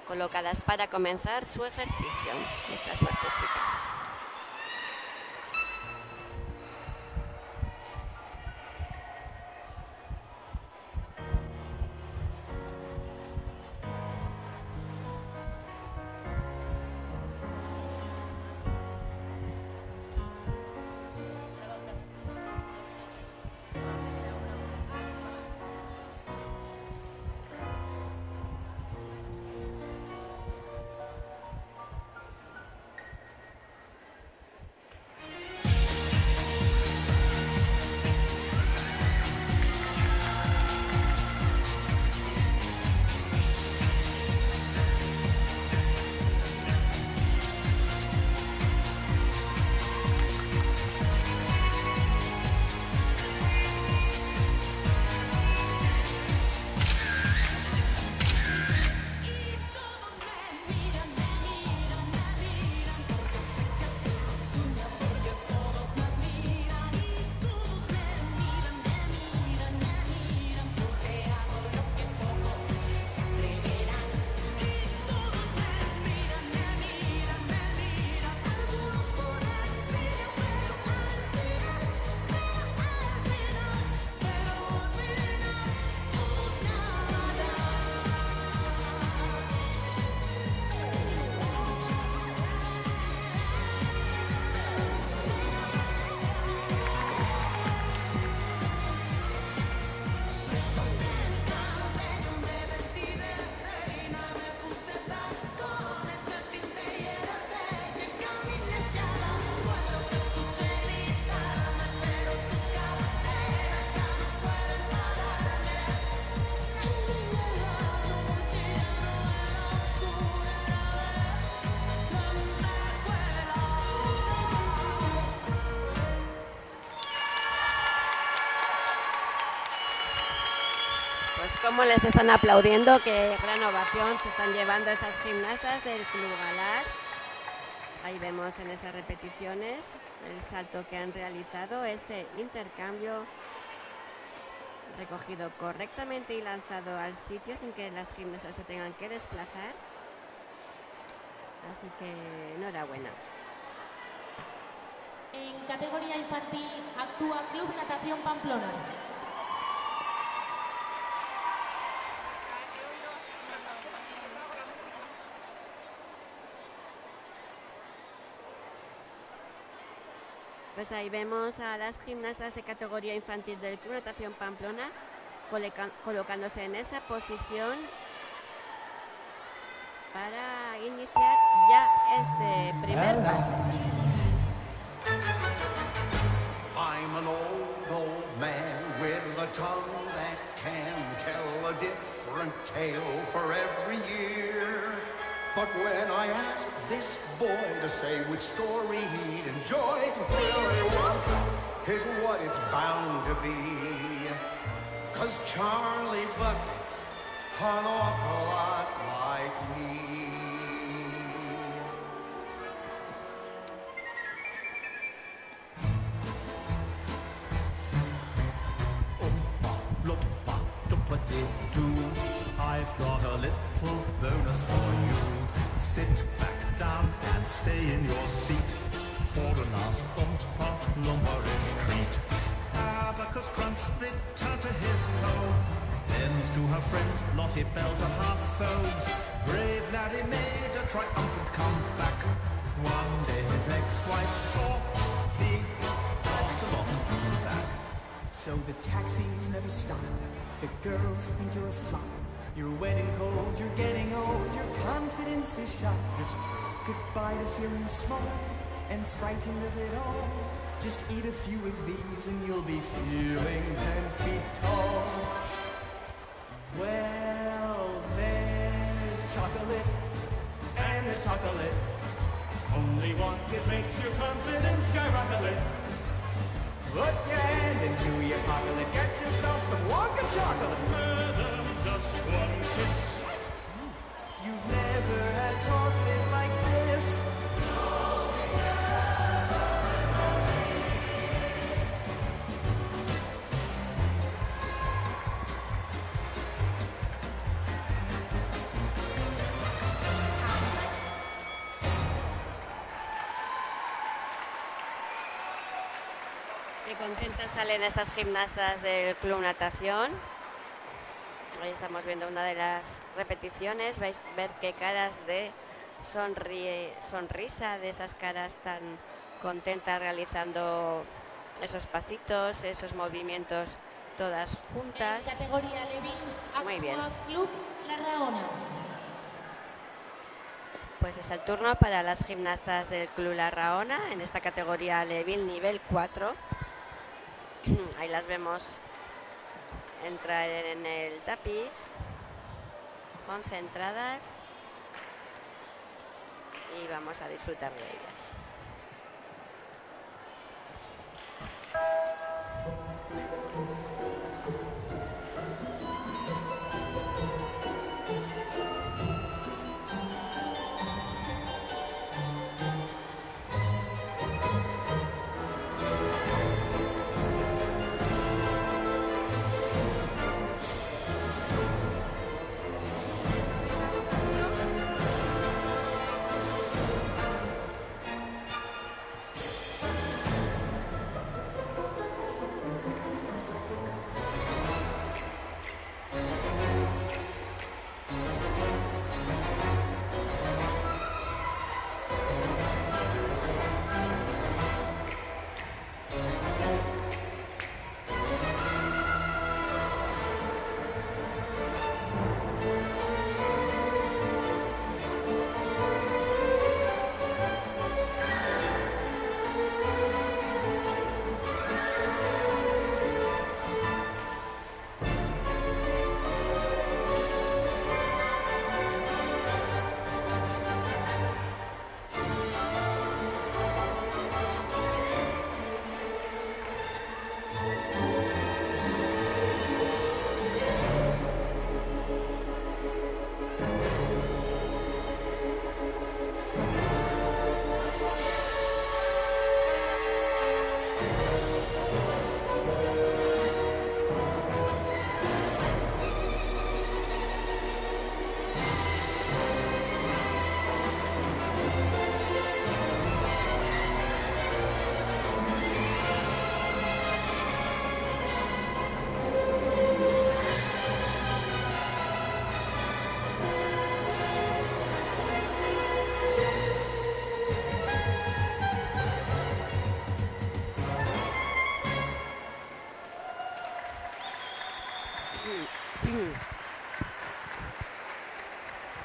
colocadas para comenzar su ejercicio. Mucha suerte, chicas. cómo les están aplaudiendo, qué gran ovación se están llevando estas gimnastas del Club Galar. Ahí vemos en esas repeticiones el salto que han realizado, ese intercambio recogido correctamente y lanzado al sitio sin que las gimnastas se tengan que desplazar. Así que enhorabuena. En categoría infantil actúa Club Natación Pamplona. Pues ahí vemos a las gimnastas de categoría infantil del Club Natación Pamplona colocándose en esa posición para iniciar ya este primer paso. I'm an old man with a tongue that can tell a different tale for every year. But when I ask this boy to say which story he'd enjoy, Willy Wonka is what it's bound to be. 'Cause Charlie Bucket's an awful lot like me. I've got a little bonus for you. Sit back down and stay in your seat for the last Oompa Loompa-ish treat. Abacus Crunch returned to his home, lends to her friends Lottie Bell to her foes. Brave Larry made a triumphant comeback. One day his ex-wife saw the ocelot and took him back. So the taxis never stop. The girls think you're a flop. You're wet and cold, you're getting old, your confidence is shot. Goodbye to feeling small and frightened of it all. Just eat a few of these and you'll be feeling 10 feet tall. Well, there's chocolate and there's chocolate. Only one kiss makes your confidence skyrocket. Put your hand into your pocket and get yourself some Wonka chocolate. Madam, just one kiss. You've never had chocolate like this. Qué contentas salen estas gimnastas del Club Natación. Ahí estamos viendo una de las repeticiones. Vais a ver qué caras de sonrisa, de esas caras tan contentas realizando esos pasitos, esos movimientos todas juntas. En categoría Levin Muy bien. actúa Club La Raona. Pues es el turno para las gimnastas del Club La Raona en esta categoría Levin nivel 4. Ahí las vemos entrar en el tapiz, concentradas, y vamos a disfrutar de ellas.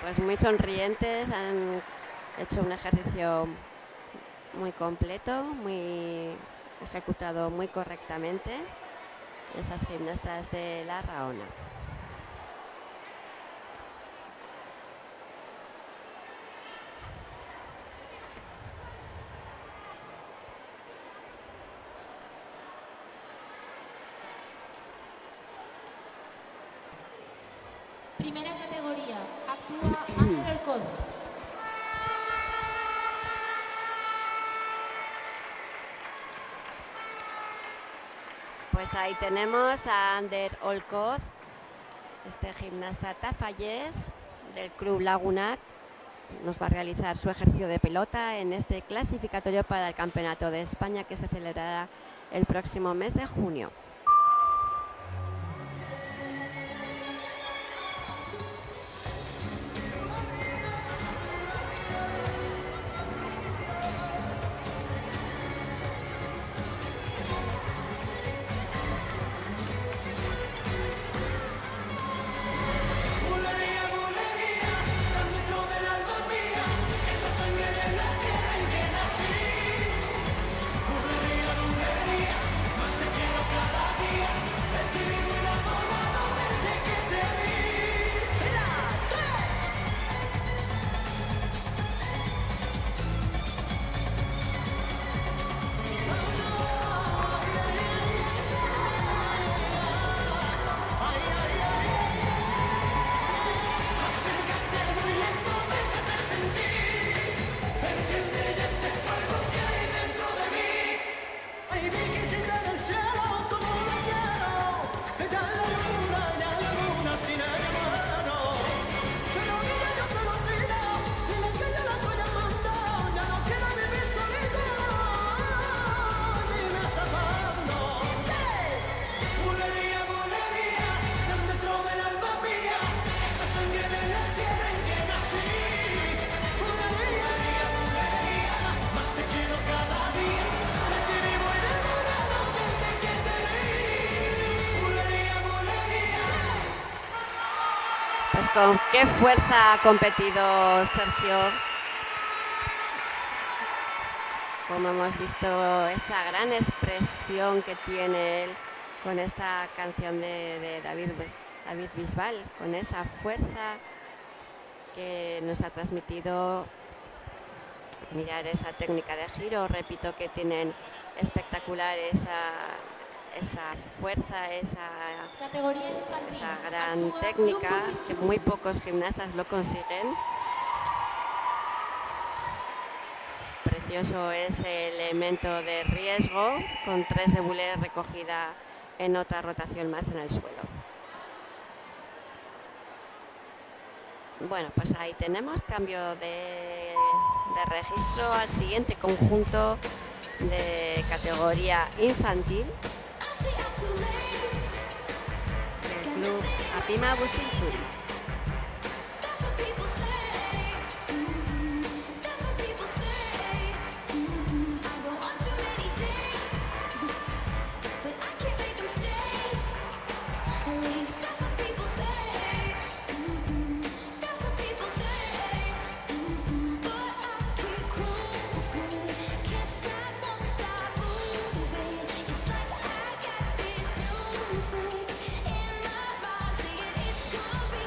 Pues muy sonrientes, han hecho un ejercicio muy completo, muy ejecutado muy correctamente estas gimnastas de La Rahona. Primera categoría, actúa Ander Olcoz. Pues ahí tenemos a Ander Olcoz, este gimnasta tafallés del Club Lagunac. Nos va a realizar su ejercicio de pelota en este clasificatorio para el Campeonato de España que se celebrará el próximo mes de junio. Bulería, bulería, tan dentro del alma mía, esta sangre de la tierra en que nací. Bulería, bulería, más te quiero cada día, de ti vivo enamorado desde que te vi. ¡Mira! Acércate muy lento, déjate sentir. Enciende ya este fuego que hay dentro de mí. Baby, quisiera en el cielo como lo quiero. Ya la luna sin el mano. Pero mira, yo te lo pido. Dile que yo la estoy amando. Ya no quiero vivir solito. Dime hasta cuándo. Bulería, bulería, tan dentro del alma mía, esta sangre de la tierra en que nací. Bulería, bulería, más te quiero cada día, de ti vivo enamorado desde que te vi. Bulería, bulería. Pues con qué fuerza ha competido Sergio. Como hemos visto, esa gran expresión que tiene él con esta canción de David Bisbal, con esa fuerza que nos ha transmitido. Mirar esa técnica de giro, repito que tienen espectacular esa fuerza, Categoría infantil. esa gran Actúa técnica Lucas que muy pocos gimnastas lo consiguen. Precioso ese elemento de riesgo con 3 de boulet recogida en otra rotación más en el suelo. Bueno, pues ahí tenemos cambio de registro al siguiente conjunto de categoría infantil del club Apima Bustinchuri. It's like I got this music in my body, and it's gonna be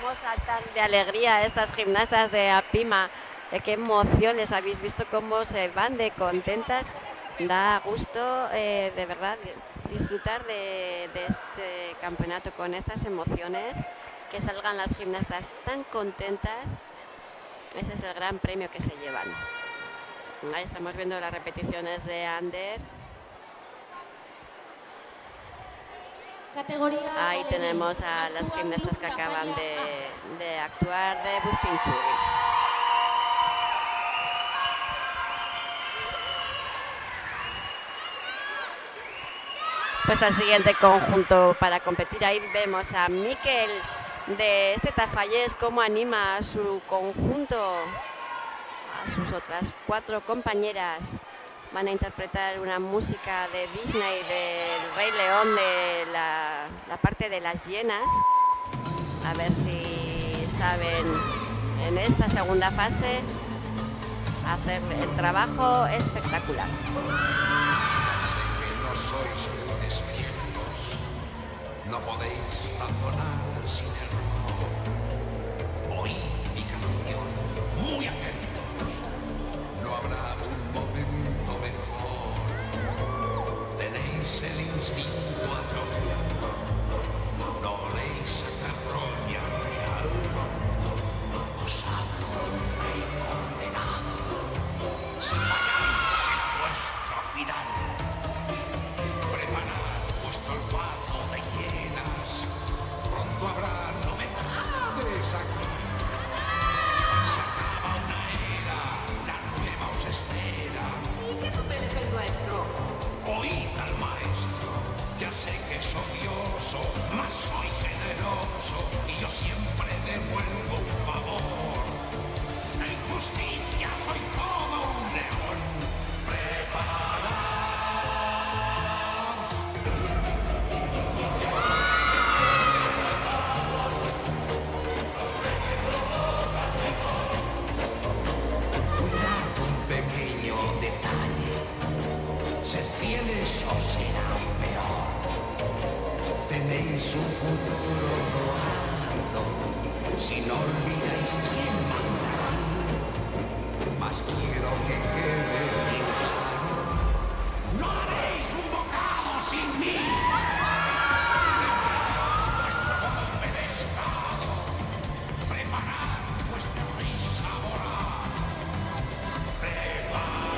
cómo saltan de alegría estas gimnastas de Apima, de qué emociones, habéis visto cómo se van de contentas. Da gusto de verdad disfrutar de este campeonato con estas emociones, que salgan las gimnastas tan contentas. Ese es el gran premio que se llevan. Ahí estamos viendo las repeticiones de Ander. Ahí tenemos a las gimnastas que acaban de actuar de Bustinchuri. Pues al siguiente conjunto para competir, ahí vemos a Miquel de este Tafallés, cómo anima a su conjunto, a sus otras 4 compañeras. Van a interpretar una música de Disney, del Rey León, de la parte de las hienas. A ver si saben en esta segunda fase hacer el trabajo espectacular. Sé que no sois muy despiertos, no podéis razonar sin error. Oíd mi canción, muy atentos, no habrá un momento mejor. Tenéis el instinto atrofiado, no oléis a carroña real. Os hablo de un rey condenado, si falláis en vuestro final. Preparad vuestro olfato de hienas, pronto habrá novedades aquí. Se acaba una era, la nueva os espera. ¿Y qué papel es el nuestro? Oíd al maestro, ya sé que es odioso, mas soy generoso y yo siempre devuelvo un favor. En justicia soy todo un león. Preparaos. Cuidad un pequeño detalle. Ser fieles os será peor. Tenéis un futuro dorado si no olvidáis quién manda aquí. Mas quiero que quede bien claro: no haréis un bocado sin mí. Preparad vuestro golpe de estado. Preparad vuestra risa voraz. Preparaos.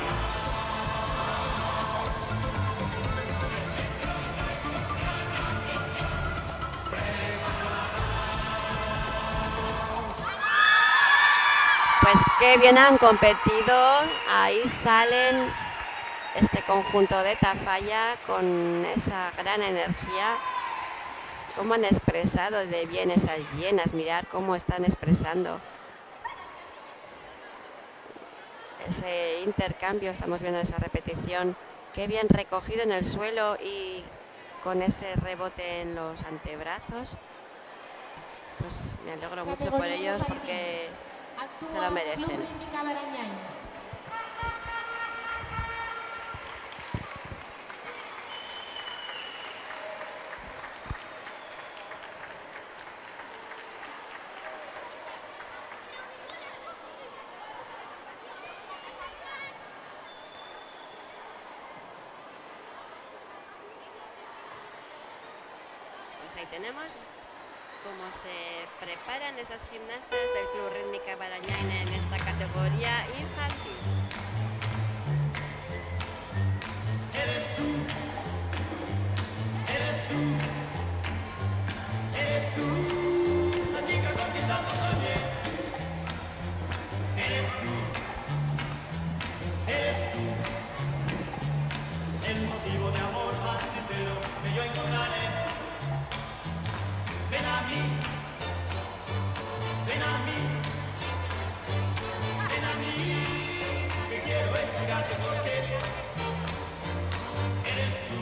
Pues qué bien han competido. Ahí salen este conjunto de Tafalla con esa gran energía. Cómo han expresado de bien esas hienas. Mirad cómo están expresando ese intercambio. Estamos viendo esa repetición. Qué bien recogido en el suelo y con ese rebote en los antebrazos. Pues me alegro mucho por ellos porque se lo merecen. Pues ahí tenemos cómo se preparan esas gimnastas del Club Rítmica Barañain en esta categoría infantil. Eres tú, eres tú, eres tú, la chica con quien tanto soñé. Eres tú, el motivo de amor más sincero que yo encontraré. Ven a mí, ven a mí, ven a mí, que quiero explicarte por qué. Eres tú,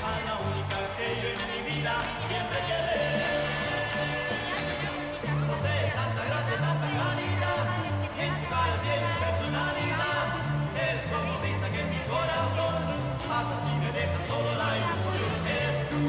a la única que yo en mi vida siempre querré. Posees tanta gracia, tanta calidad, en tu cara tienes personalidad. Eres como brisa que en mi corazón pasa si me dejas solo la ilusión. Eres tú,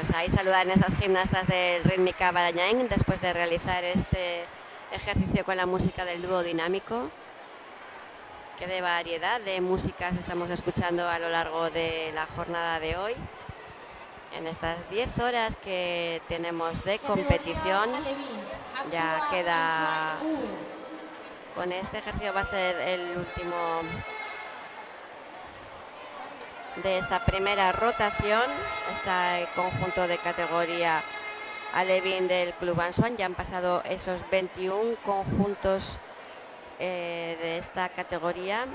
Pues ahí saludan estas gimnastas del Rítmica Badañain después de realizar este ejercicio con la música del dúo dinámico. Qué de variedad de músicas estamos escuchando a lo largo de la jornada de hoy. En estas 10 horas que tenemos de competición, ya queda, con este ejercicio va a ser el último de esta primera rotación. Está el conjunto de categoría alevín del Club Ansouan. Ya han pasado esos 21 conjuntos de esta categoría.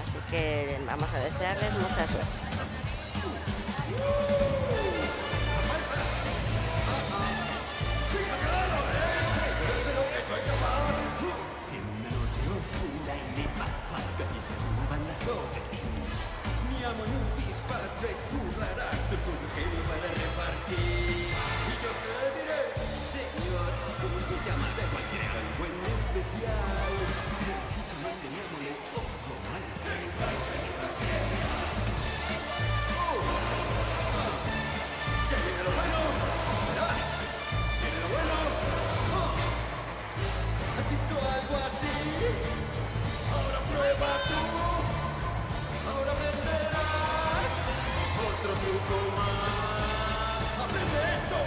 Así que vamos a desearles mucha suerte. Si en una noche oscura y nevada cayese una banda sobre ti, mi amo en un dispas explorarás tu genio para repartir. Y yo te diré, señor, ¿cómo se llama de cualquier algo en especial? Lógicamente mi amo le todo mal. ¡Ya viene lo bueno! ¡Viene lo bueno! ¿Has visto algo así? Ahora prueba tú. Ahora aprenderás otro truco más. ¡Aprende esto!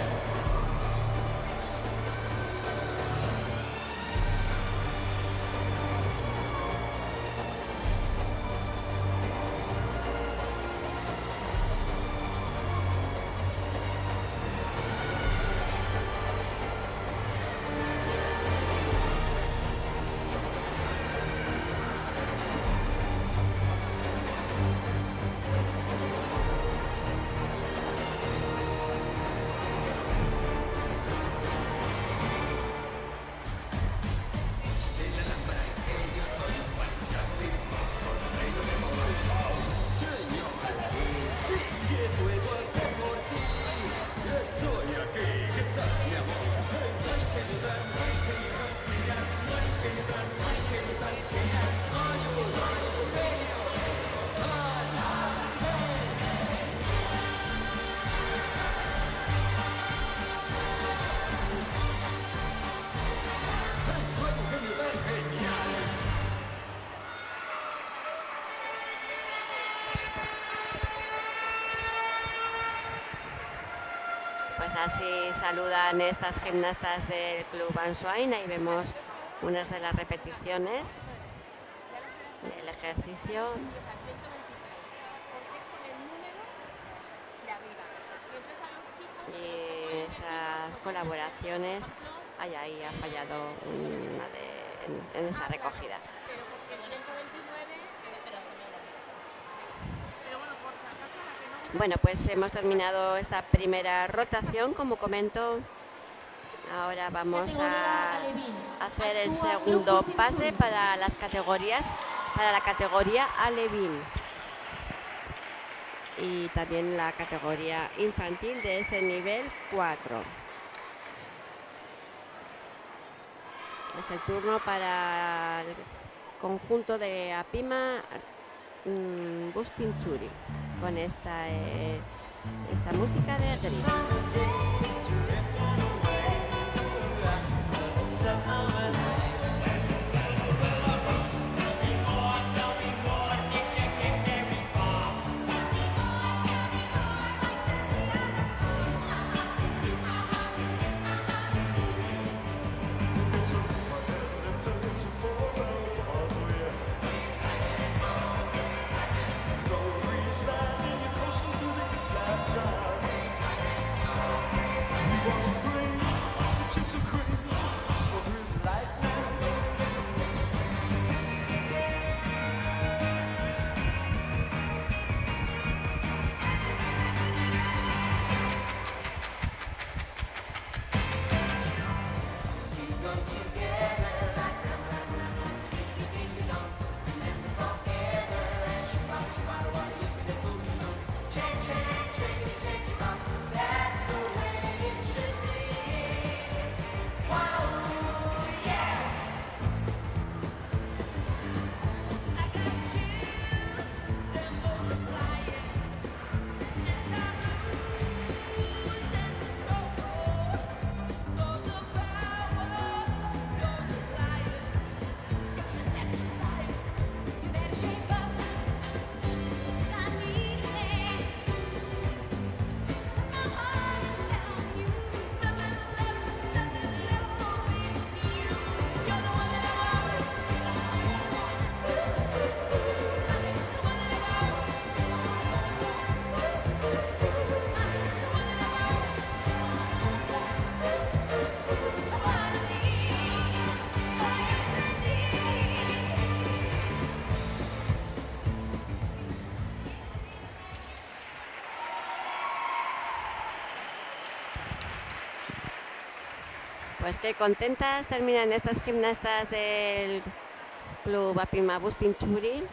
Pues así saludan estas gimnastas del Club Ansouan. Ahí vemos unas de las repeticiones del ejercicio. Y esas colaboraciones, ahí ha fallado una en esa recogida. Bueno, pues hemos terminado esta primera rotación, como comento. Ahora vamos a hacer el segundo pase para las categorías, para la categoría alevín y también la categoría infantil de este nivel 4. Es el turno para el conjunto de Apima Bustinchuri con esta música de Gris. Pues qué contentas terminan estas gimnastas del Club Apima Bustinchuri.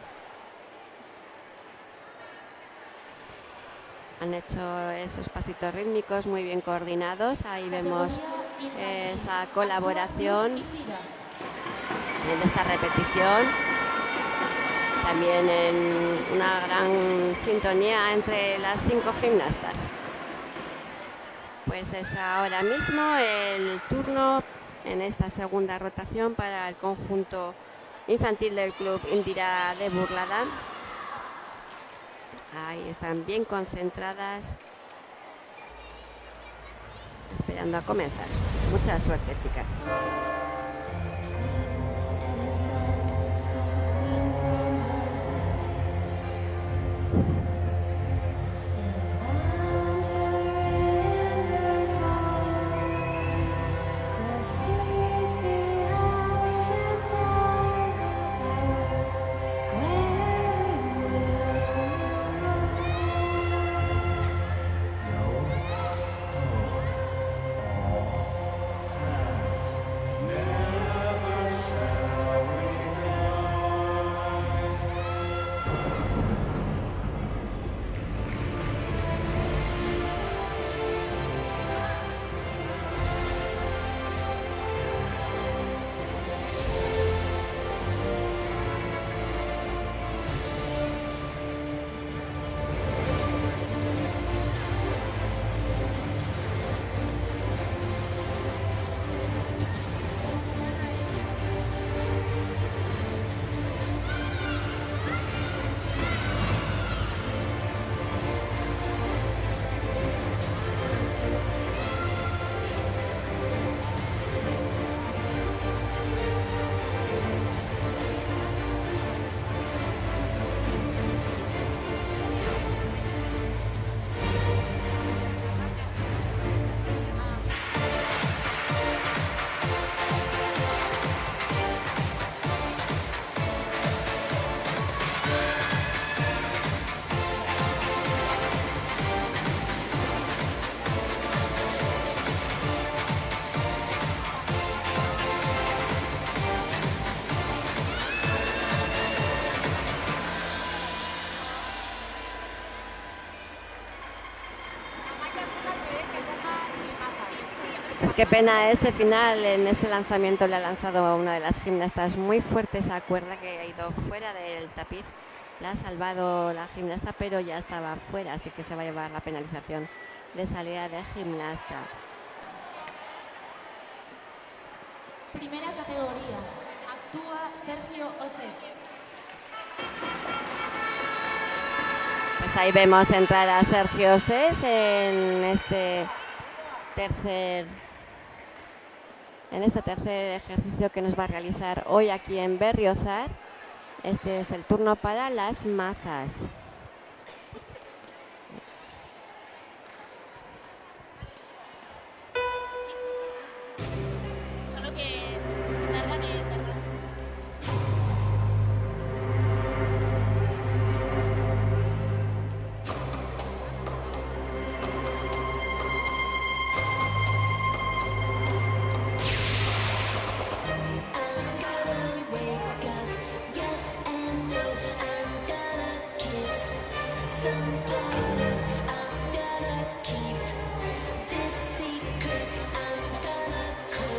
Han hecho esos pasitos rítmicos muy bien coordinados. Ahí vemos esa colaboración en esta repetición. También en una gran sintonía entre las 5 gimnastas. Pues es ahora mismo el turno en esta segunda rotación para el conjunto infantil del Club Indira de Burlada. Ahí están bien concentradas, esperando a comenzar. Mucha suerte, chicas. Es que pena ese final. En ese lanzamiento le ha lanzado a una de las gimnastas muy fuerte esa cuerda que ha ido fuera del tapiz. La ha salvado la gimnasta, pero ya estaba fuera, así que se va a llevar la penalización de salida de gimnasta. Primera categoría. Actúa Sergio Osés. Pues ahí vemos entrar a Sergio Osés en este tercer ejercicio que nos va a realizar hoy aquí en Berriozar. Este es el turno para las mazas. Solo que tardan en cargar. I'm gonna keep this secret. I'm gonna close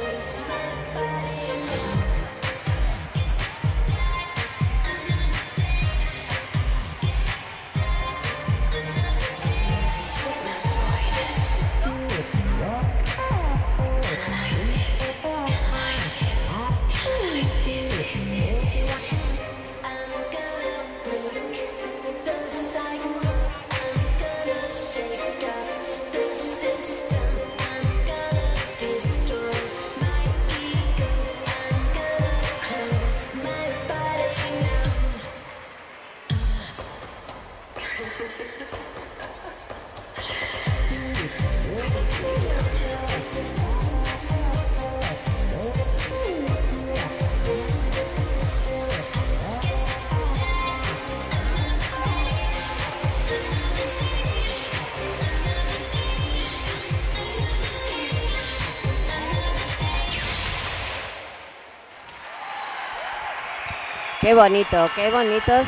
Qué bonito,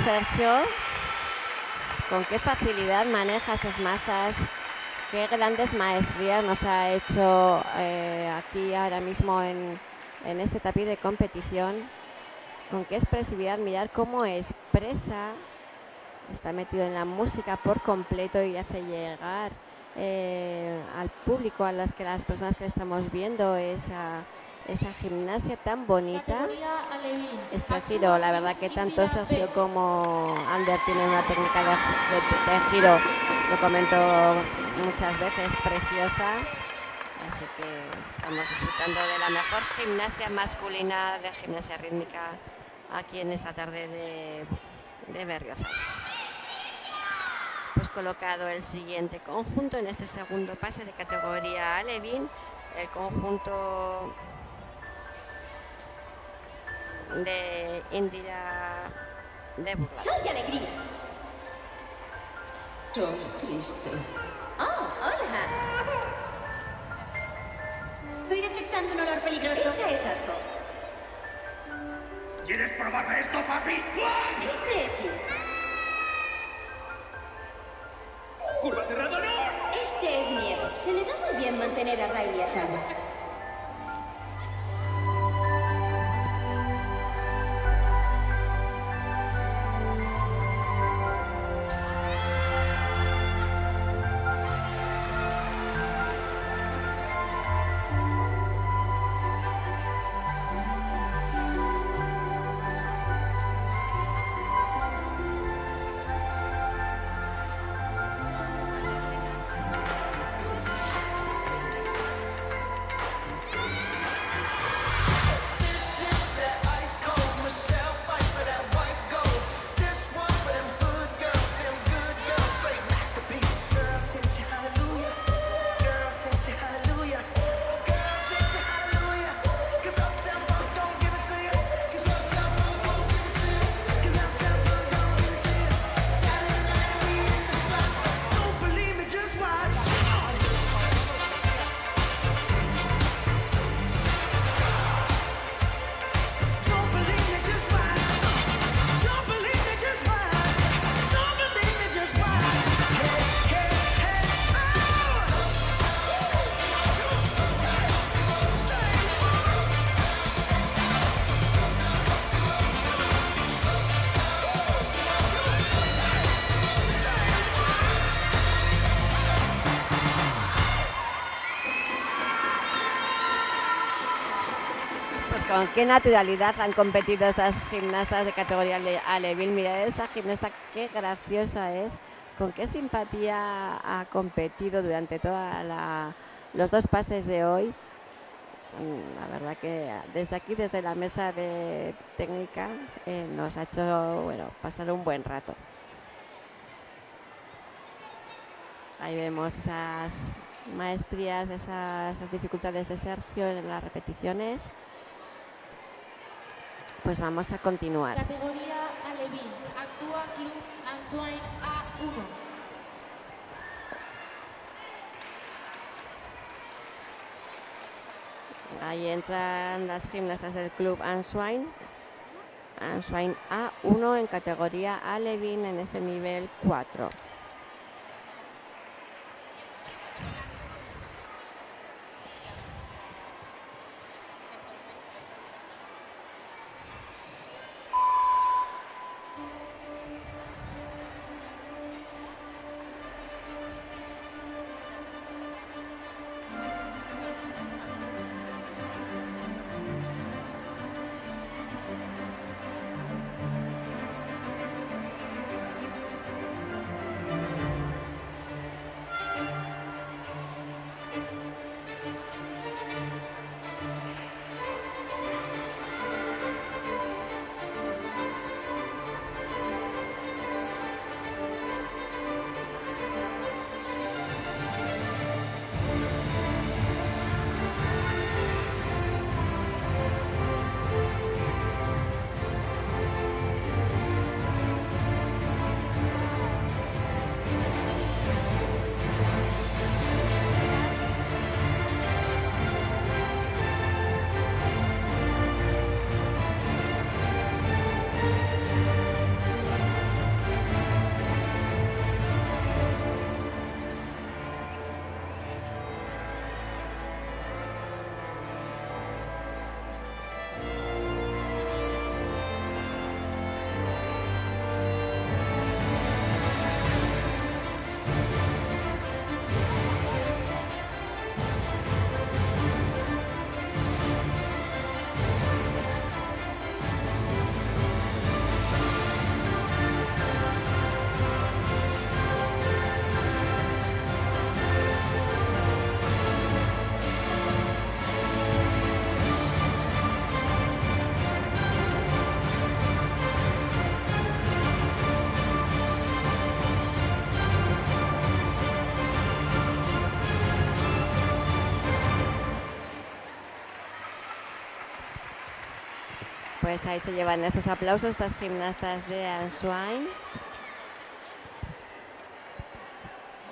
Sergio. Con qué facilidad maneja esas mazas. Qué grandes maestrías nos ha hecho aquí ahora mismo en este tapiz de competición. Con qué expresividad, mirar cómo expresa. Está metido en la música por completo y hace llegar al público, a las personas que estamos viendo esa gimnasia tan bonita. Este giro, la verdad que tanto Sergio como Ander tienen una técnica de giro, lo comento muchas veces, preciosa. Así que estamos disfrutando de la mejor gimnasia masculina de gimnasia rítmica aquí en esta tarde de Berriozar. Pues colocado el siguiente conjunto en este segundo pase de categoría alevín, el conjunto de Indira de Burgos. Soy alegría. Soy triste. Oh, hola. Estoy detectando un olor peligroso. Este es asco. ¿Quieres probar esto, papi? Este es sí. ¡Curva cerrada, no! Este es miedo. Se le da muy bien mantener a Riley a salvo. Con qué naturalidad han competido estas gimnastas de categoría alevín. Mirad esa gimnasta, qué graciosa es, con qué simpatía ha competido durante los dos pases de hoy. La verdad que desde aquí, desde la mesa de técnica, nos ha hecho pasar un buen rato. Ahí vemos esas maestrías, esas dificultades de Sergio en las repeticiones. Pues vamos a continuar. Categoría alevín. Actúa Club Answain A1. Ahí entran las gimnastas del Club Answain. Answain A1 en categoría alevín en este nivel 4. Pues ahí se llevan estos aplausos estas gimnastas de Answine.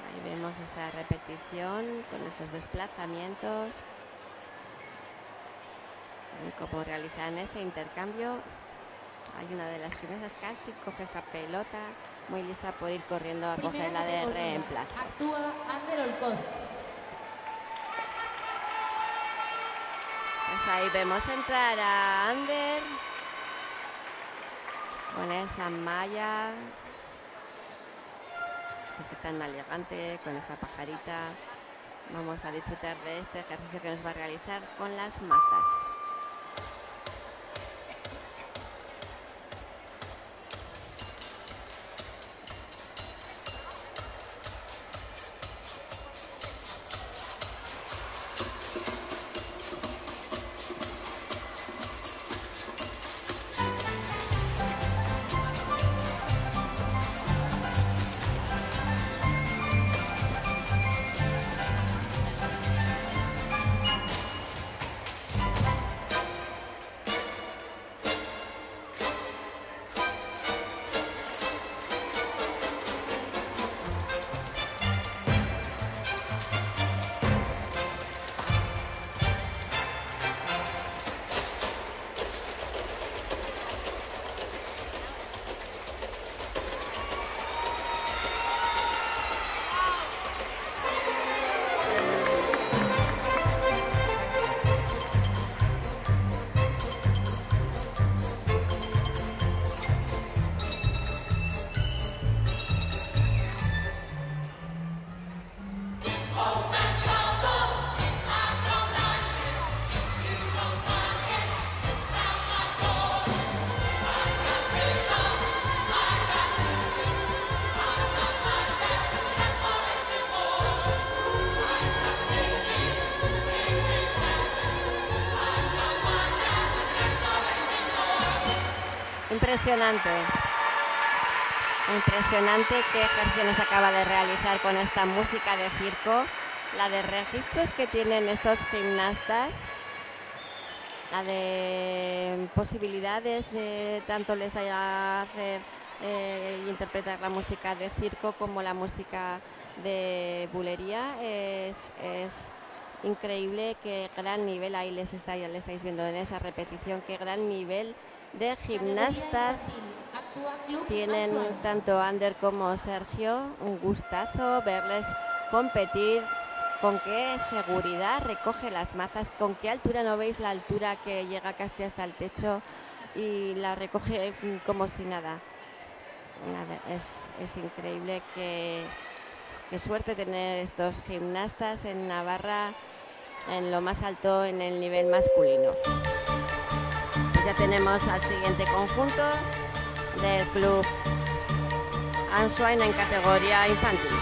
Ahí vemos esa repetición con esos desplazamientos. Y cómo realizan ese intercambio. Hay una de las gimnastas casi coge esa pelota, muy lista por ir corriendo a coger la de reemplazo. Actúa Ander Olcoz. Pues ahí vemos entrar a Ander con esa malla tan elegante, con esa pajarita. Vamos a disfrutar de este ejercicio que nos va a realizar con las mazas. Impresionante. Impresionante qué ejercicio nos acaba de realizar con esta música de circo. La de registros que tienen estos gimnastas. La de posibilidades de tanto les da hacer interpretar la música de circo como la música de bulería. Es increíble qué gran nivel ahí ya le estáis viendo en esa repetición, qué gran nivel de gimnastas tienen tanto Ander como Sergio. Un gustazo verles competir, con qué seguridad recoge las mazas, con qué altura, no veis la altura que llega casi hasta el techo y la recoge como si nada. Es increíble qué suerte tener estos gimnastas en Navarra en lo más alto en el nivel masculino. Ya tenemos al siguiente conjunto del club Answine en categoría infantil.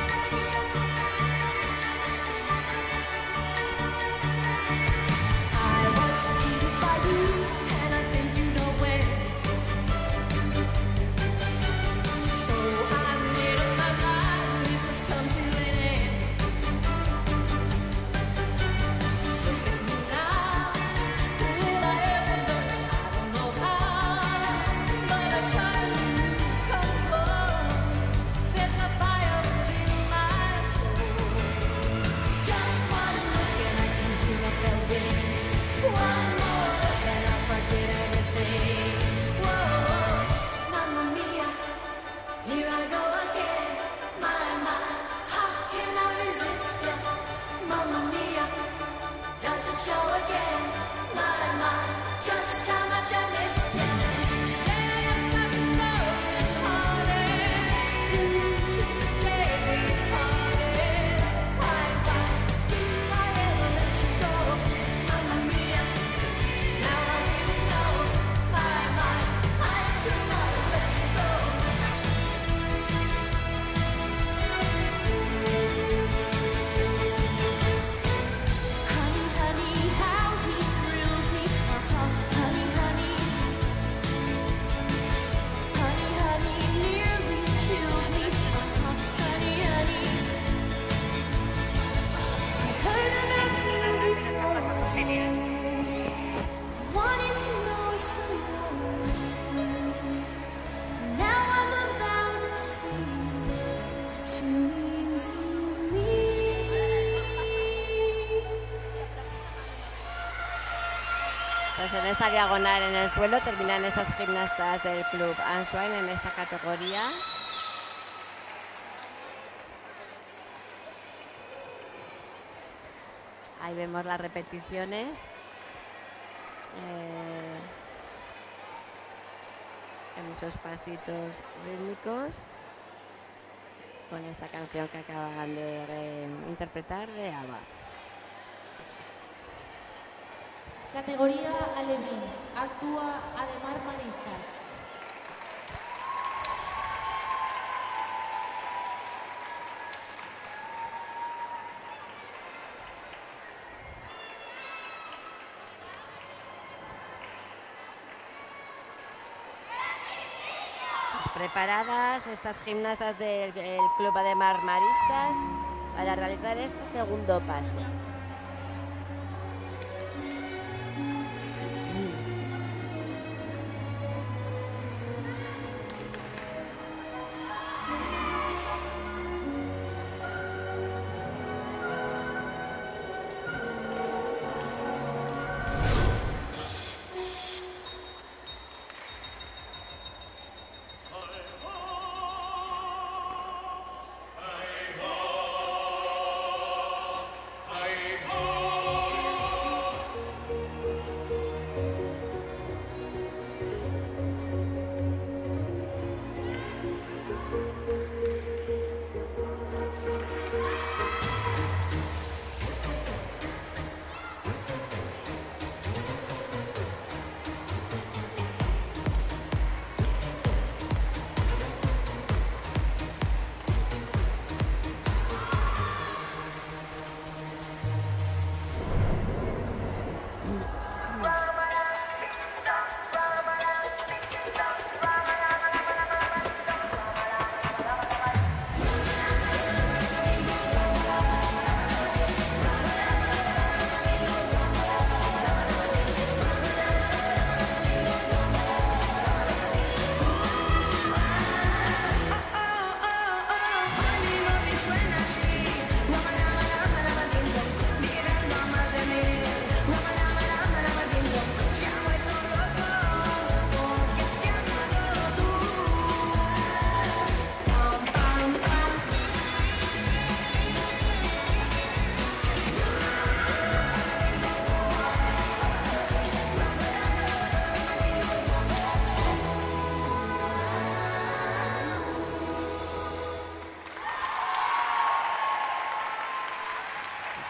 There's a fire within Pues en esta diagonal en el suelo terminan estas gimnastas del club Answain en esta categoría. Ahí vemos las repeticiones. En esos pasitos rítmicos con esta canción que acaban de interpretar de ABBA. Categoría Alevín. Actúa Ademar Maristas. Preparadas estas gimnastas del Club Ademar Maristas para realizar este segundo paso.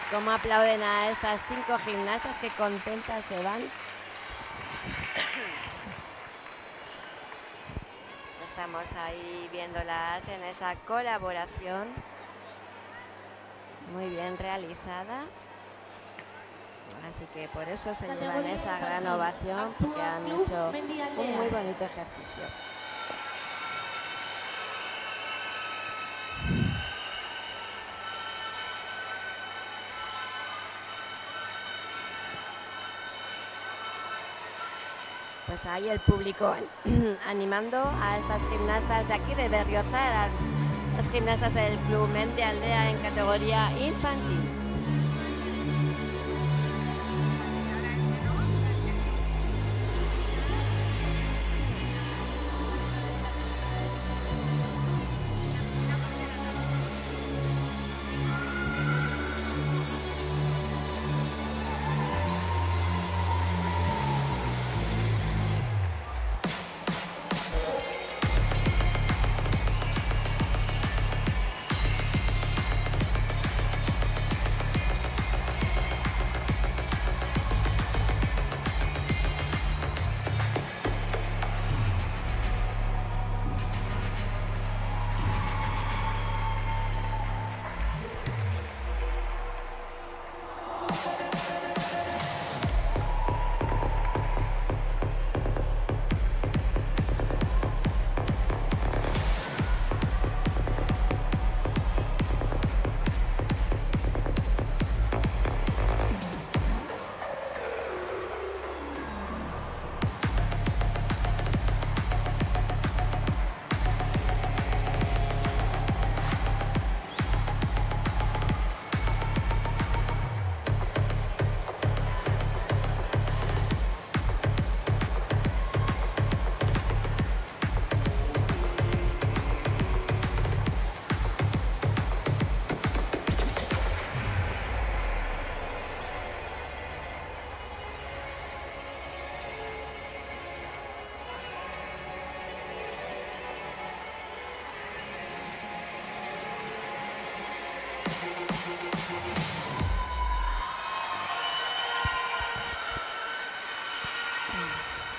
Cómo aplauden a estas 5 gimnastas, que contentas se van. Estamos ahí viéndolas en esa colaboración muy bien realizada. Así que por eso se llevan esa gran ovación, porque han hecho un muy bonito ejercicio. Pues ahí el público animando a estas gimnastas de aquí de Berriozar, las gimnastas del Club Mente Aldea en categoría infantil.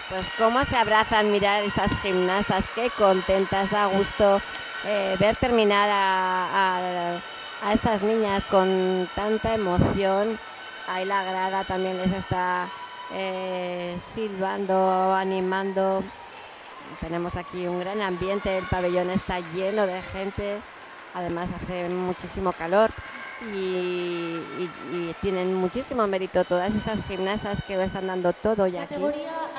Pues cómo se abrazan, mirar estas gimnastas, qué contentas, da gusto ver terminar a estas niñas con tanta emoción. Ahí la grada también les está silbando, animando. Tenemos aquí un gran ambiente, el pabellón está lleno de gente, además hace muchísimo calor y tienen muchísimo mérito todas estas gimnastas que lo están dando todo ya aquí.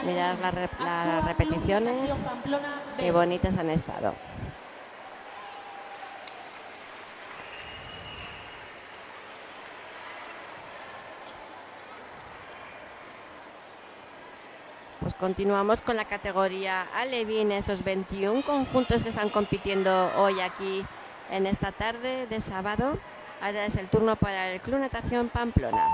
Mirad las repeticiones, qué bonitas han estado. Pues continuamos con la categoría alevín, esos 21 conjuntos que están compitiendo hoy aquí en esta tarde de sábado. Ahora es el turno para el Club Natación Pamplona.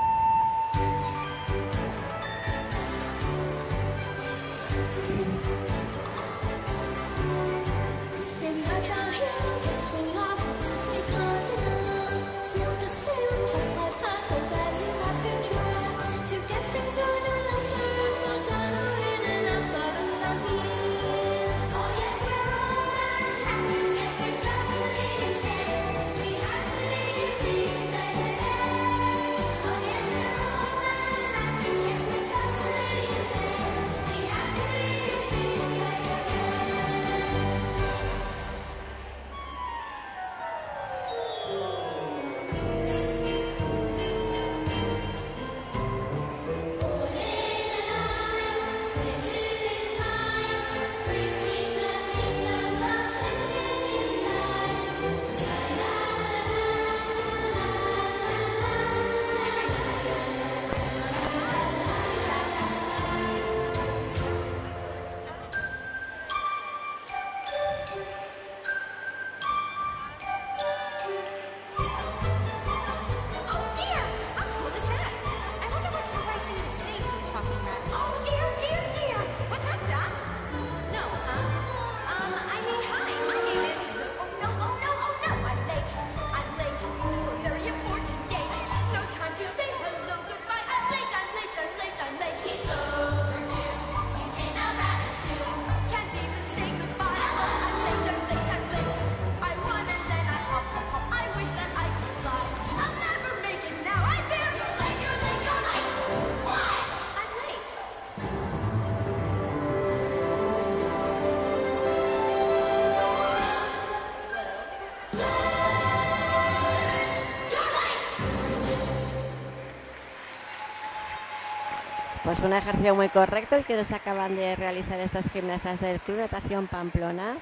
Pues un ejercicio muy correcto el que nos acaban de realizar estas gimnastas del Club Natación Pamplona.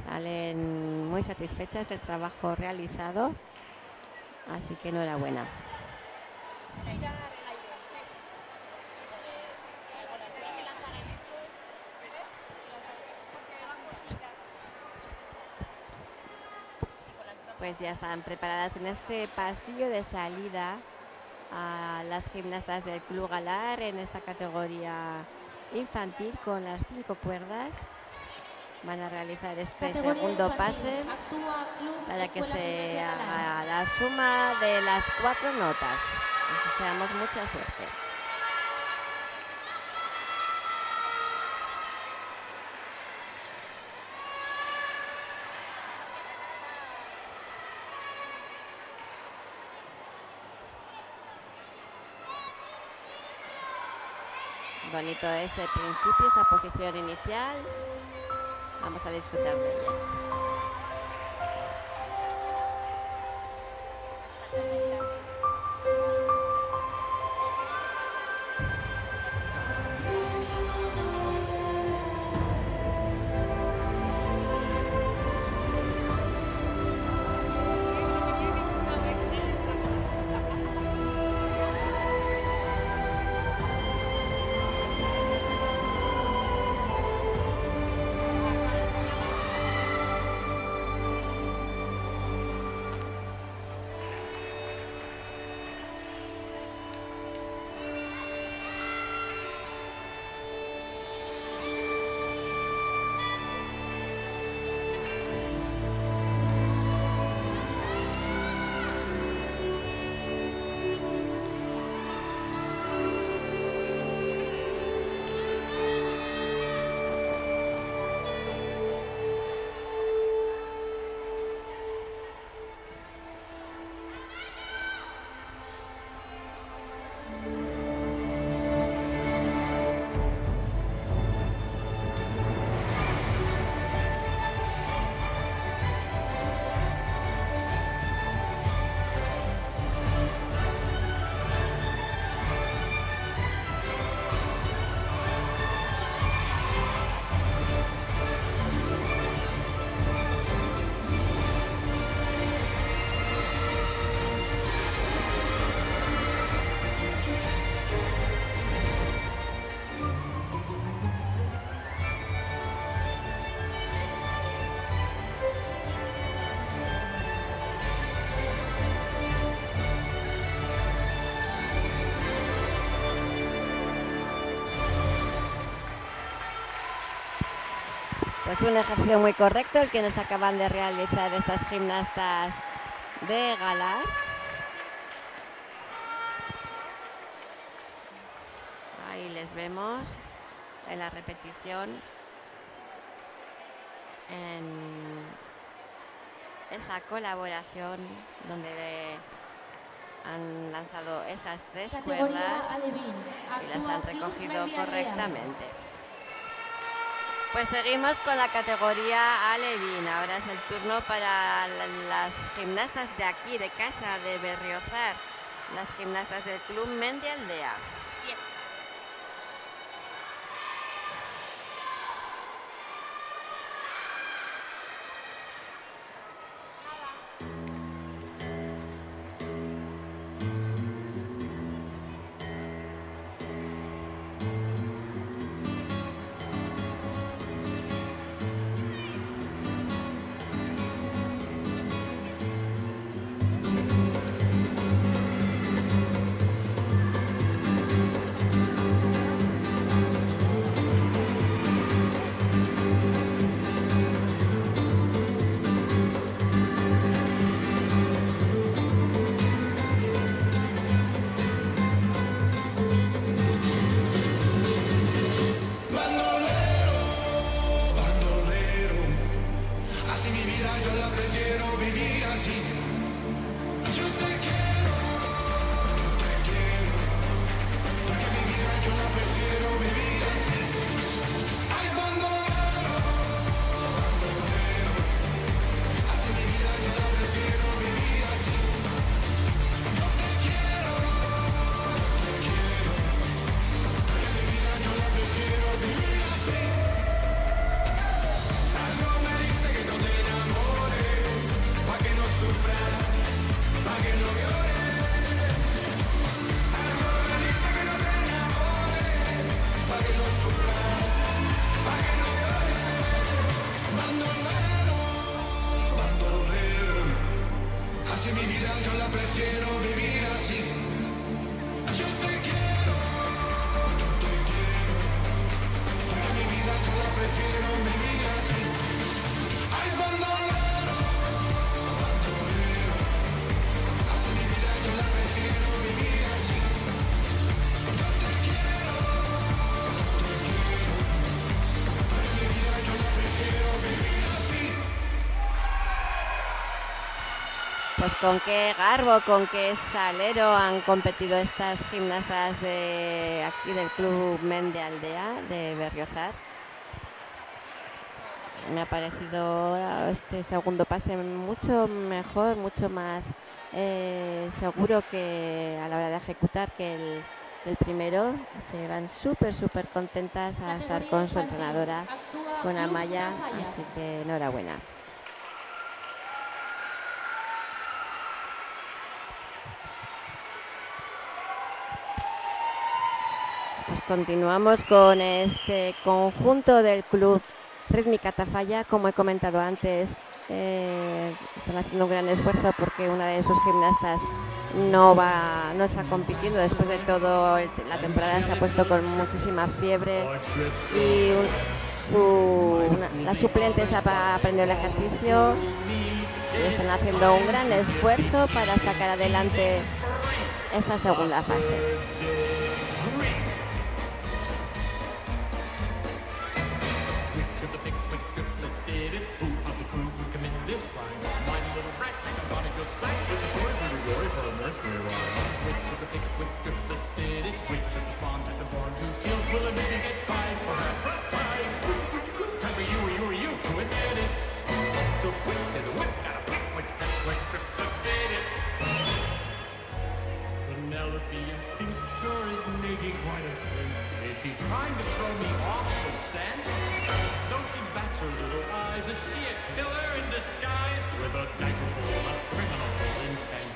Salen muy satisfechas del trabajo realizado, así que enhorabuena. Pues ya están preparadas en ese pasillo de salida a las gimnastas del Club Galar en esta categoría infantil con las 5 cuerdas. Van a realizar este segundo pase para que se haga la suma de las 4 notas. Que deseamos mucha suerte. Bonito ese principio, esa posición inicial. Vamos a disfrutar de ellas. Pues un ejercicio muy correcto el que nos acaban de realizar estas gimnastas de gala. Ahí les vemos en la repetición en esa colaboración donde han lanzado esas 3 cuerdas y las han recogido correctamente. Pues seguimos con la categoría alevín. Ahora es el turno para las gimnastas de aquí, de casa, de Berriozar, las gimnastas del Club Mendi Aldea. Pues con qué garbo, con qué salero han competido estas gimnastas de aquí del Club Mendi Aldea de Berriozar. Me ha parecido este segundo pase mucho mejor, mucho más seguro que a la hora de ejecutar que el primero. Se van súper contentas a estar con su entrenadora, con Amaya, así que enhorabuena. Pues continuamos con este conjunto del Club Rítmica Tafalla. Como he comentado antes, están haciendo un gran esfuerzo porque una de sus gimnastas no está compitiendo. Después de todo, la temporada se ha puesto con muchísima fiebre y la suplente se ha aprendido el ejercicio y están haciendo un gran esfuerzo para sacar adelante esta segunda fase. Is she trying to throw me off the scent? Though she bats her little eyes, is she a killer in disguise with a dagger full of criminal intent?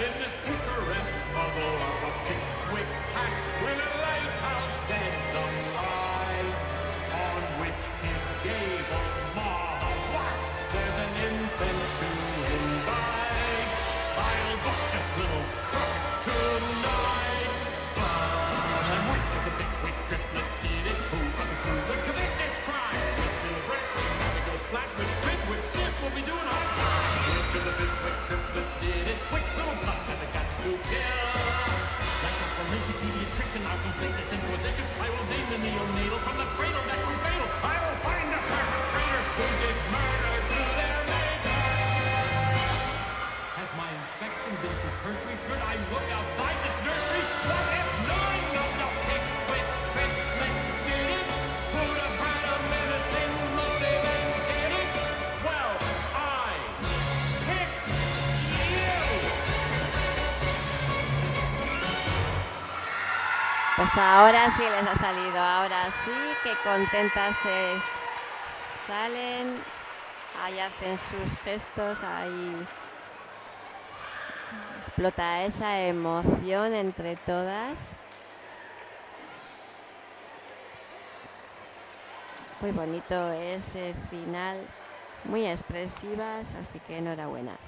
In this picaresque puzzle of a Pickwick pack, will a lighthouse shed some light on which Kid gave a ma the whack? There's an infant to invite. I'll book this little crook tonight. Which of the Pickwick triplets did it? Who of the crew would commit this crime? Which little I'll complete this inquisition. I will name the neonatal from the cradle that grew fatal. I will find a perpetrator who did murder to their neighbors. Has my inspection been too cursory? Should I look outside this nursery? What if none of the Pickwick triplets did it? Who'd have had a menacing motive and did it? Well, I picked you. Pues ahora sí les ha salido, ahora sí, que contentas salen, ahí hacen sus gestos, ahí explota esa emoción entre todas. Muy bonito ese final, muy expresivas, así que enhorabuena.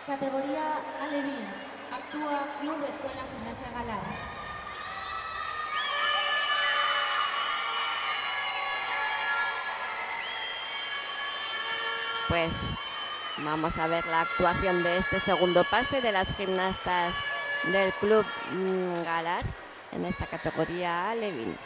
Categoría Alevín. Actúa Club Escuela Gimnasia Galar. Pues vamos a ver la actuación de este segundo pase de las gimnastas del Club Galar en esta categoría Alevín.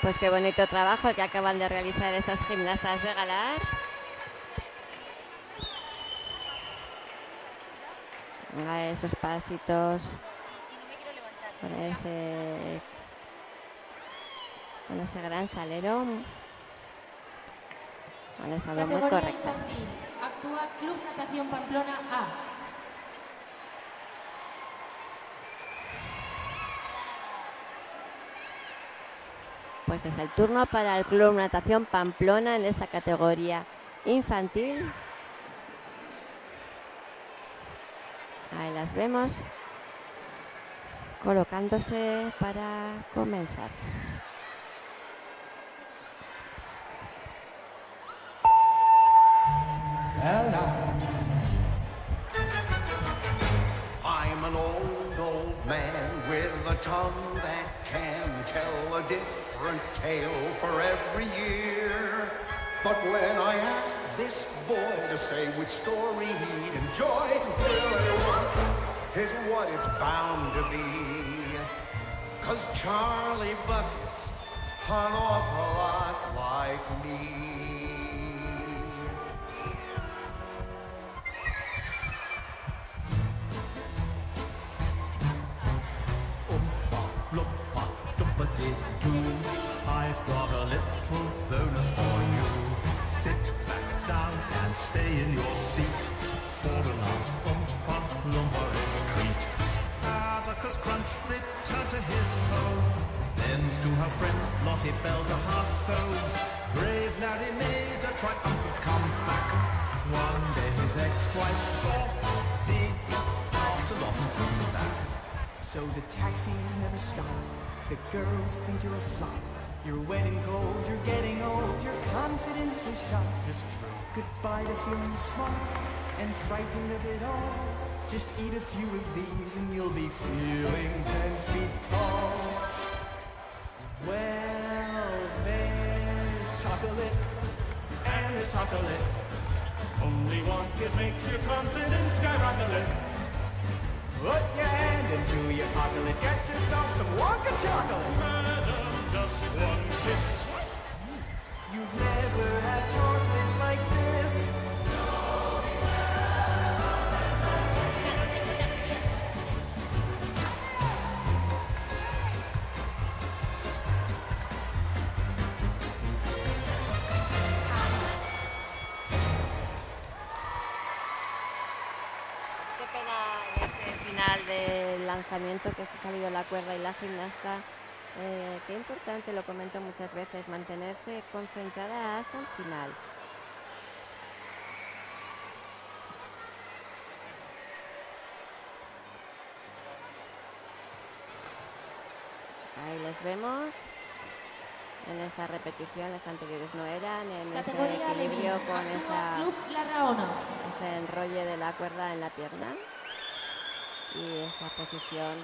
Pues qué bonito trabajo que acaban de realizar estas gimnastas de Galar. A esos pasitos con ese gran salero. Han estado muy Categoría correctas. infantil. Actúa Club Natación Pamplona A. Pues es el turno para el Club Natación Pamplona en esta categoría infantil. Ahí las vemos colocándose para comenzar. Well, now, I'm an old man with a tongue that can tell a different tale for every year. But when I ask this boy to say which story he'd enjoy, Willy Wonka is what it's bound to be. 'Cause Charlie Bucket's an awful lot like me. lumbaris treat. Abacus Crunch returned to his home, thence to her friends Lottie Bell to her foes. Brave Larry made a triumphant comeback. One day his ex-wife saw the after Lottie took him back. So the taxis never stop. The girls think you're a flop. You're wedding cold, you're getting old, your confidence is shot. It's true. Goodbye to feeling small and frightened of it all. Just eat a few of these and you'll be feeling 10 feet tall. Well, there's chocolate and there's chocolate. Only one kiss makes your confidence skyrocket. Put your hand into your pocket, get yourself some Wonka chocolate. Madam, just one kiss. You've never had chocolate like this. Qué pena en ese final del lanzamiento que se ha salido la cuerda y la gimnasta. Qué importante, lo comento muchas veces, mantenerse concentrada hasta el final. Ahí les vemos. En esta repetición, las anteriores no eran, en ese Categoría equilibrio Levi, con actúa Club La Raona. ese enrolle de la cuerda en la pierna y esa posición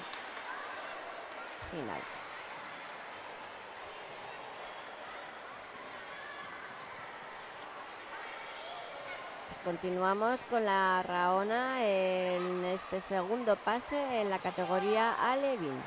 final. Pues continuamos con la Raona en este segundo pase en la categoría Alevín.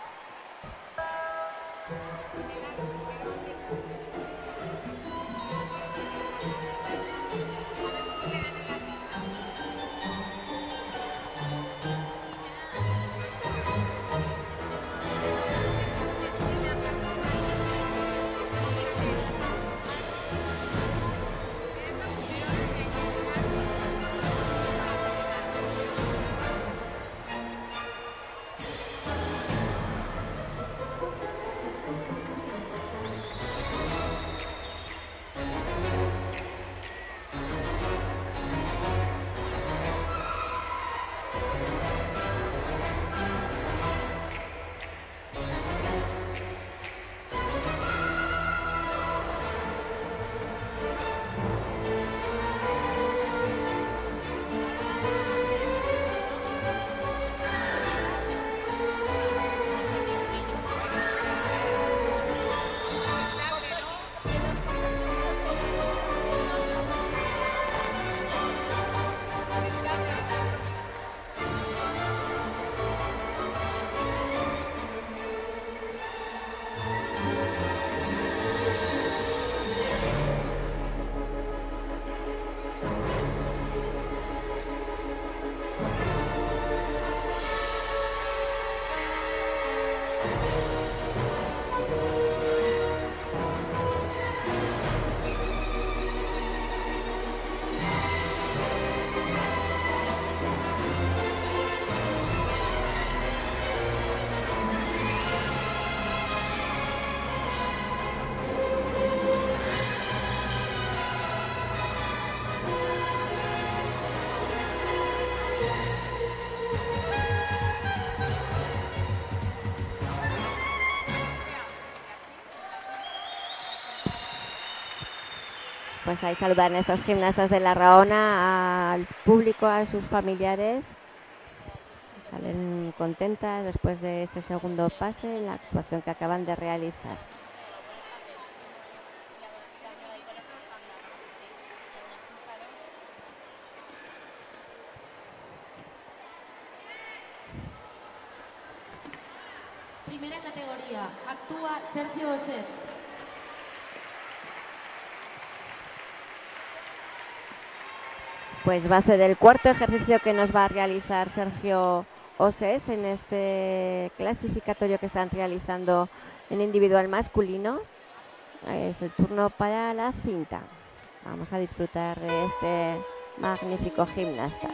Pues ahí saludan a estas gimnastas de la Raona, al público, a sus familiares. Salen contentas después de este segundo pase en la actuación que acaban de realizar. Primera categoría, actúa Sergio Osés. Pues va a ser el cuarto ejercicio que nos va a realizar Sergio Osés en este clasificatorio que están realizando en individual masculino. Es el turno para la cinta. Vamos a disfrutar de este magnífico gimnasta.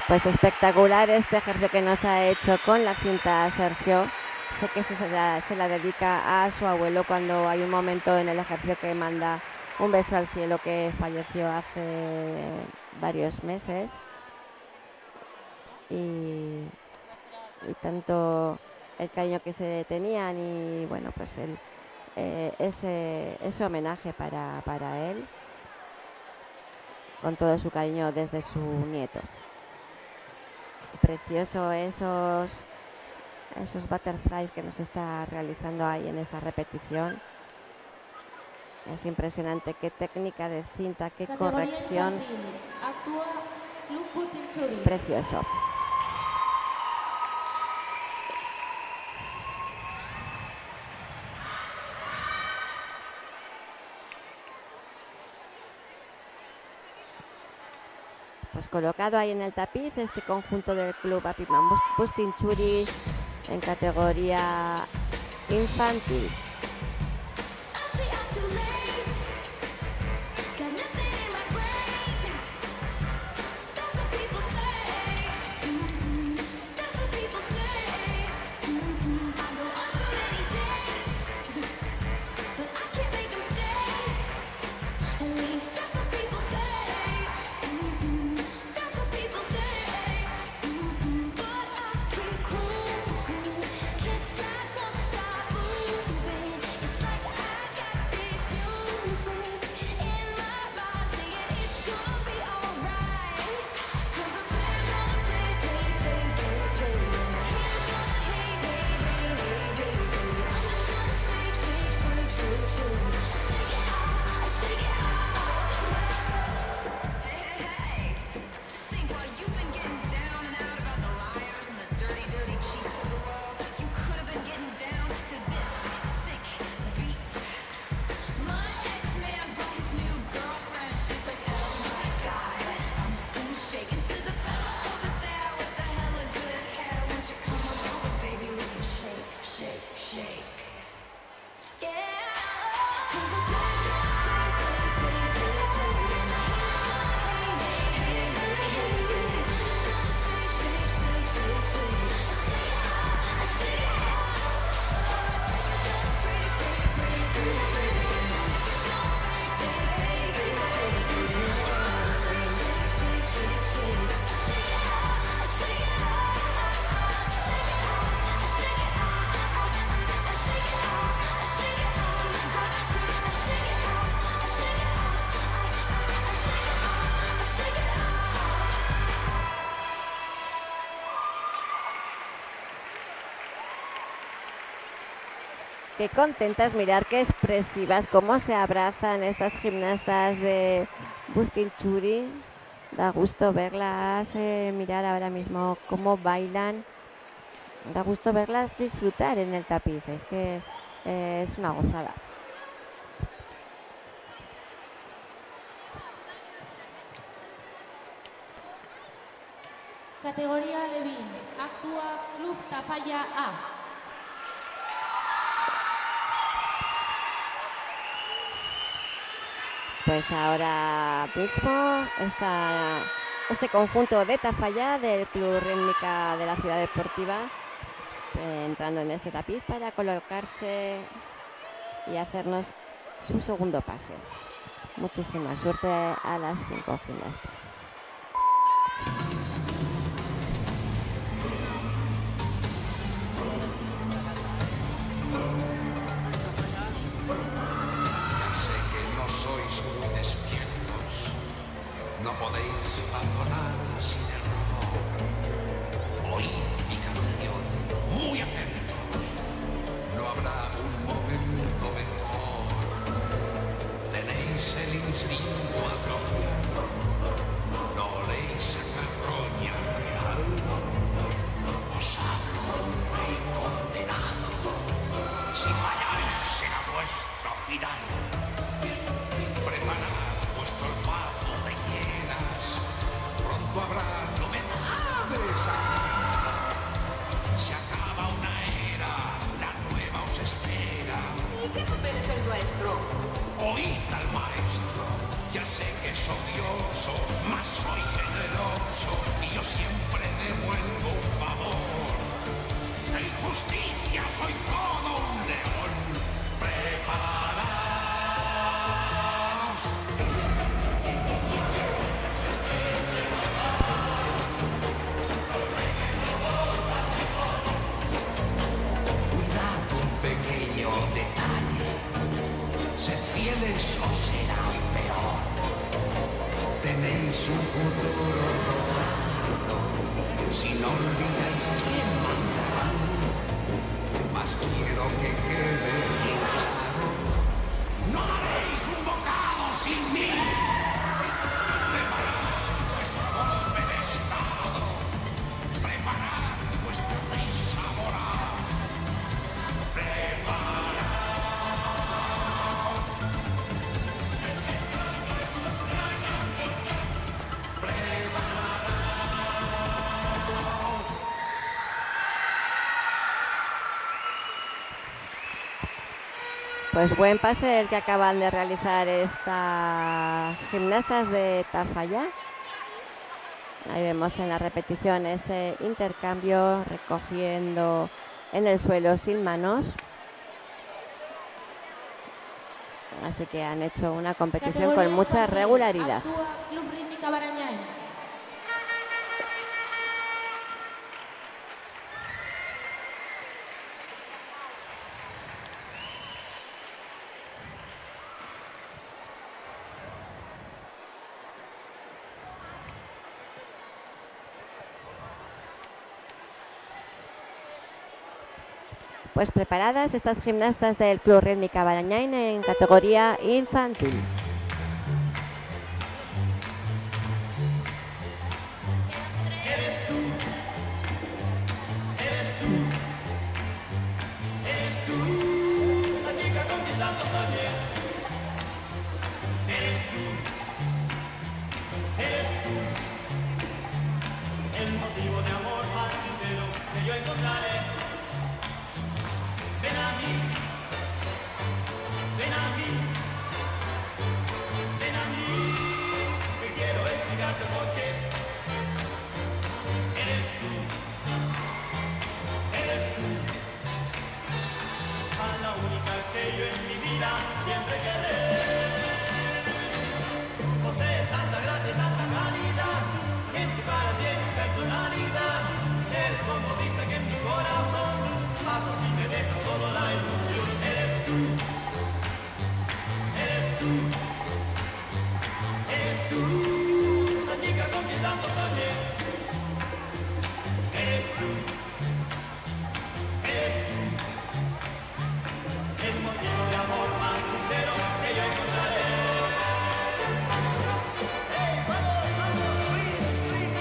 Pues espectacular este ejercicio que nos ha hecho con la cinta Sergio. Sé que se la dedica a su abuelo cuando hay un momento en el ejercicio que manda un beso al cielo, que falleció hace varios meses. Y tanto el cariño que se tenían y bueno, pues ese homenaje para él, con todo su cariño desde su nieto. Precioso esos butterflies que nos está realizando ahí en esa repetición. Es impresionante qué técnica de cinta, qué corrección. Actúa Club Bustinchuri. Precioso. Pues colocado ahí en el tapiz este conjunto del Club Apimán Bustinchuri en categoría infantil. Qué contentas, mirar qué expresivas, cómo se abrazan estas gimnastas de Bustinchuri. Da gusto verlas mirar ahora mismo cómo bailan. Da gusto verlas disfrutar en el tapiz, es que es una gozada. Categoría Levín. Actúa Club Tafalla A. Pues ahora mismo este conjunto de Tafalla del Club Rítmica de la Ciudad Deportiva entrando en este tapiz para colocarse y hacernos su segundo pase. Muchísima suerte a las 5 gimnastas. No podéis abandonar sin error. Oíd mi canción, muy atentos. No habrá un momento mejor. Tenéis el instinto atrofiado. olvidéis quién manda. Mas quiero que quede bien claro. ¡No haréis un bocado sin mí! Preparad vuestro golpe de estado. Preparad vuestro risa moral. Preparaos. Pues buen pase el que acaban de realizar estas gimnastas de Tafalla. Ahí vemos en la repetición ese intercambio recogiendo en el suelo sin manos. Así que han hecho una competición con mucha regularidad. Actúa Club Rítmica Barañáin. Pues preparadas estas gimnastas del Club Rítmica Barañáin en categoría infantil. Eres tú, eres tú, eres tú, la chica con quien tanto soñé. Eres tú, el motivo de amor más sincero que yo encontraré. Ven a mí, ven a mí, ven a mí, que quiero explicarte por qué. Eres tú, a la única que yo en mi vida siempre querré. Posees tanta gracia y tanta calidad, en tu cara tienes personalidad. Eres como brisa que en mi corazón, hasta si me dejas solo la ilusión. Eres tú, la chica con quien tanto soñé. Eres tú, el motivo de amor más sincero que yo encontraré. ¡Hey, vamos, vamos, swing, swing!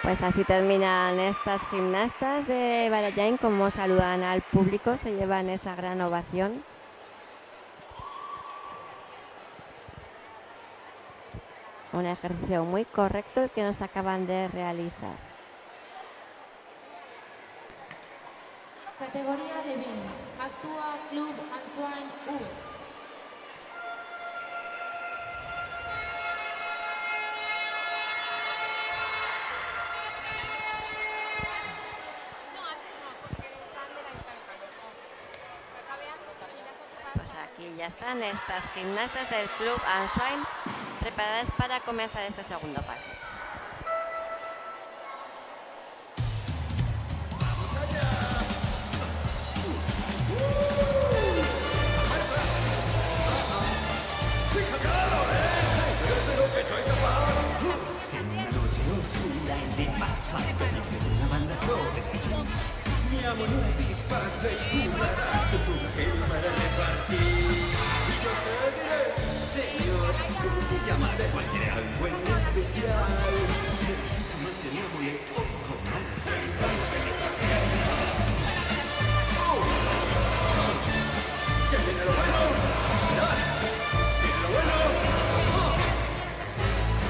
Pues así terminan estas gimnastas de Barañáin, como saludan al público, se llevan esa gran ovación. Un ejercicio muy correcto el que nos acaban de realizar. Categoría de B. Actúa Club Ansoain V. Pues aquí ya están estas gimnastas del Club Ansoain preparadas para comenzar este segundo pase. Si en una noche oscura en Limbach dicen una banda sobre ti, mi amor no disparas de descubrirás tu sugestión para repartir. Y yo te diré, señor, ¿cómo se llama? De cualquier algo en especial. Mantenía muy ojo, ¿no? ¡Que viene lo bueno! ¡Mirad! ¡Viene lo bueno!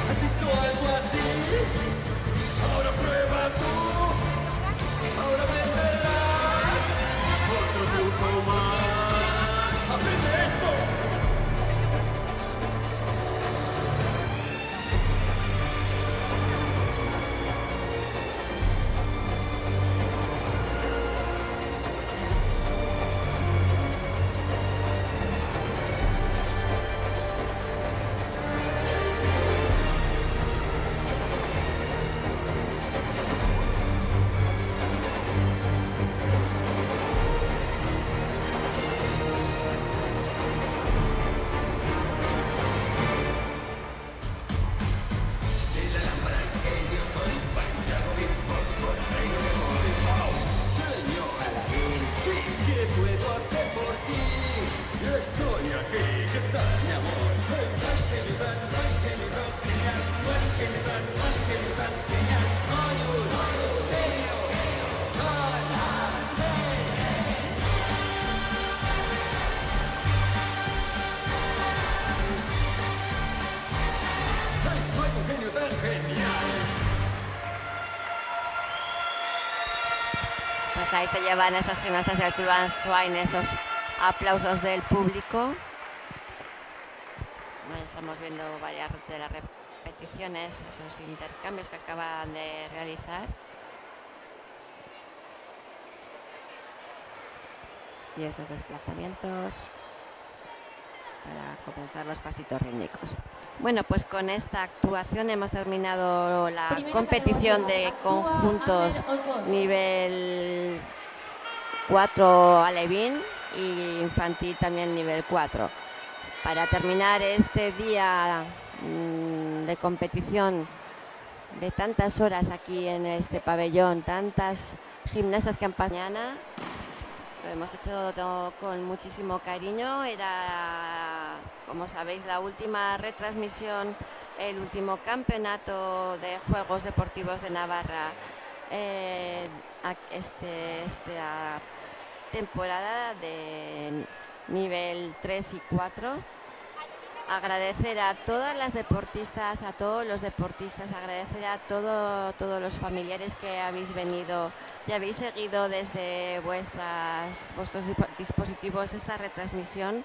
¿Has visto algo así? Ahora prueba tú. Ahora me verás. Pues ahí se llevan estas gimnastas del Club Answain esos aplausos del público. Ahí estamos viendo varias de las repeticiones, esos intercambios que acaban de realizar. Y esos desplazamientos para comenzar los pasitos rítmicos. Bueno, pues con esta actuación hemos terminado la competición de conjuntos nivel 4 alevín y infantil también nivel 4. Para terminar este día de competición de tantas horas aquí en este pabellón, tantas gimnastas que han pasado mañana, lo hemos hecho con muchísimo cariño. Era, como sabéis, la última retransmisión, el último campeonato de Juegos Deportivos de Navarra esta temporada de nivel 3 y 4. Agradecer a todas las deportistas, a todos los deportistas, agradecer a todos los familiares que habéis venido y habéis seguido desde vuestros dispositivos esta retransmisión.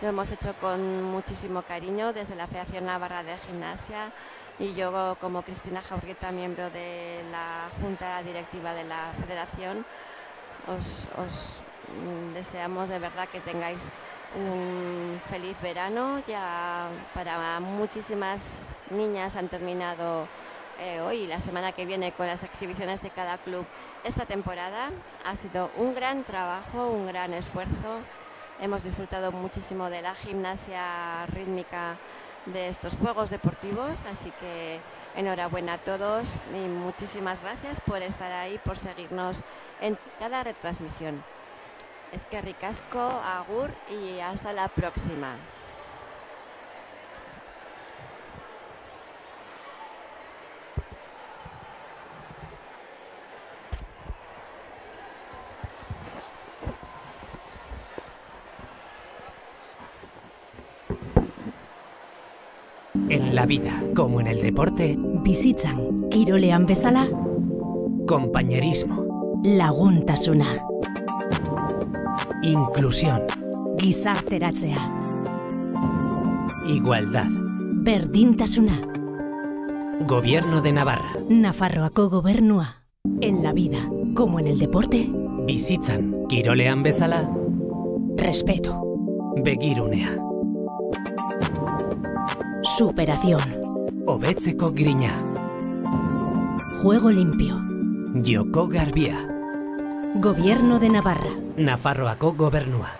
Lo hemos hecho con muchísimo cariño desde la Federación Navarra de Gimnasia, y yo, como Cristina Jaurrieta, miembro de la Junta Directiva de la Federación, os deseamos de verdad que tengáis un feliz verano. Ya para muchísimas niñas han terminado hoy y la semana que viene con las exhibiciones de cada club. Esta temporada ha sido un gran trabajo, un gran esfuerzo. Hemos disfrutado muchísimo de la gimnasia rítmica de estos Juegos Deportivos, así que enhorabuena a todos y muchísimas gracias por estar ahí, por seguirnos en cada retransmisión. Eskerrik asko, agur y hasta la próxima. En la vida, como en el deporte, Bizitzan, kirolean bezala, compañerismo, laguntasuna, inclusión, gizarteratzea, igualdad, berdintasuna, Gobierno de Navarra, Nafarroako gobernua. En la vida, como en el deporte, bizitzan, kirolean bezala, respeto, begirunea, superación, hobetzeko grina, juego limpio, joko garbia, Gobierno de Navarra. Nafarroako gobernua.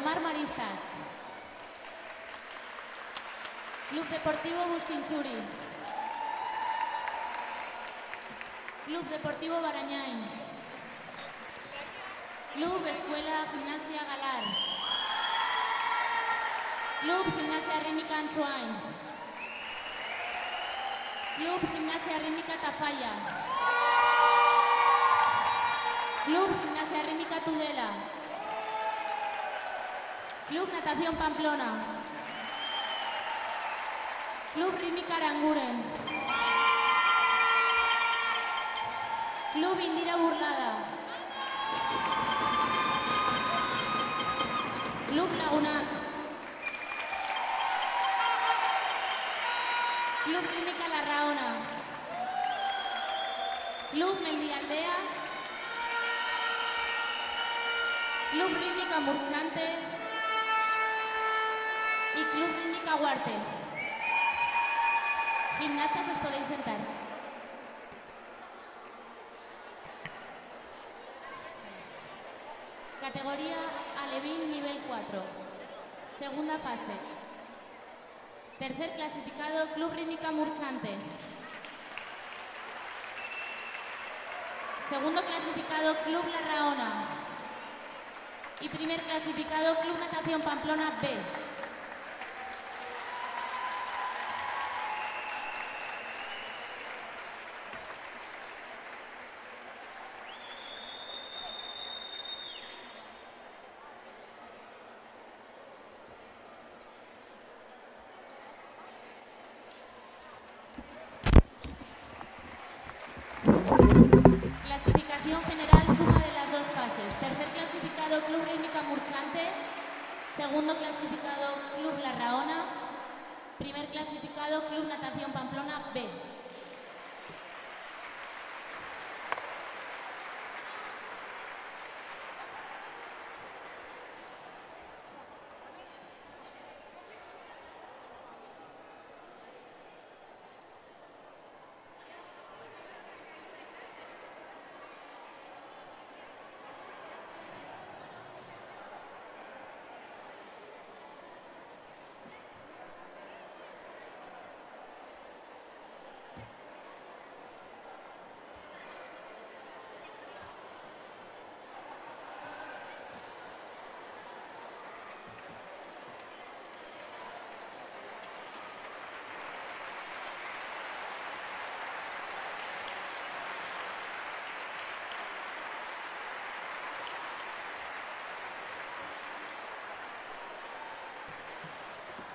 Mar Maristas. Club Deportivo Bustinchuri. Club Deportivo Barañain. Club Escuela Gimnasia Galar. Club Gimnasia Rítmica Ansoain. Club Gimnasia Rítmica Tafalla. Club Gimnasia Rítmica Tudela. Club Natación Pamplona. Club Rítmica Aranguren. Club Indira Burlada. Club Lagunac. Club Rítmica Larraona. Club Mendialdea. Club Rítmica Murchante. Y Club Rítmica Huarte. Gimnastas, os podéis sentar. Categoría Alevín nivel 4. Segunda fase. Tercer clasificado, Club Rítmica Murchante. Segundo clasificado, Club Larraona. Y primer clasificado, Club Natación Pamplona B. Clasificación general, suma de las dos fases. Tercer clasificado, Club Rítmica Murchante. Segundo clasificado, Club Larraona. Primer clasificado, Club Natación Pamplona B.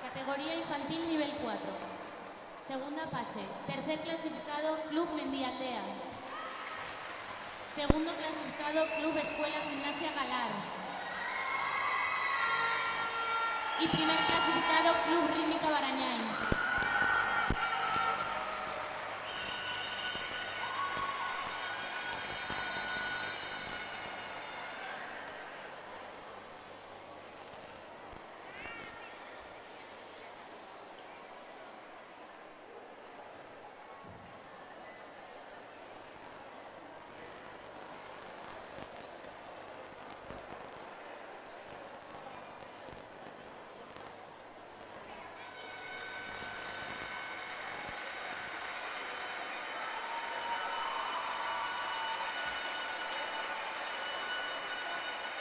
Categoría infantil nivel 4. Segunda fase. Tercer clasificado, Club Mendialdea. Segundo clasificado, Club Escuela Gimnasia Galar. Y primer clasificado, Club Rítmica Barañain.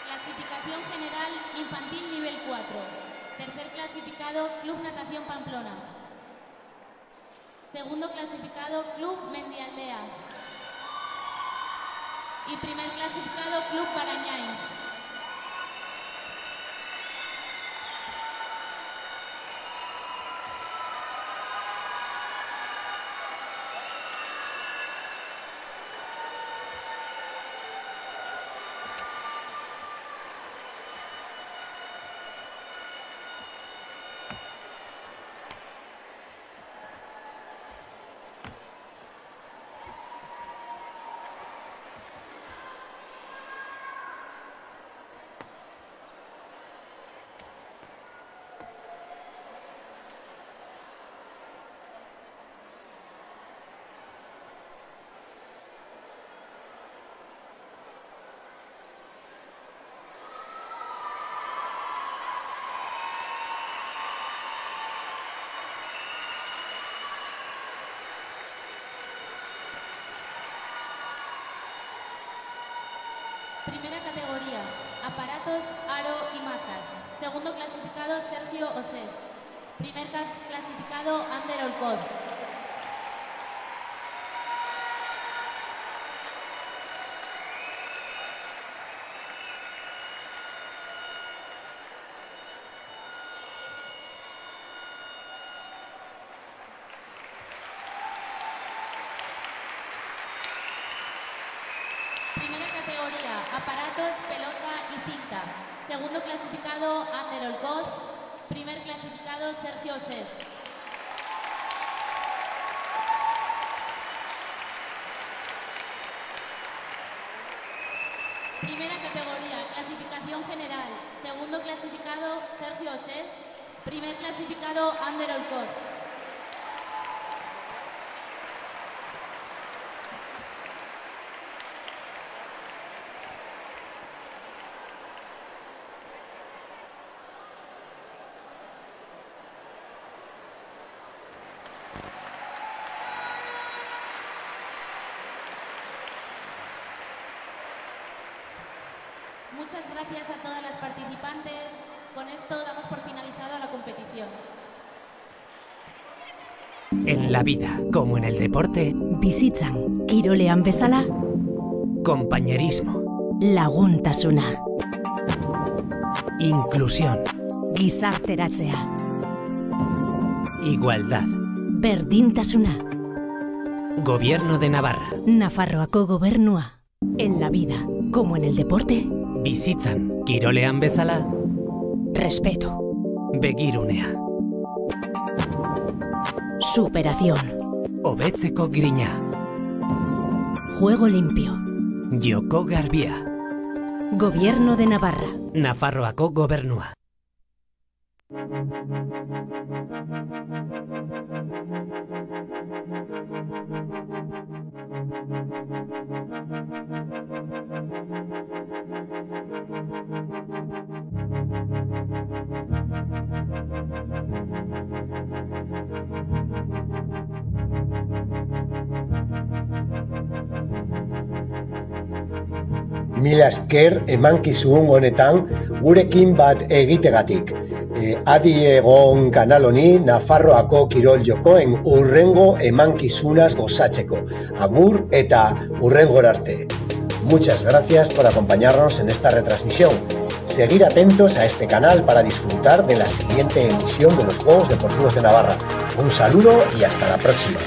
Clasificación general infantil nivel 4. Tercer clasificado, Club Natación Pamplona. Segundo clasificado, Club Mendialdea. Y primer clasificado, Club Barañain. Primera categoría, aparatos, aro y mazas. Segundo clasificado, Sergio Osés. Primer clasificado, Ander Olcoz. Primera categoría, aparatos, pelota y cinta. Segundo clasificado, Ander Olcoz. Primer clasificado, Sergio Osés. Primera categoría, clasificación general. Segundo clasificado, Sergio Osés. Primer clasificado, Ander Olcoz. Muchas gracias a todas las participantes. Con esto damos por finalizado la competición. En la vida, como en el deporte, Bizitzan, kirolean bezala, compañerismo, laguntasuna, inclusión, gizarteratzea, igualdad, berdintasuna, Gobierno de Navarra, Nafarroako gobernua. En la vida, como en el deporte, bizitzan, kirolean bezala, respeto, begirunea, superación, hobetzeko grina, juego limpio, joko garbia, Gobierno de Navarra. Nafarroako gobernua. Mila esker emankizun honetan gurekin bat egitegatik. Adi egon kanal honi Nafarroako kirol jokoen hurrengo emankizunaz gozatzeko. Agur eta hurrengora arte. Muchas gracias por acompañarnos en esta retransmisión. Seguir atentos a este canal para disfrutar de la siguiente emisión de los Juegos Deportivos de Navarra. Un saludo y hasta la próxima.